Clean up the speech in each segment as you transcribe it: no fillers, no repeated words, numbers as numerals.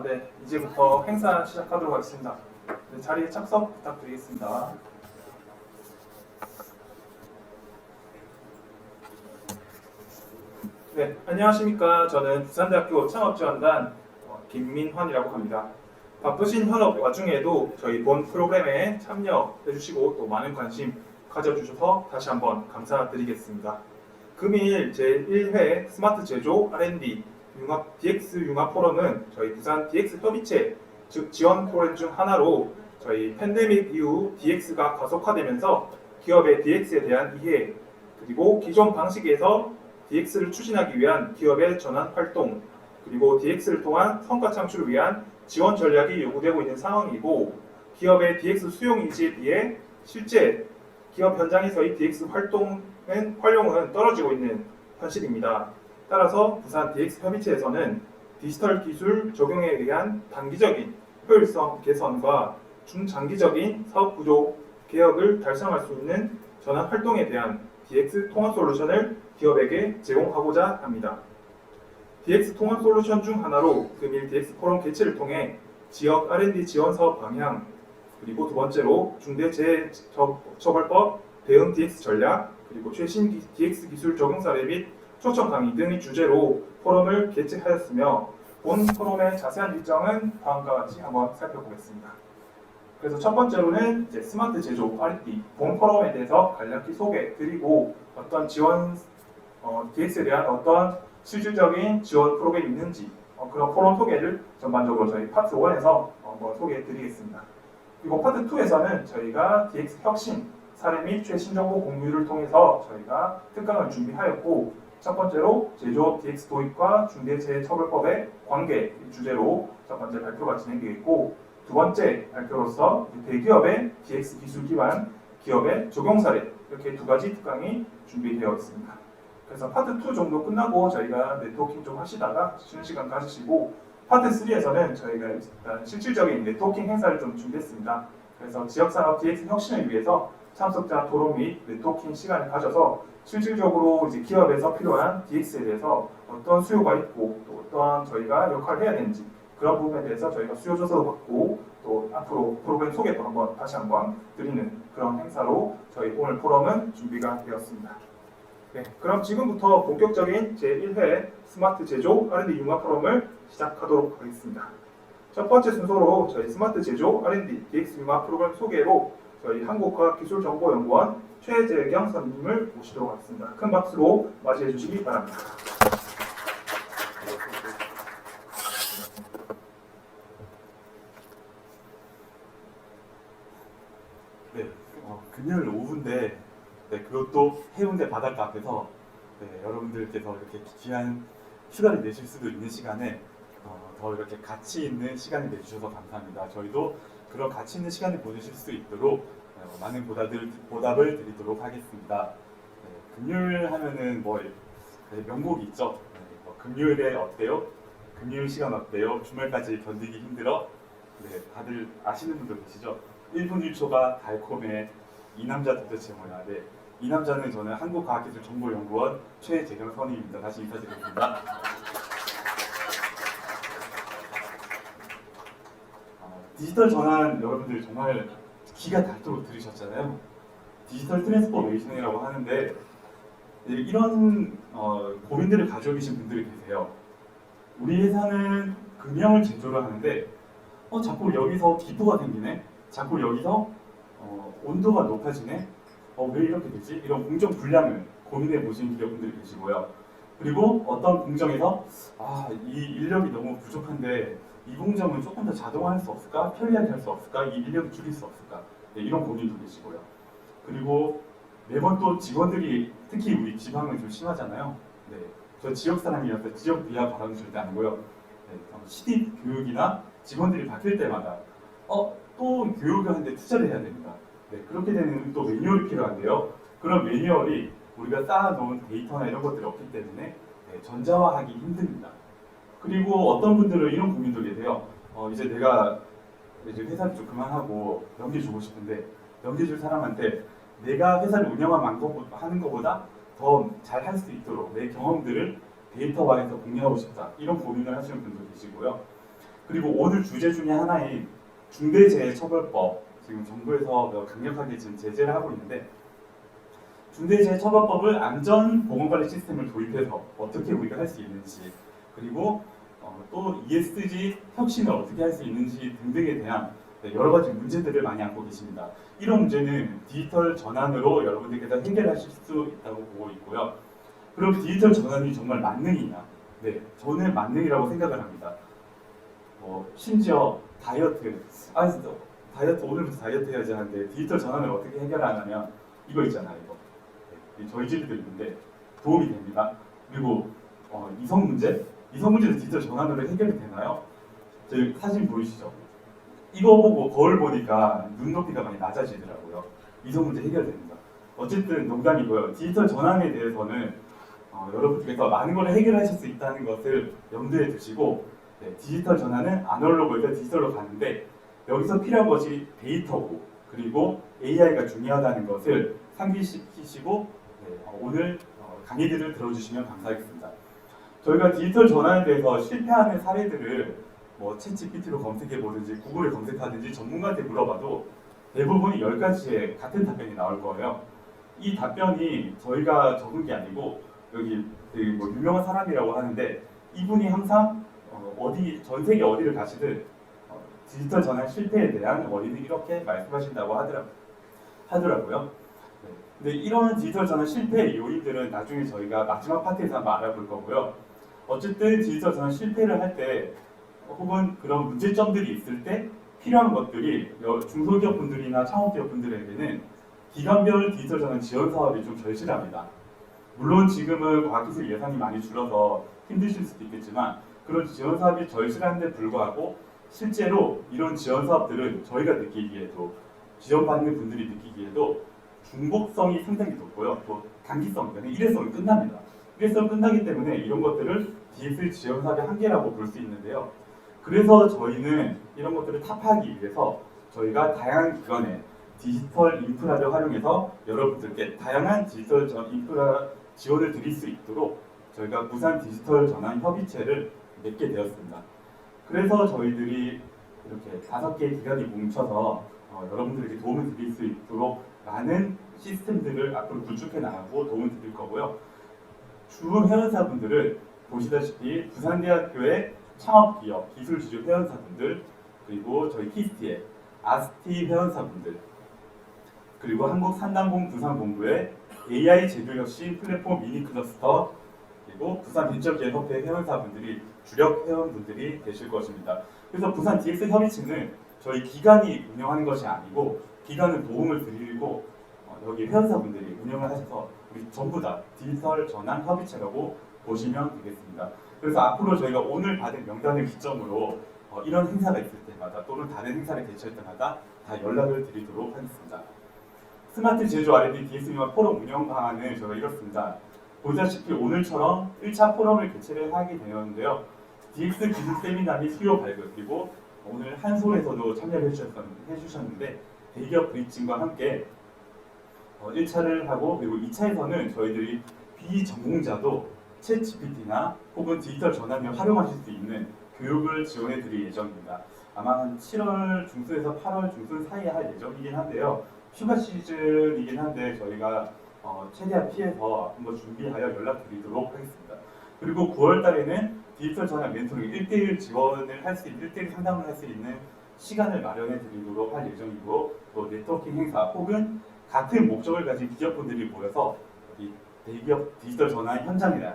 네. 이제부터 행사 시작하도록 하겠습니다. 네, 자리에 착석 부탁드리겠습니다. 네, 안녕하십니까. 저는 부산대학교 창업지원단 김민환이라고 합니다. 바쁘신 현업 와중에도 저희 본 프로그램에 참여해주시고 또 많은 관심 가져주셔서 다시 한번 감사드리겠습니다. 금일 제1회 스마트 제조 R&D DX 융합 포럼은 저희 부산 DX 협의체 즉 지원 프로그램 중 하나로 저희 팬데믹 이후 DX가 가속화되면서 기업의 DX에 대한 이해 그리고 기존 방식에서 DX를 추진하기 위한 기업의 전환 활동 그리고 DX를 통한 성과 창출을 위한 지원 전략이 요구되고 있는 상황이고 기업의 DX 수용 인지에 비해 실제 기업 현장에서의 DX 활용은 떨어지고 있는 현실입니다. 따라서 부산 DX 협의체에서는 디지털 기술 적용에 의한 단기적인 효율성 개선과 중장기적인 사업 구조 개혁을 달성할 수 있는 전환 활동에 대한 DX 통합 솔루션을 기업에게 제공하고자 합니다. DX 통합 솔루션 중 하나로 금일 DX 포럼 개최를 통해 지역 R&D 지원 사업 방향 그리고 두 번째로 중대재해처벌법 대응 DX 전략 그리고 최신 DX 기술 적용 사례 및 초청 강의 등의 주제로 포럼을 개최하였으며 본 포럼의 자세한 일정은 다음과 같이 한번 살펴보겠습니다. 그래서 첫 번째로는 스마트 제조 R&D 본 포럼에 대해서 간략히 소개 드리고 어떤 지원 DX에 대한 어떤 실질적인 지원 프로그램이 있는지 그런 포럼 소개를 전반적으로 저희 파트 1에서 한번 소개해 드리겠습니다. 그리고 파트 2에서는 저희가 DX 혁신 사례 및 최신 정보 공유를 통해서 저희가 특강을 준비하였고 첫 번째로 제조업 DX 도입과 중대재해처벌법의 관계 주제로 첫 번째 발표가 진행되겠고 두 번째 발표로서 대기업의 DX 기술 기반 기업의 적용 사례 이렇게 두 가지 특강이 준비되어 있습니다. 그래서 파트 2 정도 끝나고 저희가 네트워킹 좀 하시다가 쉬는 시간 가지시고 파트 3에서는 저희가 일단 실질적인 네트워킹 행사를 좀 준비했습니다. 그래서 지역산업 DX 혁신을 위해서 참석자 토론 및 네트워킹 시간을 가져서 실질적으로 이제 기업에서 필요한 DX에 대해서 어떤 수요가 있고 또 어떠한 저희가 역할을 해야 되는지 그런 부분에 대해서 저희가 수요 조사도 받고 또 앞으로 프로그램 소개도 다시 한번 드리는 그런 행사로 저희 오늘 포럼은 준비가 되었습니다. 네, 그럼 지금부터 본격적인 제1회 스마트 제조 R&D 융합 포럼을 시작하도록 하겠습니다. 첫 번째 순서로 저희 스마트 제조 R&D DX 융합 프로그램 소개로 저희 한국과학기술정보연구원 최재경 선생님을 모시도록 하겠습니다. 큰 박수로 맞이해 주시기 바랍니다. 네, 금요일 오후인데 그것도 해운대 바닷가 앞에서 여러분들께서 이렇게 귀한 휴가를 내실 수도 있는 시간에 더 이렇게 가치 있는 시간을 내주셔서 감사합니다. 저희도 그런 가치 있는 시간을 보내실 수 있도록 많은 보답을 드리도록 하겠습니다. 금요일 하면은 명곡이 있죠. 금요일에 어때요? 금요일 시간 어때요? 주말까지 견디기 힘들어? 다들 아시는 분들 계시죠? 1분 1초가 달콤해. 이 남자 도대체 뭐야? 이 남자는 저는 한국과학기술정보연구원 최재경 선임입니다. 다시 인사드리겠습니다. 디지털 전환 여러분들 정말 귀가 닳도록 들으셨잖아요. 디지털 트랜스포메이션이라고 하는데 이런 고민들을 가지고 계신 분들이 계세요. 우리 회사는 금형을 제조를 하는데 자꾸 여기서 기포가 생기네? 자꾸 여기서 온도가 높아지네? 왜 이렇게 되지? 이런 공정 불량을 고민해 보신 기업분들이 계시고요. 그리고 어떤 공정에서 이 인력이 너무 부족한데 이 공정은 조금 더 자동화할 수 없을까? 편리하게 할 수 없을까? 이 인력을 줄일 수 없을까? 이런 고민도 계시고요. 그리고 매번 또 직원들이 특히 우리 지방은 좀 심하잖아요. 저 지역 사람이라서 지역 비하 발언은 절대 아니고요. 시립 교육이나 직원들이 바뀔 때마다 또 교육을 하는데 투자를 해야 됩니다. 그렇게 되는 또 매뉴얼이 필요한데요. 그런 매뉴얼이 우리가 쌓아놓은 데이터나 이런 것들이 없기 때문에 전자화하기 힘듭니다. 그리고 어떤 분들은 이런 고민도 계세요. 이제 내가 회사를 좀 그만하고 넘겨주고 싶은데 넘겨줄 사람한테 내가 회사를 운영하는 것보다 더 잘 할 수 있도록 내 경험들을 데이터화해서 공유하고 싶다. 이런 고민을 하시는 분도 계시고요. 그리고 오늘 주제 중에 하나인 중대재해처벌법, 지금 정부에서 강력하게 지금 제재를 하고 있는데, 중대재해처벌법을 안전보건관리 시스템을 도입해서 어떻게 우리가 할 수 있는지, 그리고 또 ESG 혁신을 어떻게 할 수 있는지 등등에 대한 여러 가지 문제들을 많이 안고 계십니다. 이런 문제는 디지털 전환으로 여러분들께서 해결하실 수 있다고 보고 있고요. 그럼 디지털 전환이 정말 만능이냐? 네, 저는 만능이라고 생각을 합니다. 심지어 다이어트, 다이어트 오늘부터 다이어트 해야지 하는데 디지털 전환을 어떻게 해결하냐면 이거 있잖아요. 이거 저희 집에도 있는데 도움이 됩니다. 그리고 이성 문제도 디지털 전환으로 해결이 되나요? 저희 사진 보이시죠? 이거 보고 거울 보니까 눈높이가 많이 낮아지더라고요. 이성 문제 해결됩니다. 어쨌든 농담이고요. 디지털 전환에 대해서는 여러분께서 많은 걸 해결하실 수 있다는 것을 염두에 두시고, 디지털 전환은 아날로그에서 디지털로 가는데 여기서 필요한 것이 데이터고, 그리고 AI가 중요하다는 것을 상기시키시고 오늘 강의들을 들어주시면 감사하겠습니다. 저희가 디지털 전환에 대해서 실패하는 사례들을 챗GPT로 검색해보든지 구글에 검색하든지 전문가한테 물어봐도 대부분이 10가지의 같은 답변이 나올 거예요. 이 답변이 저희가 적은 게 아니고 여기 유명한 사람이라고 하는데, 이분이 항상 전 세계 어디를 가시든 디지털 전환 실패에 대한 원인을 이렇게 말씀하신다고 하더라고요. 근데 이런 디지털 전환 실패의 요인들은 나중에 저희가 마지막 파트에서 한번 알아볼 거고요. 어쨌든 디지털 전환 실패를 할 때 혹은 그런 문제점들이 있을 때 필요한 것들이 중소기업 분들이나 창업기업 분들에게는 기관별 디지털 전환 지원 사업이 좀 절실합니다. 물론 지금은 과학기술 예산이 많이 줄어서 힘드실 수도 있겠지만 그런 지원 사업이 절실한데 불구하고 실제로 이런 지원 사업들은 저희가 느끼기에도, 지원받는 분들이 느끼기에도 중복성이 상당히 높고요. 또 단기성, 일회성이 끝납니다. 일회성 끝나기 때문에 이런 것들을 DX 지원 사업의 한계라고 볼 수 있는데요. 그래서 저희는 이런 것들을 타파하기 위해서 저희가 다양한 기관의 디지털 인프라를 활용해서 여러분들께 다양한 디지털 인프라 지원을 드릴 수 있도록 저희가 부산 디지털 전환 협의체를 맺게 되었습니다. 그래서 저희들이 이렇게 5개의 기관이 뭉쳐서 여러분들에게 도움을 드릴 수 있도록 많은 시스템들을 앞으로 구축해 나가고 도움을 드릴 거고요. 주 회원사분들은 보시다시피 부산대학교의 창업기업, 기술지주 회원사분들, 그리고 저희 키스티의 아스티 회원사분들, 그리고 한국산단공 부산본부의 AI 제조혁신 플랫폼 미니 클러스터, 그리고 부산 벤처기업협회 회원사분들이 주력 회원분들이 되실 것입니다. 그래서 부산 DX 협의체는 저희 기관이 운영하는 것이 아니고 기관은 도움을 드리고 여기 회원사분들이 운영을 하셔서 우리 전부 다 디지털 전환 협의체라고 보시면 되겠습니다. 그래서 앞으로 저희가 오늘 받은 명단을 기점으로 이런 행사가 있을 때마다 또는 다른 행사를 개최할 때마다 다 연락을 드리도록 하겠습니다. 스마트 제조 R&D DX융합 포럼 운영 방안은 저희가 이렇습니다. 보다시피 오늘처럼 1차 포럼을 개최를 하게 되었는데요. DX 기술 세미나 및 수요 발굴, 그리고 오늘 한솔에서도 참여를 해주셨는데 대기업 브리칭과 함께 1차를 하고, 그리고 2차에서는 저희들이 비전공자도 챗 GPT나 혹은 디지털 전환을 활용하실 수 있는 교육을 지원해 드릴 예정입니다. 아마 한 7월 중순에서 8월 중순 사이에 할 예정이긴 한데요. 휴가 시즌이긴 한데 저희가 최대한 피해서 한번 준비하여 연락드리도록 하겠습니다. 그리고 9월 달에는 디지털 전환 멘토링 1대1 지원을 할 수 있는, 1대1 상담을 할 수 있는 시간을 마련해 드리도록 할 예정이고, 또 네트워킹 행사 혹은 같은 목적을 가진 기업분들이 모여서 대기업 디지털 전환 현장이나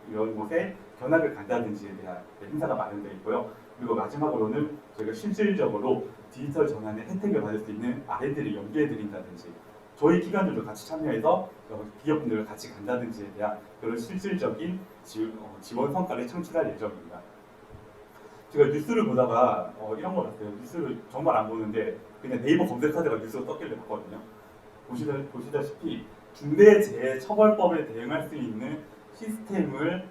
이런 곳에 견학을 간다든지에 대한 행사가 마련되어 있고요. 그리고 마지막으로는 저희가 실질적으로 디지털 전환의 혜택을 받을 수 있는 R&D를 연계해 드린다든지 저희 기관들도 같이 참여해서 기업분들과 같이 간다든지에 대한 그런 실질적인 지원 성과를 창출할 예정입니다. 제가 뉴스를 보다가 이런 걸 봤어요. 뉴스를 정말 안 보는데 그냥 네이버 검색하다가 뉴스가 떴길래 봤거든요. 보시다시피 중대재해처벌법에 대응할 수 있는 시스템을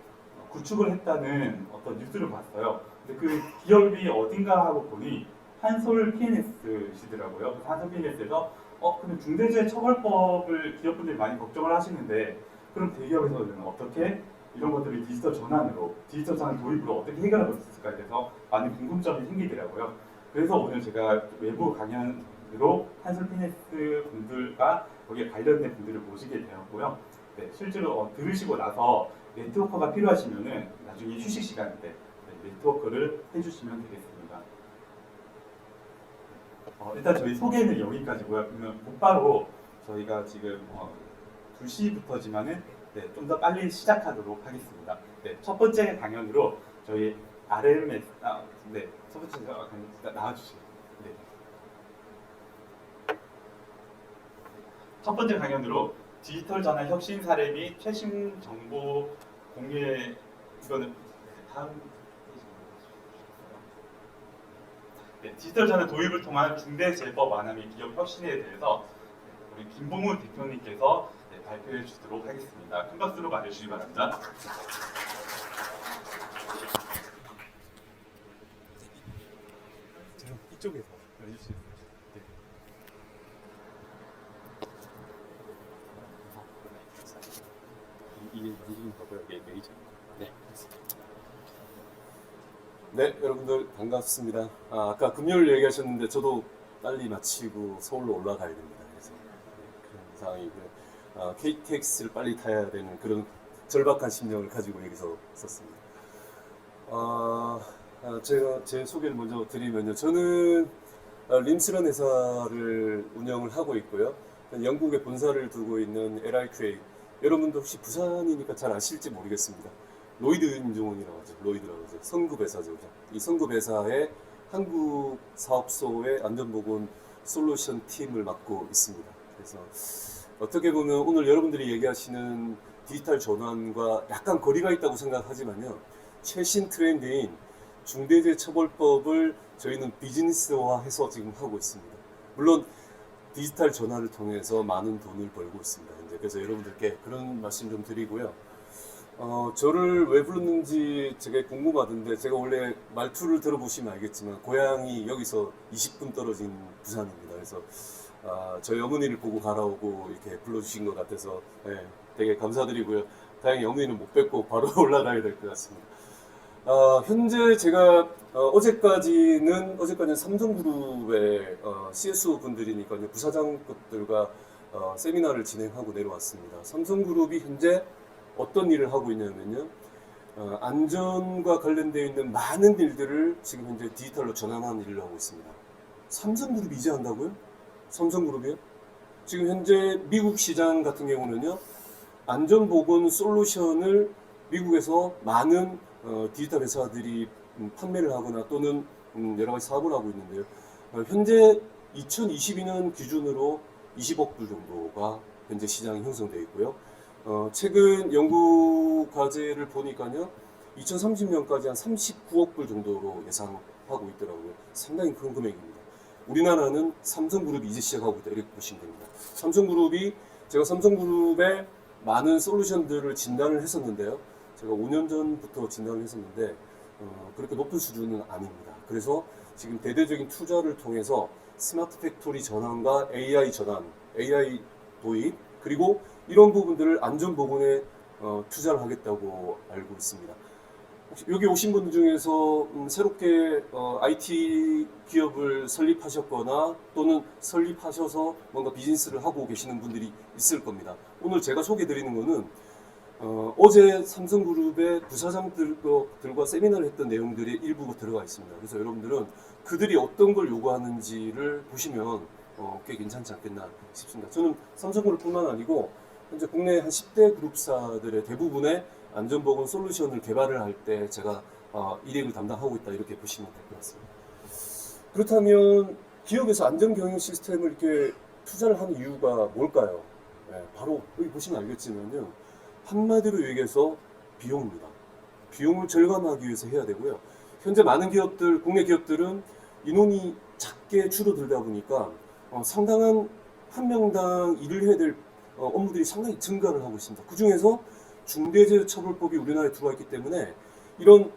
구축을 했다는 어떤 뉴스를 봤어요. 근데 그 기업이 어딘가 하고 보니 한솔 PNS시더라고요. 그래서 한솔 PNS에서 근데 중대재해처벌법을 기업분들이 많이 걱정을 하시는데 그럼 대기업에서는 어떻게 이런 것들을 디지털 전환으로, 디지털 전환 도입으로 어떻게 해결할 수 있을까에 대해서 많은 궁금점이 생기더라고요. 그래서 오늘 제가 외부 강연으로 한솔 피네스 분들과 거기에 관련된 분들을 모시게 되었고요. 네, 실제로 들으시고 나서 네트워커가 필요하시면은 나중에 휴식 시간 때 네트워크를 해주시면 되겠습니다. 일단 저희 소개는 여기까지고요. 그러면 곧바로 저희가 지금 2시부터지만은 좀 더 빨리 시작하도록 하겠습니다. 네, 첫 번째 강연으로 저희 RMS 첫 번째 강연 나와주세요. 네. 첫 번째 강연으로 디지털 전환 혁신 사례 및 최신 정보 공유에 이거는 다음 디지털 전환 도입을 통한 중대재법 완화 및 기업 혁신에 대해서 우리 김봉훈 대표님께서 발표해 주도록 하겠습니다. 큰 박수로 맞아주시기 바랍니다. 이쪽에서 해주시겠어요? 네. 이게 만지는 거고요. 이게 메이저. 네. 네, 여러분들 반갑습니다. 아까 금요일 얘기하셨는데 저도 빨리 마치고 서울로 올라가야 됩니다. 그래서 그런 상황이고요. KTX를 빨리 타야 되는 그런 절박한 심정을 가지고 여기서 있었습니다. 제가 제 소개를 먼저 드리면요. 저는 림스런 회사를 운영을 하고 있고요. 영국에 본사를 두고 있는 LIQA. 여러분도 혹시 부산이니까 잘 아실지 모르겠습니다. 로이드 임종원이라고 하죠. 로이드라고 하죠. 성급 회사죠. 이 성급 회사의 한국 사업소의 안전보건 솔루션 팀을 맡고 있습니다. 그래서 어떻게 보면 오늘 여러분들이 얘기하시는 디지털 전환과 약간 거리가 있다고 생각하지만요. 최신 트렌드인 중대재해처벌법을 저희는 비즈니스화해서 지금 하고 있습니다. 물론 디지털 전환을 통해서 많은 돈을 벌고 있습니다. 그래서 여러분들께 그런 말씀 좀 드리고요. 저를 왜 불렀는지 되게 궁금하던데 제가 원래 말투를 들어보시면 알겠지만 고향이 여기서 20분 떨어진 부산입니다. 그래서 저희 어머니를 보고 가라고 이렇게 불러주신 것 같아서 되게 감사드리고요. 다행히 어머니는 못 뵙고 바로 올라가야 될 것 같습니다. 현재 제가 어제까지는 삼성그룹의 CSO 분들이니까요. 부사장급들과 세미나를 진행하고 내려왔습니다. 삼성그룹이 현재 어떤 일을 하고 있냐면요. 안전과 관련되어 있는 많은 일들을 지금 현재 디지털로 전환하는 일을 하고 있습니다. 삼성그룹이 이제 한다고요? 삼성그룹이요? 지금 현재 미국 시장 같은 경우는요. 안전보건 솔루션을 미국에서 많은 디지털 회사들이 판매를 하거나 또는 여러 가지 사업을 하고 있는데요. 현재 2022년 기준으로 20억 불 정도가 현재 시장이 형성되어 있고요. 최근 연구 과제를 보니까요, 2030년까지 한 39억 불 정도로 예상하고 있더라고요. 상당히 큰 금액입니다. 우리나라는 삼성그룹이 이제 시작하고 있다 이렇게 보시면 됩니다. 제가 삼성그룹의 많은 솔루션들을 진단을 했었는데요. 제가 5년 전부터 진단을 했었는데 그렇게 높은 수준은 아닙니다. 그래서 지금 대대적인 투자를 통해서 스마트 팩토리 전환과 AI 전환, AI 도입, 그리고 이런 부분들을 안전보건에 투자를 하겠다고 알고 있습니다. 여기 오신 분들 중에서 새롭게 IT 기업을 설립하셨거나 또는 설립하셔서 뭔가 비즈니스를 하고 계시는 분들이 있을 겁니다. 오늘 제가 소개드리는 거는 어제 삼성그룹의 부사장들과 세미나를 했던 내용들이 일부가 들어가 있습니다. 그래서 여러분들은 그들이 어떤 걸 요구하는지를 보시면 꽤 괜찮지 않겠나 싶습니다. 저는 삼성그룹뿐만 아니고 현재 국내 한 10대 그룹사들의 대부분의 안전보건 솔루션을 개발을 할 때 제가 일행을 담당하고 있다 이렇게 보시면 될 것 같습니다. 그렇다면 기업에서 안전경영 시스템을 이렇게 투자를 하는 이유가 뭘까요? 바로 여기 보시면 알겠지만요. 한마디로 얘기해서 비용입니다. 비용을 절감하기 위해서 해야 되고요. 현재 많은 기업들, 국내 기업들은 인원이 작게 줄어들다 보니까 상당한 한 명당 일을 해야 될 업무들이 상당히 증가를 하고 있습니다. 그 중에서 중대재해처벌법이 우리나라에 들어와 있기 때문에 이런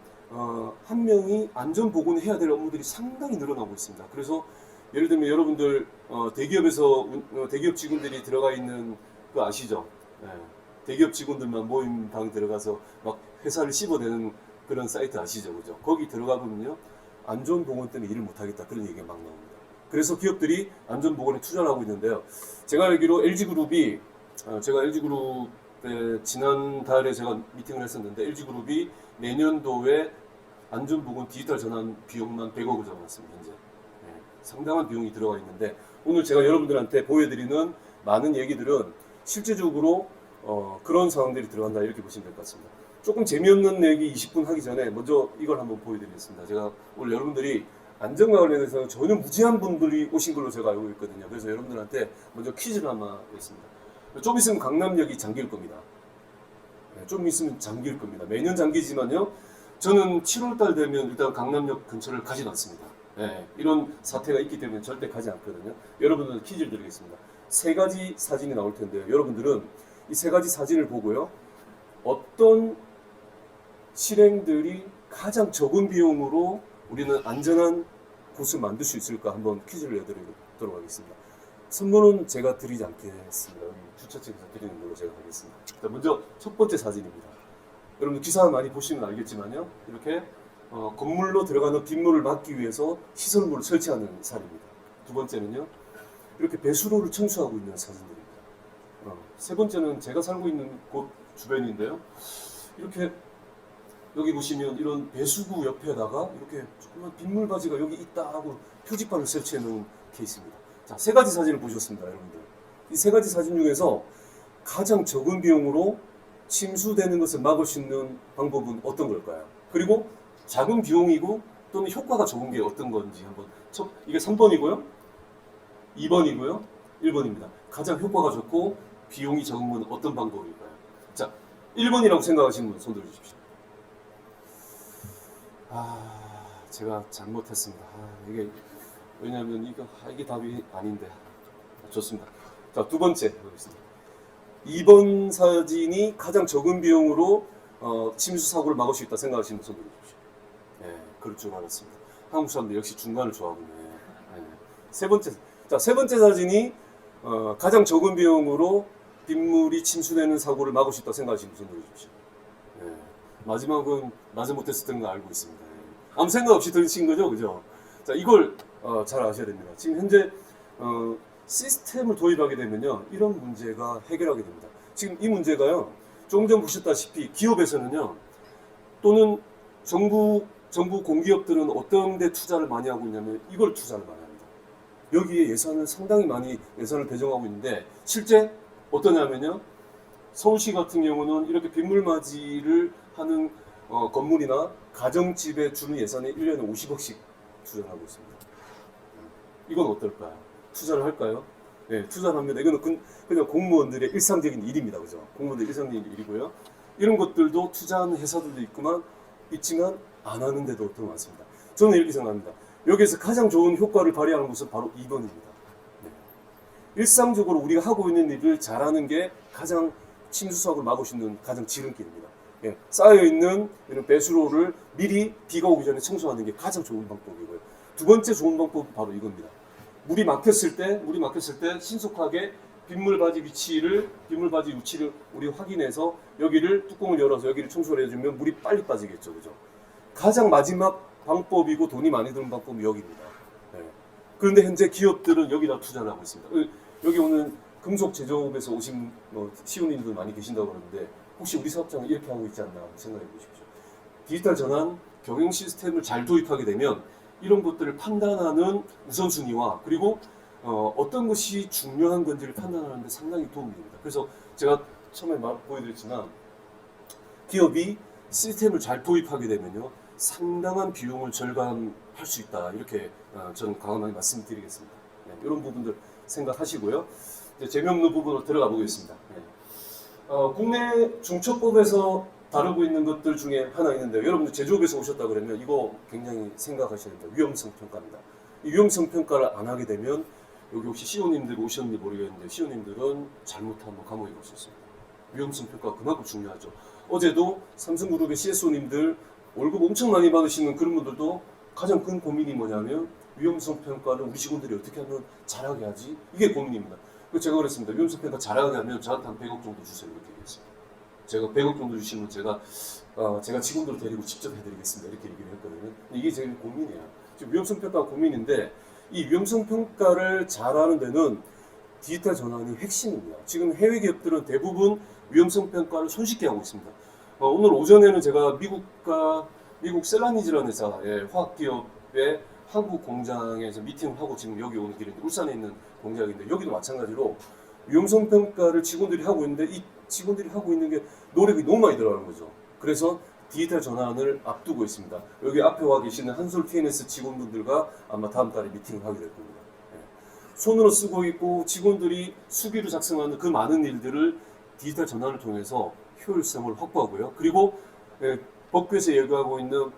한 명이 안전보건을 해야 될 업무들이 상당히 늘어나고 있습니다. 그래서 예를 들면 여러분들 대기업에서 대기업 직원들이 들어가 있는 거 아시죠? 대기업 직원들만 모임 방 들어가서 막 회사를 씹어대는 그런 사이트 아시죠, 그죠? 거기 들어가 보면요, 안전보건 때문에 일을 못하겠다 그런 얘기가 막 나옵니다. 그래서 기업들이 안전보건에 투자를 하고 있는데요. 제가 알기로 LG그룹이 제가 LG그룹에 지난달에 제가 미팅을 했었는데 LG그룹이 내년도에 안전보건 디지털 전환 비용만 100억을 잡아놨습니다. 현재 상당한 비용이 들어가 있는데 오늘 제가 여러분들한테 보여드리는 많은 얘기들은 실제적으로 그런 상황들이 들어간다 이렇게 보시면 될 것 같습니다. 조금 재미없는 얘기 20분 하기 전에 먼저 이걸 한번 보여드리겠습니다. 제가 오늘 여러분들이 안전과 관련해서 전혀 무지한 분들이 오신 걸로 제가 알고 있거든요. 그래서 여러분들한테 먼저 퀴즈를 한번 하겠습니다. 좀 있으면 강남역이 잠길 겁니다. 좀 있으면 잠길 겁니다. 매년 잠기지만요. 저는 7월달 되면 일단 강남역 근처를 가진 않습니다. 이런 사태가 있기 때문에 절대 가지 않거든요. 여러분들 퀴즈를 드리겠습니다. 세 가지 사진이 나올 텐데요. 여러분들은 이 세 가지 사진을 보고요. 어떤 실행들이 가장 적은 비용으로 우리는 안전한 곳을 만들 수 있을까 한번 퀴즈를 내드리도록 하겠습니다. 선물은 제가 드리지 않겠습니다. 주차장에서 드리는 걸로 제가 하겠습니다. 자, 먼저 첫 번째 사진입니다. 여러분 기사 많이 보시면 알겠지만요. 이렇게 건물로 들어가는 빗물을 막기 위해서 시설물을 설치하는 사례입니다. 두 번째는요. 이렇게 배수로를 청소하고 있는 사진들입니다. 세 번째는 제가 살고 있는 곳 주변인데요. 이렇게 여기 보시면 이런 배수구 옆에다가 이렇게 조그만 빗물 바지가 여기 있다 하고 표지판을 설치해 놓은 케이스입니다. 자, 세 가지 사진을 보셨습니다, 여러분들. 이 세 가지 사진 중에서 가장 적은 비용으로 침수되는 것을 막을 수 있는 방법은 어떤 걸까요? 그리고 작은 비용이고 또는 효과가 좋은 게 어떤 건지 한번 이게 3번이고요. 2번이고요. 1번입니다. 가장 효과가 좋고 비용이 적은 건 어떤 방법일까요? 자, 1번이라고 생각하시는 분 손 들어주십시오. 제가 잘못했습니다. 이게 왜냐하면 이게 답이 아닌데. 좋습니다. 자, 두 번째 보겠습니다. 2번 사진이 가장 적은 비용으로 침수 사고를 막을 수 있다 생각하시는 분 손 들어주십시오. 그럴 줄 알았습니다. 한국 사람들 역시 중간을 좋아하군요. 세 번째 사진이 가장 적은 비용으로 빗물이 침수되는 사고를 막을 수 있다 생각하시는 분 손 들어주십시오. 마지막은 맞아 못했었던 거 알고 있습니다. 아무 생각 없이 들으신 거죠, 그죠? 자, 이걸 잘 아셔야 됩니다. 지금 현재 시스템을 도입하게 되면요, 이런 문제가 해결하게 됩니다. 지금 이 문제가요, 조금 전 보셨다시피 기업에서는요, 또는 정부 공기업들은 어떤 데 투자를 많이 하고 있냐면 이걸 투자를 많이 합니다. 여기에 상당히 많이 예산을 배정하고 있는데 실제 어떠냐면요, 서울시 같은 경우는 이렇게 빗물맞이를 하는 건물이나 가정집에 주는 예산이 1년에 50억씩 투자를 하고 있습니다. 이건 어떨까요? 투자를 할까요? 네, 투자를 합니다. 이거는 그냥 공무원들의 일상적인 일입니다. 그죠? 공무원들의 일상적인 일이고요. 이런 것들도 투자하는 회사들도 있지만 안 하는 데도 더 많습니다. 저는 이렇게 생각합니다. 여기에서 가장 좋은 효과를 발휘하는 곳은 바로 2번입니다. 네. 일상적으로 우리가 하고 있는 일을 잘하는 게 가장 침수 사고를 막을 수 있는 가장 지름길입니다. 쌓여있는 이런 배수로를 미리 비가 오기 전에 청소하는 게 가장 좋은 방법이고요. 두 번째 좋은 방법은 바로 이겁니다. 물이 막혔을 때 신속하게 빗물바지 위치를 우리 확인해서 여기를 뚜껑을 열어서 여기를 청소를 해주면 물이 빨리 빠지겠죠, 그죠? 가장 마지막 방법이고 돈이 많이 드는 방법이 여기입니다. 그런데 현재 기업들은 여기다 투자를 하고 있습니다. 여기 오늘 금속 제조업에서 오신 시우님들 많이 계신다고 그러는데 혹시 우리 사업장은 이렇게 하고 있지 않나 생각해 보십시오. 디지털 전환 경영 시스템을 잘 도입하게 되면 이런 것들을 판단하는 우선순위와 그리고 어떤 것이 중요한 건지를 판단하는 데 상당히 도움이 됩니다. 그래서 제가 처음에 보여드렸지만 기업이 시스템을 잘 도입하게 되면요 상당한 비용을 절감할 수 있다 이렇게 저는 강하게 말씀드리겠습니다. 이런 부분들 생각하시고요. 이제 재미없는 부분으로 들어가 보겠습니다. 국내 중처법에서 다루고 있는 것들 중에 하나 있는데 여러분들 제조업에서 오셨다 그러면 이거 굉장히 생각하셔야 됩니다. 위험성 평가입니다. 이 위험성 평가를 안 하게 되면 여기 혹시 CEO님들 오셨는지 모르겠는데 CEO님들은 잘못하면 감옥에 갈 수 있습니다. 위험성 평가가 그만큼 중요하죠. 어제도 삼성그룹의 CSO님들 월급 엄청 많이 받으시는 그런 분들도 가장 큰 고민이 뭐냐면 위험성 평가를 우리 직원들이 어떻게 하면 잘하게 하지? 이게 고민입니다. 그래서 제가 그랬습니다. 위험성 평가 잘하게 하면 저한테 한 100억 정도 주세요. 이렇게 얘기했습니다. 제가 100억 정도 주시면 제가 직원들 데리고 직접 해드리겠습니다. 이렇게 얘기를 했거든요. 근데 이게 제일 고민이에요. 지금 위험성 평가가 고민인데 이 위험성 평가를 잘하는 데는 디지털 전환이 핵심입니다. 지금 해외 기업들은 대부분 위험성 평가를 손쉽게 하고 있습니다. 오늘 오전에는 제가 미국 셀라니즈라는 회사의 화학 기업의 한국 공장에서 미팅을 하고 지금 여기 오는 길인데 울산에 있는 공장인데 여기도 마찬가지로 위험성 평가를 직원들이 하고 있는데 이 직원들이 하고 있는 게 노력이 너무 많이 들어가는 거죠. 그래서 디지털 전환을 앞두고 있습니다. 여기 앞에 와 계시는 한솔 TNS 직원분들과 아마 다음 달에 미팅을 하게 될 겁니다. 손으로 쓰고 있고 직원들이 수기로 작성하는 그 많은 일들을 디지털 전환을 통해서 효율성을 확보하고요. 그리고 법규에서 요구하고 있는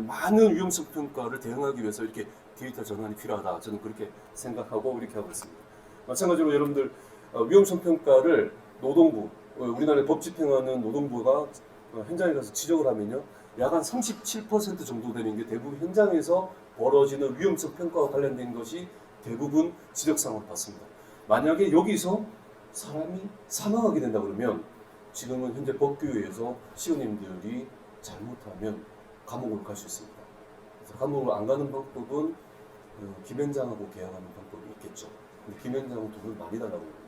많은 위험성 평가를 대응하기 위해서 이렇게 디지털 전환이 필요하다. 저는 그렇게 생각하고 이렇게 하고 있습니다. 마찬가지로 여러분들 위험성 평가를 노동부, 우리나라에 법 집행하는 노동부가 현장에 가서 지적을 하면요, 약 한 37% 정도 되는 게 대부분 현장에서 벌어지는 위험성 평가와 관련된 것이 대부분 지적사항을 받습니다. 만약에 여기서 사람이 사망하게 된다 그러면 지금은 현재 법규에 의해서 시의원님들이 잘못하면 감옥으로 갈 수 있습니다. 그래서 감옥을 안 가는 방법은 김현장하고 계약하는 방법이 있겠죠. 근데 김현장은 돈을 많이 달라고 합니다.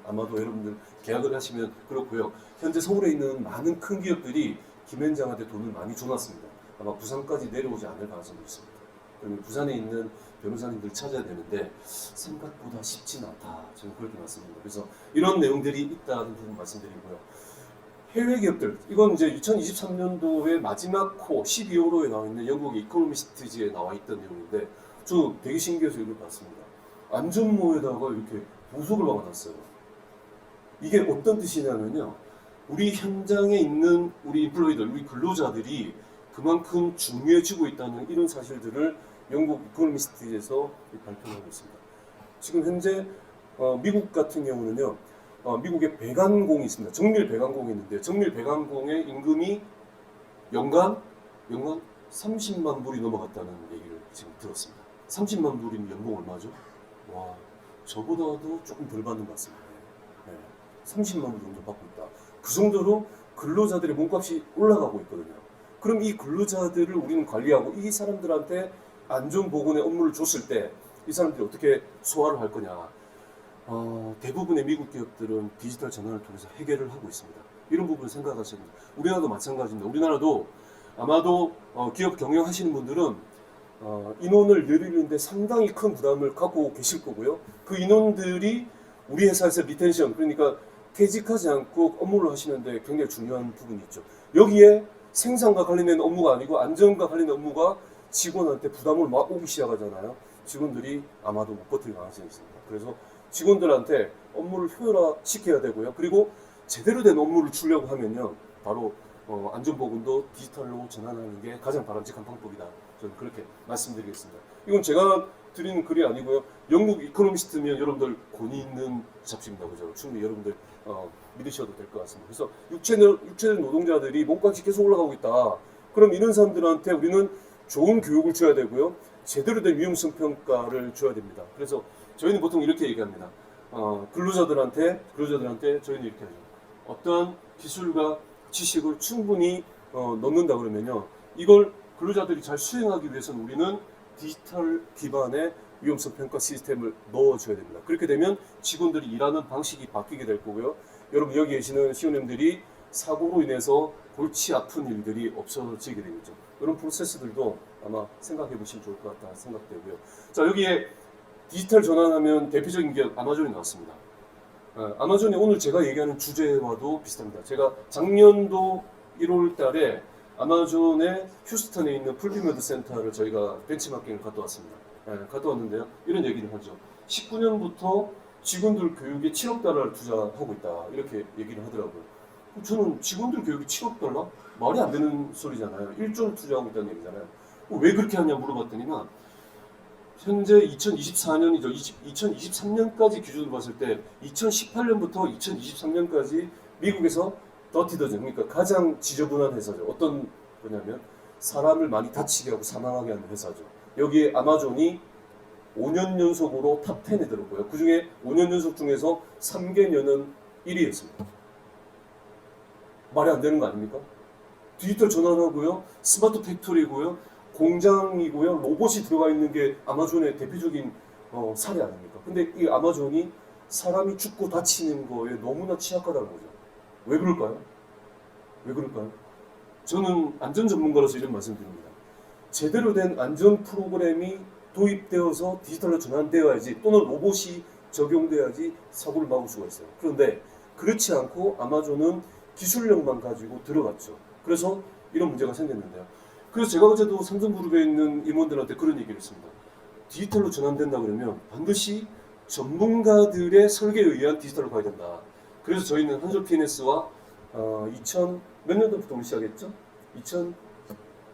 아마도 여러분들 계약을 하시면 그렇고요. 현재 서울에 있는 많은 큰 기업들이 김현장한테 돈을 많이 줘놨습니다. 아마 부산까지 내려오지 않을 가능성도 있습니다. 그러면 부산에 있는 변호사님들 찾아야 되는데 생각보다 쉽진 않다. 저는 그렇게 말씀드립니다. 그래서 이런 내용들이 있다는 부분 말씀드리고요. 해외 기업들, 이건 이제 2023년도의 마지막 코 12호로에 나와 있는 영국의 이코노미스트지에 나와 있던 내용인데 저 되게 신기해서 이걸 봤습니다. 안전모에다가 이렇게 보석을 박아놨어요. 이게 어떤 뜻이냐면요. 우리 현장에 있는 우리 인플로이들, 우리 근로자들이 그만큼 중요해지고 있다는 이런 사실들을 영국 이코노미스트에서 발표하고 있습니다. 지금 현재 미국 같은 경우는요, 미국에 배관공이 있습니다. 정밀 배관공이 있는데 정밀 배관공의 임금이 연간 30만 불이 넘어갔다는 얘기를 지금 들었습니다. 30만 불이면 연봉 얼마죠? 와, 저보다도 조금 덜 받는 것 같습니다. 네. 30만 불 정도 받고 있다. 그 정도로 근로자들의 몸값이 올라가고 있거든요. 그럼 이 근로자들을 우리는 관리하고 이 사람들한테 안전보건의 업무를 줬을 때 이 사람들이 어떻게 소화를 할 거냐. 대부분의 미국 기업들은 디지털 전환을 통해서 해결을 하고 있습니다. 이런 부분을 생각하시면 우리나라도 마찬가지입니다. 우리나라도 아마도 기업 경영하시는 분들은 인원을 늘리는데 상당히 큰 부담을 갖고 계실 거고요. 그 인원들이 우리 회사에서 리텐션, 그러니까 퇴직하지 않고 업무를 하시는데 굉장히 중요한 부분이 있죠. 여기에 생산과 관련된 업무가 아니고 안전과 관련된 업무가 직원한테 부담을 막 오기 시작하잖아요. 직원들이 아마도 못 버틸 가능성이 있습니다. 그래서 직원들한테 업무를 효율화시켜야 되고요. 그리고 제대로 된 업무를 주려고 하면요. 바로 안전보건도 디지털로 전환하는 게 가장 바람직한 방법이다. 저는 그렇게 말씀드리겠습니다. 이건 제가 드리는 글이 아니고요. 영국 이코노미스트면 여러분들 권위 있는 잡지입니다. 그죠? 충분히 여러분들 믿으셔도 될 것 같습니다. 그래서 육체적 노동자들이 몸값이 계속 올라가고 있다. 그럼 이런 사람들한테 우리는 좋은 교육을 줘야 되고요. 제대로 된 위험성 평가를 줘야 됩니다. 그래서 저희는 보통 이렇게 얘기합니다. 근로자들한테 저희는 이렇게 하죠. 어떠한 기술과 지식을 충분히 넣는다 그러면요. 이걸 근로자들이 잘 수행하기 위해서는 우리는 디지털 기반의 위험성 평가 시스템을 넣어줘야 됩니다. 그렇게 되면 직원들이 일하는 방식이 바뀌게 될 거고요. 여러분 여기 계시는 시원님들이 사고로 인해서 골치 아픈 일들이 없어지게 되겠죠. 이런 프로세스들도 아마 생각해 보시면 좋을 것 같다 생각되고요. 자, 여기에 디지털 전환하면 대표적인 기업 아마존이 나왔습니다. 아마존이 오늘 제가 얘기하는 주제와도 비슷합니다. 제가 작년도 1월 달에 아마존의 휴스턴에 있는 풀피메드 센터를 저희가 벤치마킹을 갔다 왔습니다. 갔다 왔는데요. 이런 얘기를 하죠. 19년부터 직원들 교육에 7억 달러를 투자하고 있다. 이렇게 얘기를 하더라고요. 저는 직원들 교육에 7억 달러? 말이 안 되는 소리잖아요. 1조를 투자하고 있다는 얘기잖아요. 왜 그렇게 하냐 물어봤더니만 현재 2024년이죠. 2023년까지 기준으로 봤을 때 2018년부터 2023년까지 미국에서 더티더즌, 그러니까 가장 지저분한 회사죠. 어떤 거냐면 사람을 많이 다치게 하고 사망하게 하는 회사죠. 여기에 아마존이 5년 연속으로 탑 10에 들었고요. 그 중에 5년 연속 중에서 3개년은 1위였습니다. 말이 안 되는 거 아닙니까? 디지털 전환하고요, 스마트 팩토리고요, 공장이고요, 로봇이 들어가 있는 게 아마존의 대표적인 사례 아닙니까? 근데 이 아마존이 사람이 죽고 다치는 거에 너무나 취약하다는 거죠. 왜 그럴까요? 왜 그럴까요? 저는 안전 전문가로서 이런 말씀드립니다. 제대로 된 안전 프로그램이 도입되어서 디지털로 전환되어야지, 또는 로봇이 적용돼야지 사고를 막을 수가 있어요. 그런데 그렇지 않고 아마존은 기술력만 가지고 들어갔죠. 그래서 이런 문제가 생겼는데요. 그래서 제가 어제도 삼성그룹에 있는 임원들한테 그런 얘기를 했습니다. 디지털로 전환된다 그러면 반드시 전문가들의 설계에 의한 디지털로 가야 된다. 그래서 저희는 한솔 PNS와 2000 몇 년도부터 우리 시작했죠?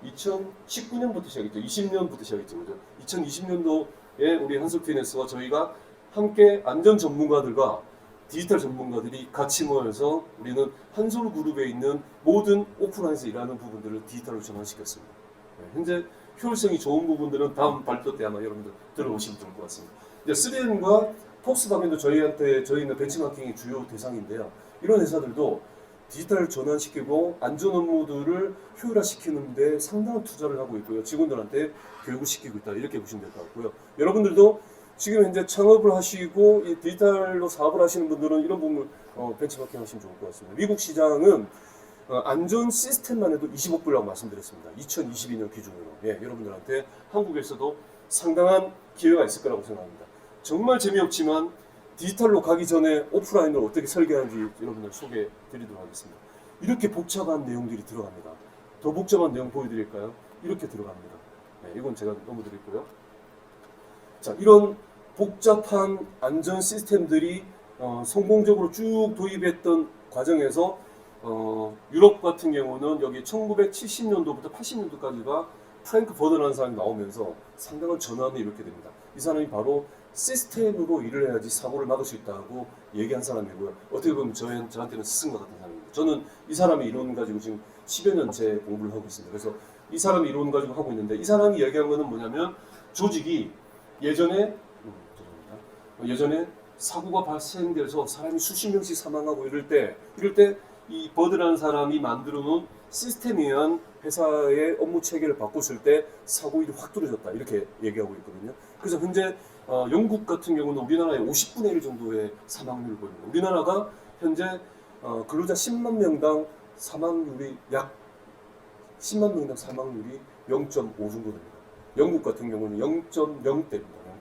2019년부터 시작했죠. 20년부터 시작했죠. 그죠? 2020년도에 우리 한솔 PNS와 저희가 함께 안전 전문가들과 디지털 전문가들이 같이 모여서 우리는 한솔그룹에 있는 모든 오프라인에서 일하는 부분들을 디지털로 전환시켰습니다. 네, 현재 효율성이 좋은 부분들은 다음 발표 때 아마 여러분들 들어오시면 좋을 것 같습니다. 이제 3M과 폭스바겐도 저희는 벤치마킹이 주요 대상인데요. 이런 회사들도 디지털 전환시키고 안전 업무들을 효율화시키는데 상당한 투자를 하고 있고요. 직원들한테 교육을 시키고 있다. 이렇게 보시면 될 것 같고요. 여러분들도 지금 현재 창업을 하시고 이 디지털로 사업을 하시는 분들은 이런 부분을 벤치마킹 하시면 좋을 것 같습니다. 미국 시장은 안전 시스템만 해도 20억 불이라고 말씀드렸습니다. 2022년 기준으로. 예, 여러분들한테 한국에서도 상당한 기회가 있을 거라고 생각합니다. 정말 재미없지만 디지털로 가기 전에 오프라인으로 어떻게 설계하는지 여러분들 소개해 드리도록 하겠습니다. 이렇게 복잡한 내용들이 들어갑니다. 더 복잡한 내용 보여드릴까요? 이렇게 들어갑니다. 네, 이건 제가 넘어드렸고요. 자, 이런 복잡한 안전 시스템들이 성공적으로 쭉 도입했던 과정에서 유럽 같은 경우는 여기 1970년도부터 80년도까지가 프랭크 버더라는 사람이 나오면서 상당한 전환이 이렇게 됩니다. 이 사람이 바로 시스템으로 일을 해야지 사고를 막을 수 있다고 얘기한 사람이고요. 어떻게 보면 저한테는 스승과 같은 사람입니다. 저는 이 사람의 이론 가지고 지금 10여 년째 공부를 하고 있습니다. 그래서 이 사람의 이론 가지고 하고 있는데, 이 사람이 얘기한 거는 뭐냐면, 조직이 예전에 사고가 발생돼서 사람이 수십 명씩 사망하고 이럴 때 이 버드라는 사람이 만들어 놓은 시스템에 의한 회사의 업무 체계를 바꿨을 때 사고율이 확 떨어졌다, 이렇게 얘기하고 있거든요. 그래서 현재 영국 같은 경우는 우리나라의 50분의 1 정도의 사망률을 보입니다. 우리나라가 현재 근로자 10만 명당 사망률이 약 10만 명당 사망률이 0.5 정도 됩니다. 영국 같은 경우는 0.0대입니다.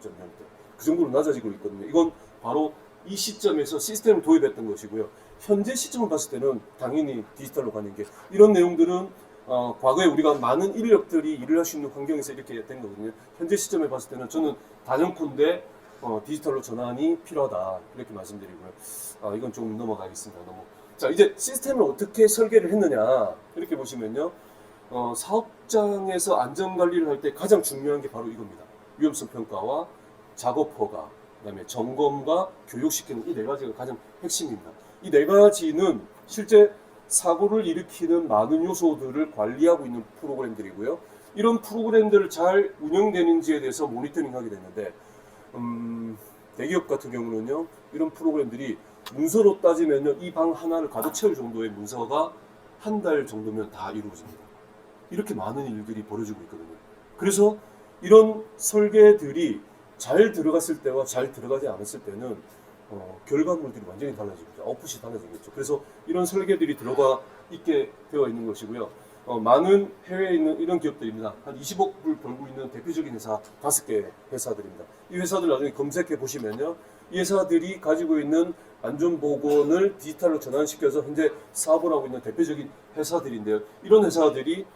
0.0대. 그 정도로 낮아지고 있거든요. 이건 바로 이 시점에서 시스템을 도입했던 것이고요. 현재 시점을 봤을 때는 당연히 디지털로 가는 게, 이런 내용들은 과거에 우리가 많은 인력들이 일을 할 수 있는 환경에서 이렇게 된 거거든요. 현재 시점에 봤을 때는 저는 단연컨대 디지털로 전환이 필요하다, 이렇게 말씀드리고요. 이건 좀 넘어가겠습니다. 자, 이제 시스템을 어떻게 설계를 했느냐, 이렇게 보시면요. 사업장에서 안전관리를 할 때 가장 중요한 게 바로 이겁니다. 위험성 평가와 작업 허가, 그다음에 점검과 교육시키는 이 네 가지가 가장 핵심입니다. 이 네 가지는 실제 사고를 일으키는 많은 요소들을 관리하고 있는 프로그램들이고요. 이런 프로그램들을 잘 운영되는지에 대해서 모니터링하게 됐는데, 대기업 같은 경우는요, 이런 프로그램들이 문서로 따지면요, 이 방 하나를 가득 채울 정도의 문서가 한 달 정도면 다 이루어집니다. 이렇게 많은 일들이 벌어지고 있거든요. 그래서 이런 설계들이 잘 들어갔을 때와 잘 들어가지 않았을 때는 결과물들이 완전히 달라지겠죠. 아웃풋이 달라지겠죠. 그래서 이런 설계들이 들어가 있게 되어 있는 것이고요. 많은 해외에 있는 이런 기업들입니다. 한 20억 불 벌고 있는 대표적인 회사 5개 회사들입니다. 이 회사들 나중에 검색해 보시면요, 이 회사들이 가지고 있는 안전보건을 디지털로 전환시켜서 현재 사업을 하고 있는 대표적인 회사들인데요. 이런 회사들이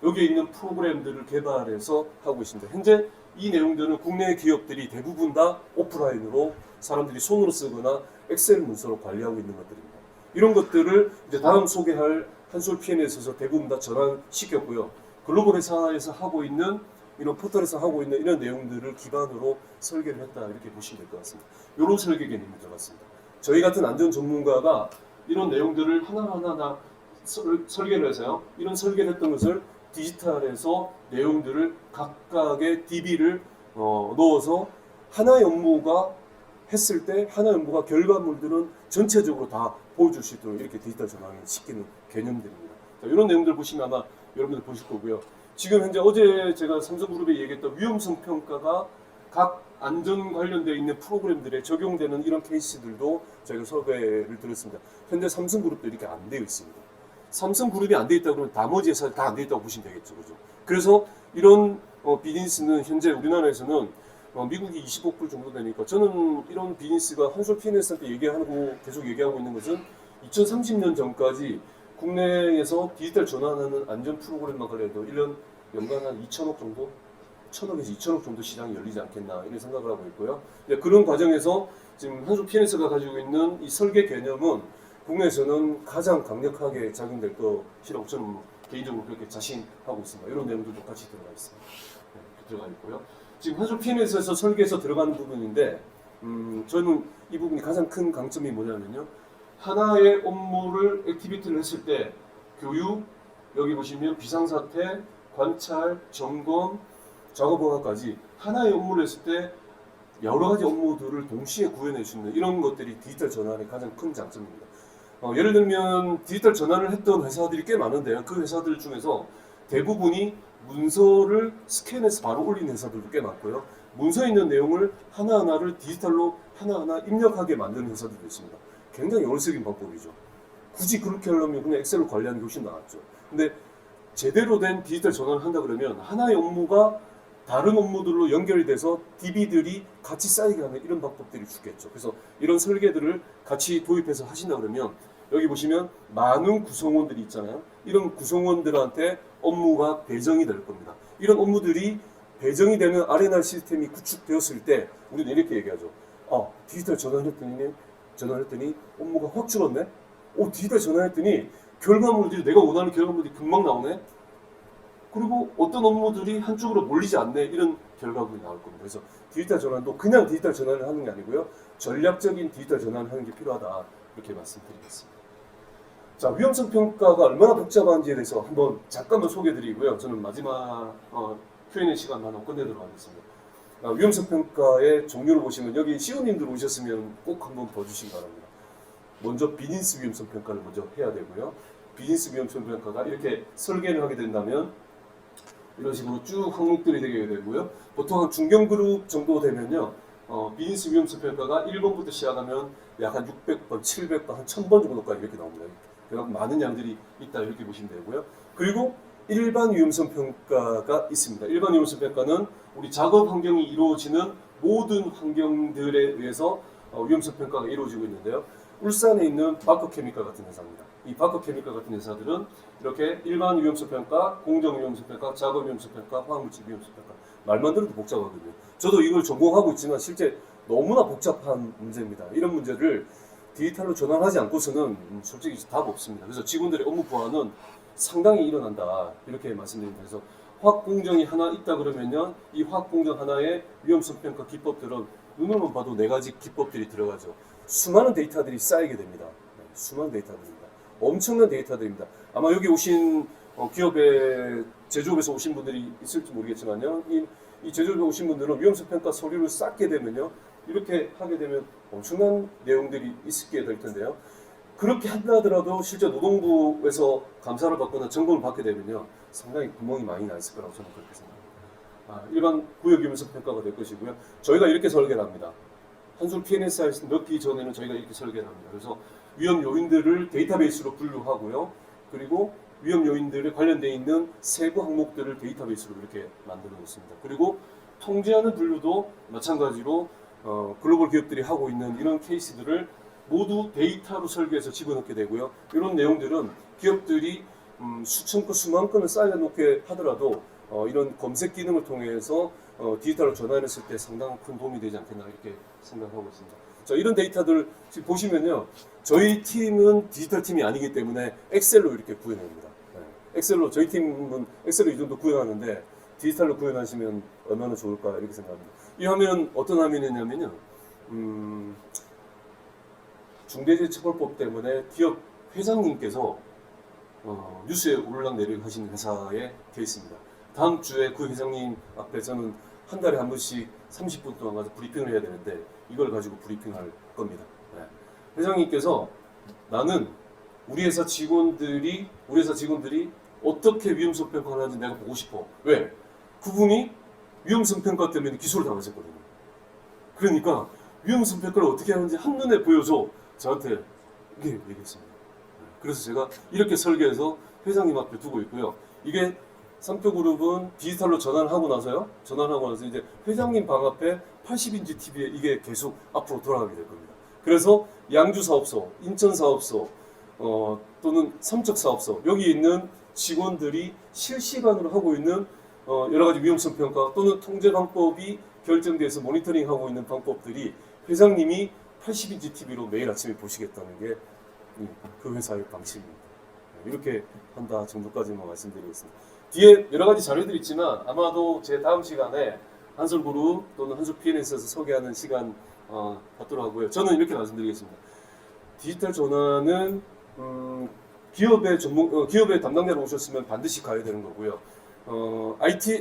여기에 있는 프로그램들을 개발해서 하고 있습니다. 현재 이 내용들은 국내 기업들이 대부분 다 오프라인으로 사람들이 손으로 쓰거나 엑셀 문서로 관리하고 있는 것들입니다. 이런 것들을 이제 다음 소개할 한솔 PNS에서 대부분 다 전환시켰고요. 글로벌 회사에서 하고 있는, 이런 포털에서 하고 있는 이런 내용들을 기반으로 설계를 했다, 이렇게 보시면 될 것 같습니다. 이런 설계 개념이 들어갔습니다. 저희 같은 안전 전문가가 이런 내용들을 하나하나 다 설계를 해서요, 이런 설계를 했던 것을 디지털에서 내용들을 각각의 DB를 넣어서 하나의 업무가 했을 때 하나의 업무가 결과물들은 전체적으로 다 보여줄 수 있도록 이렇게 디지털 전환을 시키는 개념들입니다. 자, 이런 내용들 보시면 아마 여러분들 보실 거고요. 지금 현재 어제 제가 삼성그룹에 얘기했던 위험성 평가가 각 안전 관련되어 있는 프로그램들에 적용되는 이런 케이스들도 저희가 소개를 드렸습니다. 현재 삼성그룹도 이렇게 안 되어 있습니다. 삼성그룹이 안 되어 있다 그러면 나머지 회사들 다 안 되어 있다고 보시면 되겠죠. 그죠? 그래서 이런 비즈니스는 현재 우리나라에서는 미국이 25불 정도 되니까 저는 이런 비즈니스가 한솔 PNS한테 얘기하고 계속 얘기하고 있는 것은 2030년 전까지 국내에서 디지털 전환하는 안전 프로그램만 관련해도 1년 연간 한 2천억 정도? 1,000억에서 2천억 정도 시장이 열리지 않겠나 이런 생각을 하고 있고요. 그런 과정에서 지금 한솔 PNS가 가지고 있는 이 설계 개념은 국내에서는 가장 강력하게 작용될 것이라고 저는 개인적으로 그렇게 자신하고 있습니다. 이런 내용들도 같이 들어가 있습니다. 네, 들어가 있고요. 지금 한솔 PNS에서 설계에서 들어가는 부분인데 저는 이 부분이 가장 큰 강점이 뭐냐면요. 하나의 업무를 액티비티를 했을 때 교육, 여기 보시면 비상사태, 관찰, 점검, 작업허가까지 하나의 업무를 했을 때 여러 가지 업무들을 동시에 구현해 주는 이런 것들이 디지털 전환의 가장 큰 장점입니다. 예를 들면 디지털 전환을 했던 회사들이 꽤 많은데요. 그 회사들 중에서 대부분이 문서를 스캔해서 바로 올리는 회사들도 꽤 많고요. 문서에 있는 내용을 하나하나를 디지털로 하나하나 입력하게 만드는 회사들도 있습니다. 굉장히 어리석인 방법이죠. 굳이 그렇게 하려면 그냥 엑셀로 관리하는 게 훨씬 낫죠. 근데 제대로 된 디지털 전환을 한다 그러면 하나의 업무가 다른 업무들로 연결이 돼서 DB들이 같이 쌓이게 하는 이런 방법들이 죽겠죠. 그래서 이런 설계들을 같이 도입해서 하신다 그러면 여기 보시면 많은 구성원들이 있잖아요. 이런 구성원들한테 업무가 배정이 될 겁니다. 이런 업무들이 배정이 되는 R&R 시스템이 구축되었을 때 우리는 이렇게 얘기하죠. 디지털 전환했더니 업무가 확 줄었네? 디지털 전환했더니 결과물들이 내가 원하는 결과물들이 금방 나오네? 그리고 어떤 업무들이 한쪽으로 몰리지 않네 이런 결과물이 나올 겁니다. 그래서 디지털 전환도 그냥 디지털 전환을 하는 게 아니고요. 전략적인 디지털 전환을 하는 게 필요하다 이렇게 말씀드리겠습니다. 자, 위험성 평가가 얼마나 복잡한지에 대해서 한번 잠깐만 소개해드리고요. 저는 마지막 Q&A 시간만 하고 끝내도록 하겠습니다. 위험성 평가의 종류를 보시면 여기 시우님들 오셨으면 꼭 한번 봐주시기 바랍니다. 먼저 비즈니스 위험성 평가를 먼저 해야 되고요. 비즈니스 위험성 평가가 이렇게 설계를 하게 된다면 이런 식으로 쭉 항목들이 되게 되고요. 보통 한 중견그룹 정도 되면요. 비즈니스 위험성 평가가 1번부터 시작하면 약 한 600번, 700번, 한 1000번 정도까지 이렇게 나옵니다. 그래서 많은 양들이 있다 이렇게 보시면 되고요. 그리고 일반 위험성 평가가 있습니다. 일반 위험성 평가는 우리 작업 환경이 이루어지는 모든 환경들에 의해서 위험성 평가가 이루어지고 있는데요. 울산에 있는 바커케미칼 같은 회사입니다. 이 바커케미칼 같은 회사들은 이렇게 일반 위험성 평가, 공정 위험성 평가, 작업 위험성 평가, 화학물질 위험성 평가 말만 들어도 복잡하거든요. 저도 이걸 전공하고 있지만 실제 너무나 복잡한 문제입니다. 이런 문제를 디지털로 전환하지 않고서는 솔직히 답 없습니다. 그래서 직원들의 업무 부하는 상당히 일어난다 이렇게 말씀드립니다. 그래서 화학 공정이 하나 있다 그러면요, 이 화학 공정 하나의 위험성 평가 기법들은 눈으로만 봐도 4가지 기법들이 들어가죠. 수많은 데이터들이 쌓이게 됩니다. 수많은 데이터들입니다. 엄청난 데이터들입니다. 아마 여기 오신 기업의 제조업에서 오신 분들이 있을지 모르겠지만요, 이 제조업에 오신 분들은 위험성 평가 서류를 쌓게 되면요, 이렇게 하게 되면 엄청난 내용들이 있게 될 텐데요. 그렇게 한다더라도 실제 노동부에서 감사를 받거나 점검을 받게 되면요, 상당히 구멍이 많이 나 있을 거라고 저는 그렇게 생각합니다. 일반 구역 위험성 평가가 될 것이고요. 저희가 이렇게 설계를 합니다. 한솔 PNS에 넣기 전에는 저희가 이렇게 설계를 합니다. 그래서 위험 요인들을 데이터베이스로 분류하고요. 그리고 위험 요인들에 관련되어 있는 세부 항목들을 데이터베이스로 이렇게 만들어 놓습니다. 그리고 통제하는 분류도 마찬가지로 글로벌 기업들이 하고 있는 이런 케이스들을 모두 데이터로 설계해서 집어넣게 되고요. 이런 내용들은 기업들이 수천 건, 수만 건을 쌓여놓게 하더라도 이런 검색 기능을 통해서 디지털로 전환했을 때 상당히 큰 도움이 되지 않겠나 이렇게 생각하고 있습니다. 자, 이런 데이터들 지금 보시면요, 저희 팀은 디지털 팀이 아니기 때문에 엑셀로 이렇게 구현합니다. 엑셀로 저희 팀은 엑셀로 이 정도 구현하는데 디지털로 구현하시면 얼마나 좋을까 이렇게 생각합니다. 이 화면은 어떤 화면이냐면요, 중대재해처벌법 때문에 기업 회장님께서 뉴스에 올락내리락 하시는 회사의 케이스입니다. 다음 주에 그 회장님 앞에 저는 한 달에 한 번씩 30분 동안 가서 브리핑을 해야 되는데 이걸 가지고 브리핑할 겁니다. 회장님께서 나는 우리 회사 직원들이 어떻게 위험성 평가를 하는지 내가 보고 싶어. 왜? 그분이 위험성 평가 때문에 기소를 당하셨거든요. 그러니까 위험성 평가를 어떻게 하는지 한눈에 보여줘. 저한테 이게 얘기했습니다. 그래서 제가 이렇게 설계해서 회장님 앞에 두고 있고요. 이게 삼표그룹은 디지털로 전환하고 나서 이제 회장님 방 앞에 80인치 TV에 이게 계속 앞으로 돌아가게 될 겁니다. 그래서 양주 사업소, 인천 사업소, 또는 삼척 사업소 여기 있는 직원들이 실시간으로 하고 있는 여러 가지 위험성 평가 또는 통제 방법이 결정돼서 모니터링하고 있는 방법들이 회장님이 80인치 TV로 매일 아침에 보시겠다는 게 그 회사의 방침입니다. 이렇게 한다 정도까지만 말씀드리겠습니다. 뒤에 여러 가지 자료들이 있지만 아마도 제 다음 시간에 한솔그룹 또는 한솔 PNS에서 소개하는 시간 갖도록 하고요. 저는 이렇게 말씀드리겠습니다. 디지털 전환은 기업의 담당자로 오셨으면 반드시 가야 되는 거고요.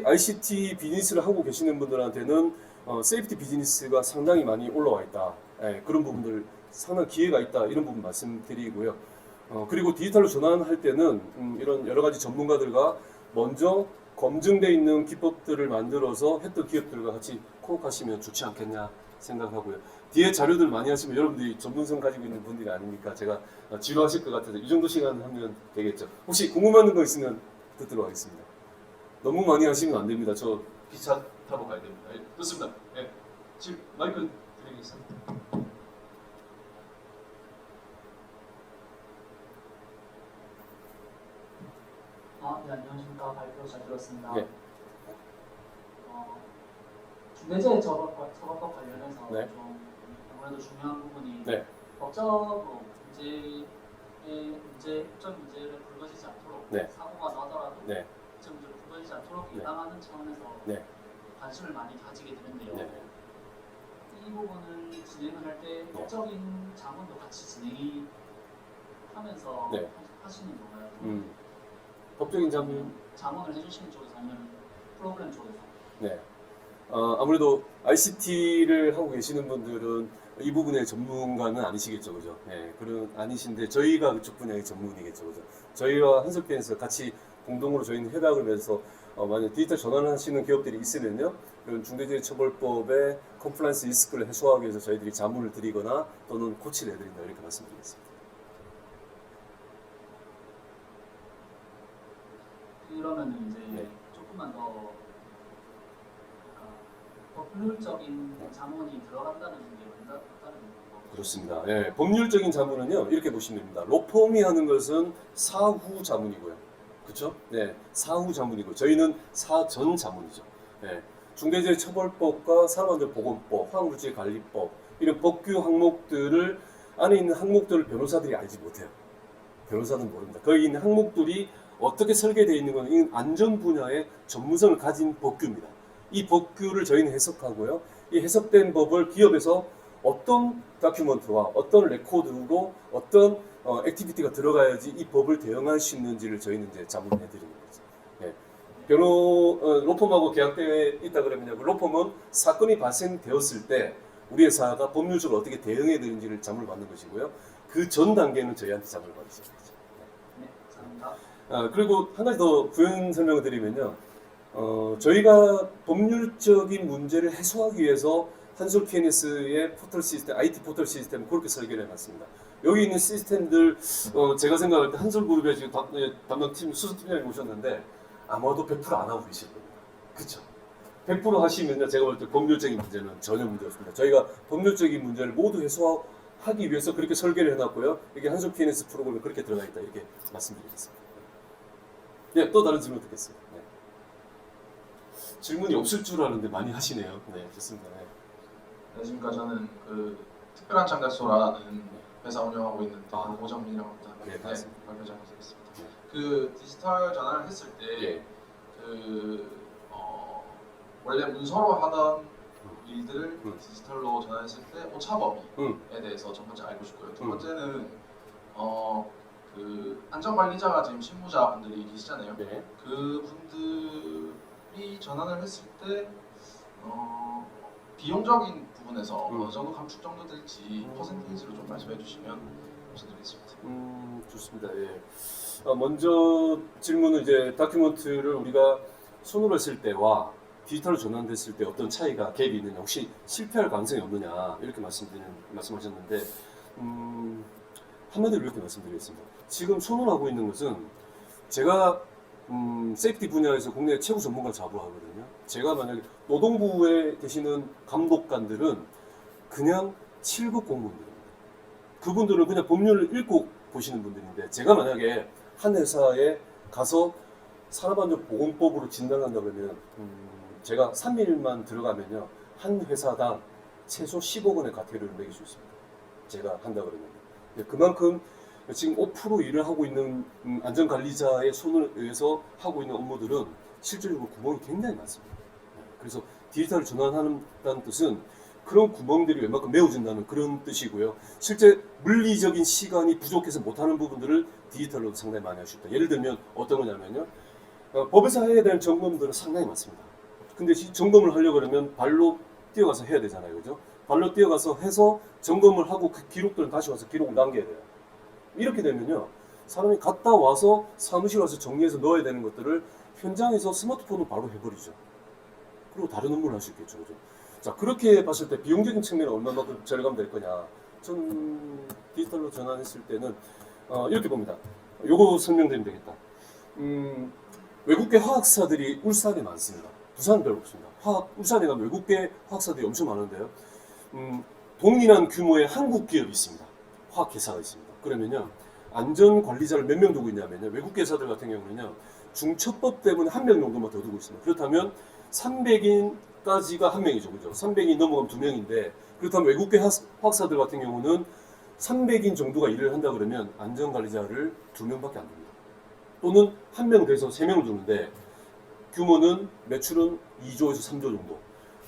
ICT 비즈니스를 하고 계시는 분들한테는 세이프티 비즈니스가 상당히 많이 올라와 있다. 그런 부분들 상당히 기회가 있다. 이런 부분 말씀드리고요. 그리고 디지털로 전환할 때는 이런 여러 가지 전문가들과 먼저 검증되어 있는 기법들을 만들어서 했던 기업들과 같이 코업하시면 좋지 않겠냐 생각하고요. 뒤에 자료들 많이 하시면 여러분들이 전문성 가지고 있는 분들이 아니니까 제가 지루하실 것 같아서 이 정도 시간 하면 되겠죠. 혹시 궁금한 거 있으면 듣도록 하겠습니다. 너무 많이 하시면 안 됩니다. 저 기차 타고 가야 됩니다. 좋습니다. 지금 마이크 드리겠습니다. 네, 안녕하십니까. 발표 잘 들었습니다. 네. 중대재해 처벌법 관련해서 네. 좀 아무래도 중요한 부분이 네. 법적으로 법적 문제를 불거지지 않도록 네. 사고가 나더라도 네. 법적 문제를 불거지지 않도록 네. 예방하는 차원에서 네. 관심을 많이 가지게 되는데요. 네. 이 부분을 진행을 할 때 법적인 자문도 같이 진행이 하면서 네. 하시는 건가요? 법적인 자문. 자문을 해주시는 쪽에서 아니면 프로그램 쪽에서? 네. 아무래도 ICT를 하고 계시는 분들은 이 부분의 전문가는 아니시겠죠, 그죠? 네, 그런 아니신데 저희가 그쪽 분야의 전문이겠죠, 그죠? 저희와 한솔PN에서 같이 공동으로 저희는 협약을 맺어서 만약 디지털 전환을 하시는 기업들이 있으면요, 그런 중대재해처벌법의 컴플라이언스 리스크를 해소하기 위해서 저희들이 자문을 드리거나 또는 코치를 해드린다 이렇게 말씀드리겠습니다. 그러면은 이제 네. 조금만 더 법률적인 자문이 들어간다는 게 맞다는 거. 그렇습니다. 예, 법률적인 자문은요 이렇게 보시면 됩니다. 로펌이 하는 것은 사후 자문이고요, 그렇죠? 네, 사후 자문이고 저희는 사전 자문이죠. 예, 중대재해처벌법과 산업안전보건법, 화학물질관리법 이런 법규 항목들을 안에 있는 항목들을 변호사들이 알지 못해요. 변호사는 모릅니다. 거기 있는 항목들이 어떻게 설계되어 있는 건 이 안전 분야의 전문성을 가진 법규입니다. 이 법규를 저희는 해석하고요. 이 해석된 법을 기업에서 어떤 다큐먼트와 어떤 레코드로 어떤 액티비티가 들어가야지 이 법을 대응할 수 있는지를 저희는 이제 자문해 드리는 거죠. 예. 로펌하고 계약되어 있다 그러면요. 로펌은 사건이 발생되었을 때 우리 회사가 법률적으로 어떻게 대응해야 되는지를 자문을 받는 것이고요. 그 전 단계는 저희한테 자문을 받으시는 거죠. 네, 감사합니다. 그리고 한 가지 더 부연 설명을 드리면요. 저희가 법률적인 문제를 해소하기 위해서 한솔 PNS의 포털 시스템, IT 포털 시스템을 그렇게 설계를 해놨습니다. 여기 있는 시스템들, 제가 생각할 때 한솔그룹에 지금 담당팀, 수석팀장님 오셨는데 아마도 100% 안 하고 계실 겁니다. 그쵸? 100% 하시면요, 제가 볼 때 법률적인 문제는 전혀 문제 없습니다. 저희가 법률적인 문제를 모두 해소하기 위해서 그렇게 설계를 해놨고요. 이게 한솔 PNS 프로그램에 그렇게 들어가 있다, 이렇게 말씀드리겠습니다. 네, 또 다른 질문 듣겠습니다. 네. 질문이 없을 줄 알았는데 많이 하시네요. 네, 좋습니다. 네. 안녕하십니까. 저는 그 특별한 참가소라는 회사 운영하고 있는 오정민이라고 합니다. 네, 반갑습니다. 발표 잘못했습니다. 네. 그 디지털 전환을 했을 때 예. 원래 문서로 하던 일들을 음. 디지털로 전환했을 때 오차범위에 음. 대해서 첫 번째 알고 싶고요. 두 음. 번째는 그 안전관리자가 지금 실무자분들이 계시잖아요. 네. 그 분들이 전환을 했을 때 비용적인 부분에서 어느 정도 감축 정도 될지 퍼센테이지로 좀 말씀해 주시면 말씀드리겠습니다. 좋습니다. 예. 먼저 질문은 이제 다큐멘트를 우리가 손으로 했을 때와 디지털로 전환됐을 때 어떤 차이가 갭이 있느냐, 혹시 실패할 가능성이 없느냐 이렇게 말씀하셨는데 한마디로 이렇게 말씀드리겠습니다. 지금 손으로 하고 있는 것은 제가 세이프티 분야에서 국내 최고 전문가를 자부하거든요. 제가 만약에 노동부에 계시는 감독관들은 그냥 7급 공무원들입니다. 그분들은 그냥 법률을 읽고 보시는 분들인데 제가 만약에 한 회사에 가서 산업안전보건법으로 진단한다 그러면 제가 3일만 들어가면요 한 회사당 최소 10억 원의 과태료를 매길 수 있습니다. 제가 한다 그러면 그만큼 지금 5% 일을 하고 있는 안전관리자의 손을 의해서 하고 있는 업무들은 실질적으로 구멍이 굉장히 많습니다. 그래서 디지털을 전환한다는 뜻은 그런 구멍들이 웬만큼 메워진다는 그런 뜻이고요. 실제 물리적인 시간이 부족해서 못하는 부분들을 디지털로도 상당히 많이 할 수 있다. 예를 들면 어떤 거냐면요. 법에서 해야 되는 점검들은 상당히 많습니다. 근데 점검을 하려고 그러면 발로 뛰어가서 해야 되잖아요. 그죠? 발로 뛰어가서 해서 점검을 하고 그 기록들은 다시 와서 기록을 남겨야 돼요. 이렇게 되면요. 사람이 갔다 와서 사무실 와서 정리해서 넣어야 되는 것들을 현장에서 스마트폰으로 바로 해버리죠. 그리고 다른 업무를 할 수 있겠죠. 그죠? 자, 그렇게 봤을 때 비용적인 측면은 얼마만큼 절감될 거냐. 전 디지털로 전환했을 때는 이렇게 봅니다. 요거 설명드리면 되겠다. 외국계 화학사들이 울산에 많습니다. 부산은 별로 없습니다. 울산에 가면 외국계 화학사들이 엄청 많은데요. 동일한 규모의 한국 기업이 있습니다. 화학회사가 있습니다. 그러면요. 안전관리자를 몇 명 두고 있냐면요. 외국계 회사들 같은 경우는요. 중첩법 때문에 한 명 정도만 더 두고 있습니다. 그렇다면 300인까지가 한 명이죠. 그죠? 300인 넘어가면 2명인데 그렇다면 외국계 화학사들 같은 경우는 300인 정도가 일을 한다 그러면 안전관리자를 2명밖에 안 됩니다. 또는 한 명 돼서 3명을 두는데 규모는 매출은 2조에서 3조 정도.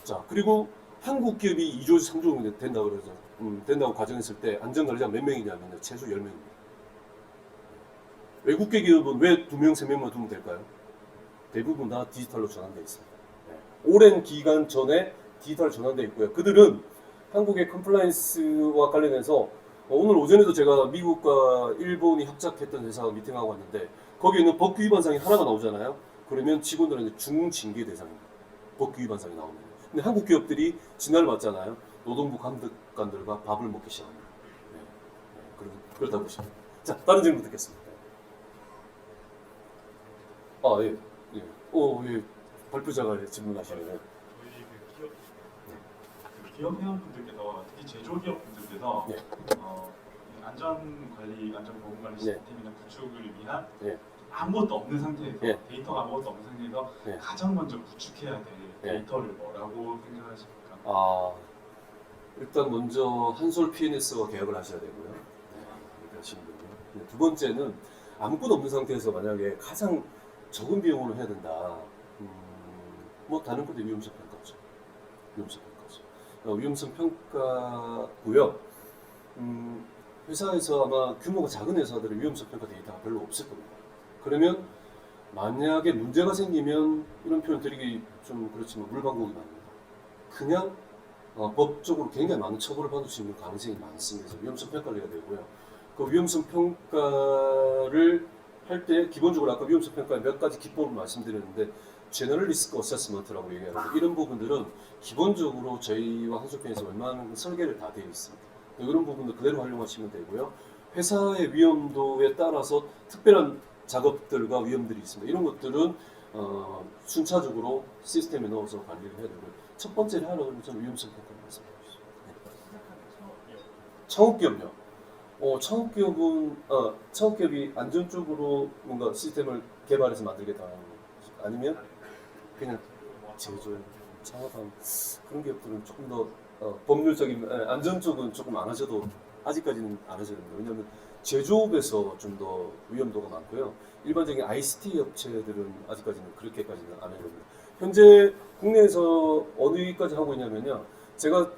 자, 그리고 한국 기업이 2조에서 3조 정도 된다고 그러죠. 된다고 가정했을 때 안전관리자 몇 명이냐면 최소 10명입니다. 외국계 기업은 왜 2명, 3명만 두면 될까요? 대부분 다 디지털로 전환되어 있습니다. 오랜 기간 전에 디지털 전환되어 있고요. 그들은 한국의 컴플라이언스와 관련해서 오늘 오전에도 제가 미국과 일본이 합작했던 회사와 미팅하고 왔는데 거기에 있는 법규 위반상이 하나가 나오잖아요. 그러면 직원들은 이제 중징계 대상입니다. 법규 위반상이 나오면. 근데 한국 기업들이 진화를 받잖아요. 노동부 감독관들과 밥을 먹기 시작합니다. 그렇다고 보시면. 자, 다른 질문 듣겠습니다. 예. 예. 발표자가 질문하시네요. 저희 기업 회원분들께서 특히 제조기업분들께서 네. 안전관리, 안전보건관리 네. 시스템이나 구축을 위한 네. 아무것도 없는 상태에서 네. 데이터가 아무것도 없는 상태에서 네. 가장 먼저 구축해야 될 네. 데이터를 뭐라고 생각하십니까? 일단 먼저 한솔 PNS와 계약을 하셔야 되고요. 이렇게 하시는 거고요. 두 번째는 아무것도 없는 상태에서 만약에 가장 적은 비용으로 해야 된다. 뭐 다른 것도 위험성 평가죠. 위험성 평가고요. 회사에서 아마 규모가 작은 회사들은 위험성 평가 데이터가 별로 없을 겁니다. 그러면 만약에 문제가 생기면 이런 표현 드리기 좀 그렇지만 물방울이 많습니다. 그냥 법적으로 굉장히 많은 처벌을 받을 수 있는 가능성이 많습니다. 그래서 위험성 평가를 해야 되고요. 그 위험성 평가를 할 때 기본적으로 아까 위험성 평가에 몇 가지 기법을 말씀드렸는데 제너럴 리스크 어세스먼트라고 얘기하는데 이런 부분들은 기본적으로 저희와 한솔편에서 웬만한 설계를 다 되어 있습니다. 이런 부분도 그대로 활용하시면 되고요. 회사의 위험도에 따라서 특별한 작업들과 위험들이 있습니다. 이런 것들은 순차적으로 시스템에 넣어서 관리를 해야 되고요. 첫 번째로 하라고 하면 저는 위험성 평가를 말씀드리겠습니다. 창업기업요. 창업기업이 안전 쪽으로 뭔가 시스템을 개발해서 만들겠다는 거 아니면 그냥 제조에 창업한 그런 기업들은 조금 더 법률적인 안전 쪽은 조금 안 하셔도 아직까지는 안 하셔야 됩니다. 왜냐하면 제조업에서 좀 더 위험도가 많고요. 일반적인 ICT 업체들은 아직까지는 그렇게까지는 안 해야 됩니다. 현재 국내에서 어디까지 하고 있냐면요. 제가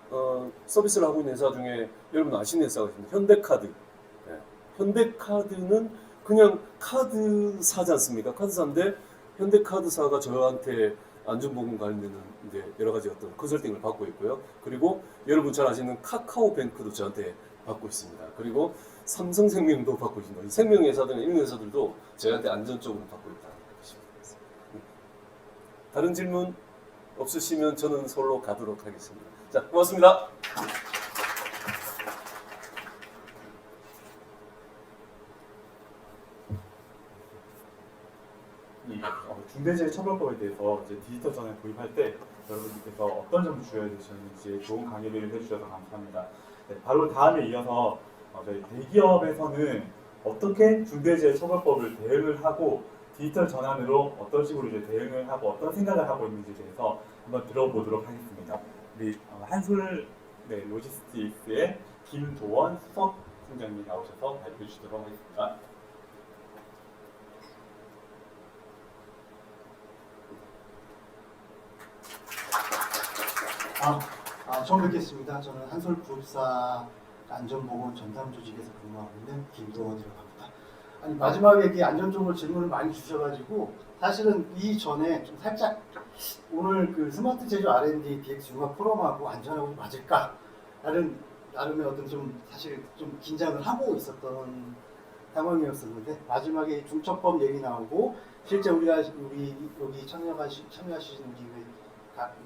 서비스를 하고 있는 회사 중에 여러분 아시는 회사가 있습니다. 현대카드. 현대카드는 그냥 카드사지 않습니까? 카드사인데 현대카드사가 저한테 안전보건 관련되는 이제 여러 가지 어떤 컨설팅을 받고 있고요. 그리고 여러분 잘 아시는 카카오뱅크도 저한테 받고 있습니다. 그리고 삼성생명도 받고 있습니다. 이 생명회사들이나 인명회사들도 저희한테 안전 쪽으로 받고 있다. 다른 질문 없으시면 저는 솔로 가도록 하겠습니다. 자, 고맙습니다. 이 중대재해처벌법에 대해서 이제 디지털 전환 도입할 때 여러분들께서 어떤 점을 주의해야 되시는지 좋은 강의를 해주셔서 감사합니다. 네, 바로 다음에 이어서 저희 대기업에서는 어떻게 중대재해처벌법을 대응을 하고 디지털 전환으로 어떤 식으로 이제 대응을 하고 어떤 생각을 하고 있는지에 대해서 한번 들어보도록 하겠습니다. 우리 한솔 로지스틱스의 김도원 수석 팀장님 나오셔서 발표해 주시도록 하겠습니다. 처음 뵙겠습니다. 저는 한솔그룹사 안전보건 전담조직에서 근무하고 있는 김도원이라고 합니다. 아니 마지막에 이렇게 안전 쪽으로 질문을 많이 주셔가지고 사실은 이 전에 좀 살짝 오늘 그 스마트 제조 R&D DX 융합 포럼하고 안전하고 맞을까? 나름의 어떤 좀 사실 좀 긴장을 하고 있었던 상황이었었는데 마지막에 중첩법 얘기 나오고 실제 우리 여기 참여하시는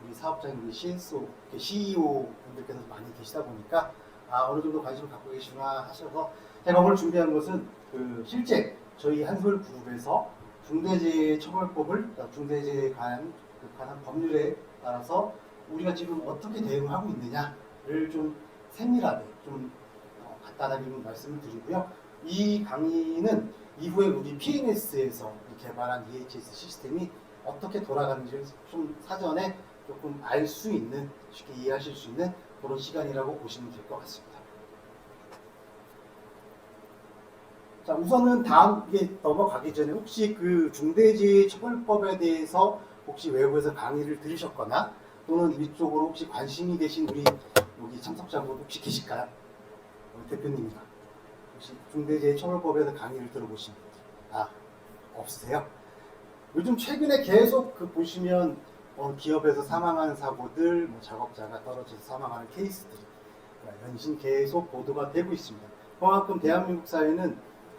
우리 사업자인 우리 CSO, CEO 분들께서 많이 계시다 보니까 어느 정도 관심을 갖고 계시나 하셔서 제가 오늘 준비한 것은 실제 저희 한솔그룹에서 중대재해처벌법을 중대재해에 관한 법률에 따라서 우리가 지금 어떻게 대응하고 있느냐를 좀 세밀하게 좀 간단하게 좀 말씀을 드리고요. 이 강의는 이후에 우리 PNS에서 개발한 EHS 시스템이 어떻게 돌아가는지를 좀 사전에 조금 알 수 있는, 쉽게 이해하실 수 있는 그런 시간이라고 보시면 될 것 같습니다. 자, 우선은 다음에 넘어가기 전에 혹시 그 중대재해처벌법에 대해서 혹시 외부에서 강의를 들으셨거나 또는 이쪽으로 혹시 관심이 계신 우리 여기 참석자분 혹시 계실까요? 대표님이나 혹시 중대재해처벌법에서 강의를 들어보신 분들 없으세요? 요즘 최근에 계속 보시면 기업에서 사망하는 사고들, 작업자가 떨어져서 사망하는 케이스들이 연신 계속 보도가 되고 있습니다. 그만큼 대한민국 사회는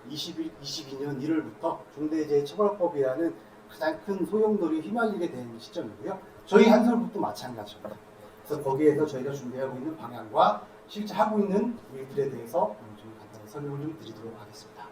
22년 1월부터 중대재해처벌법이라는 가장 큰 소용돌이에 휘말리게 된 시점이고요. 저희 한솔그룹도 마찬가지입니다. 그래서 거기에서 저희가 준비하고 있는 방향과 실제 하고 있는 일들에 대해서 좀 간단히 설명을 좀 드리도록 하겠습니다.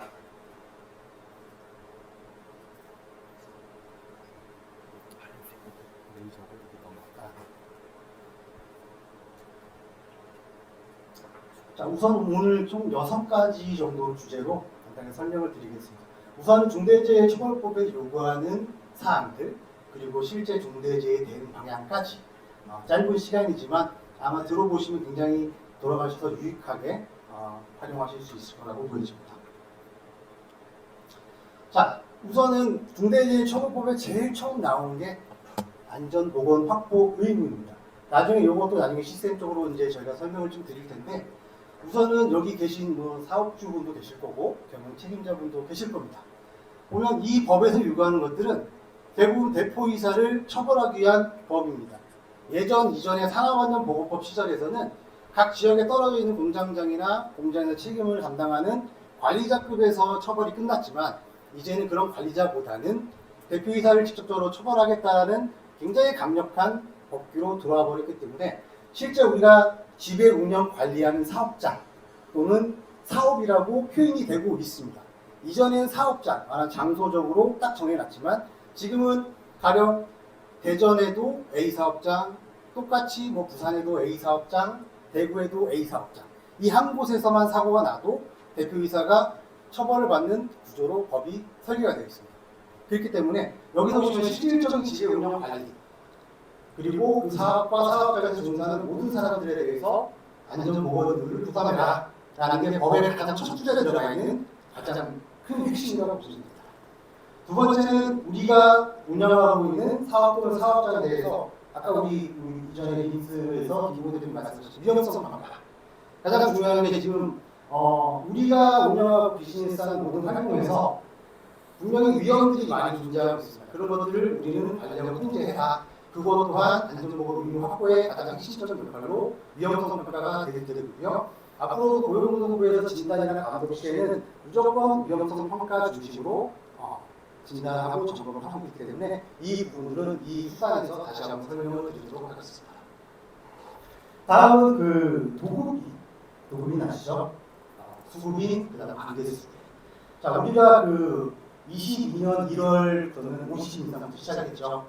자, 우선 오늘 총 6가지 정도 주제로 간단히 설명을 드리겠습니다. 우선 중대재해처벌법에 요구하는 사항들, 그리고 실제 중대재해 대응 방향까지 짧은 시간이지만 아마 들어보시면 굉장히 돌아가셔서 유익하게 활용하실 수 있을 거라고 보여집니다. 자, 우선은 중대재해처벌법에 제일 처음 나오는 게 안전보건 확보 의무입니다. 나중에 이것도 나중에 시스템적으로 이제 저희가 설명을 좀 드릴 텐데 우선은 여기 계신 사업주분도 계실 거고 경영 책임자분도 계실 겁니다. 보면 이 법에서 요구하는 것들은 대부분 대표이사를 처벌하기 위한 법입니다. 이전에 산업안전보건법 시절에서는 각 지역에 떨어져 있는 공장장이나 공장에서 책임을 담당하는 관리자급에서 처벌이 끝났지만 이제는 그런 관리자보다는 대표이사를 직접적으로 처벌하겠다는 굉장히 강력한 법규로 들어와 버렸기 때문에 실제 우리가 지배 운영 관리하는 사업장 또는 사업이라고 표현이 되고 있습니다. 이전엔 사업장, 장소적으로 딱 정해놨지만 지금은 가령 대전에도 A 사업장, 똑같이 부산에도 A 사업장, 대구에도 A 사업장 이 한 곳에서만 사고가 나도 대표이사가 처벌을 받는 구조로 법이 설계가 되어 있습니다. 그렇기 때문에 여기서 보시면 실질적인 지배 운영 관리 그리고 그 사업과 사업장에서 종사하는 모든 사람들에 대해서 안전보건을 부담해라 라는 게 법의 가장 첫 주제에 들어가 있는 가장 큰 핵심이라고 보시면 됩니다. 두 번째는 우리가 운영하고 있는 사업 또는 사업장에 대해서 아까 우리 이전에 링스에서 기본적인 말씀하셨죠. 위험성 방가. 가장 중요한 게 지금 우리가 운영하고 비즈니스하는 모든 활동에서 분명히 위험들이 많이 존재하고 있습니다. 그런 것들을 우리는 관리하고 통제해라. 그것 또한 안전보건 의무 확보의 가장 핵심적인 역할로 위험성 평가가 되게 되고요. 앞으로도 고용노동부에서 진단이나 감독 시에는 무조건 위험성 평가 중심으로 진단하고 점검을 하고 있기 때문에 이 부분들은 이 수단에서 다시 한번 설명을 드리도록 하겠습니다. 다음은 그 도급인 아시죠? 수급인, 그다음에 관계수급. 자, 우리가 그 22년 1월 저는 50 이상부터 시작했죠.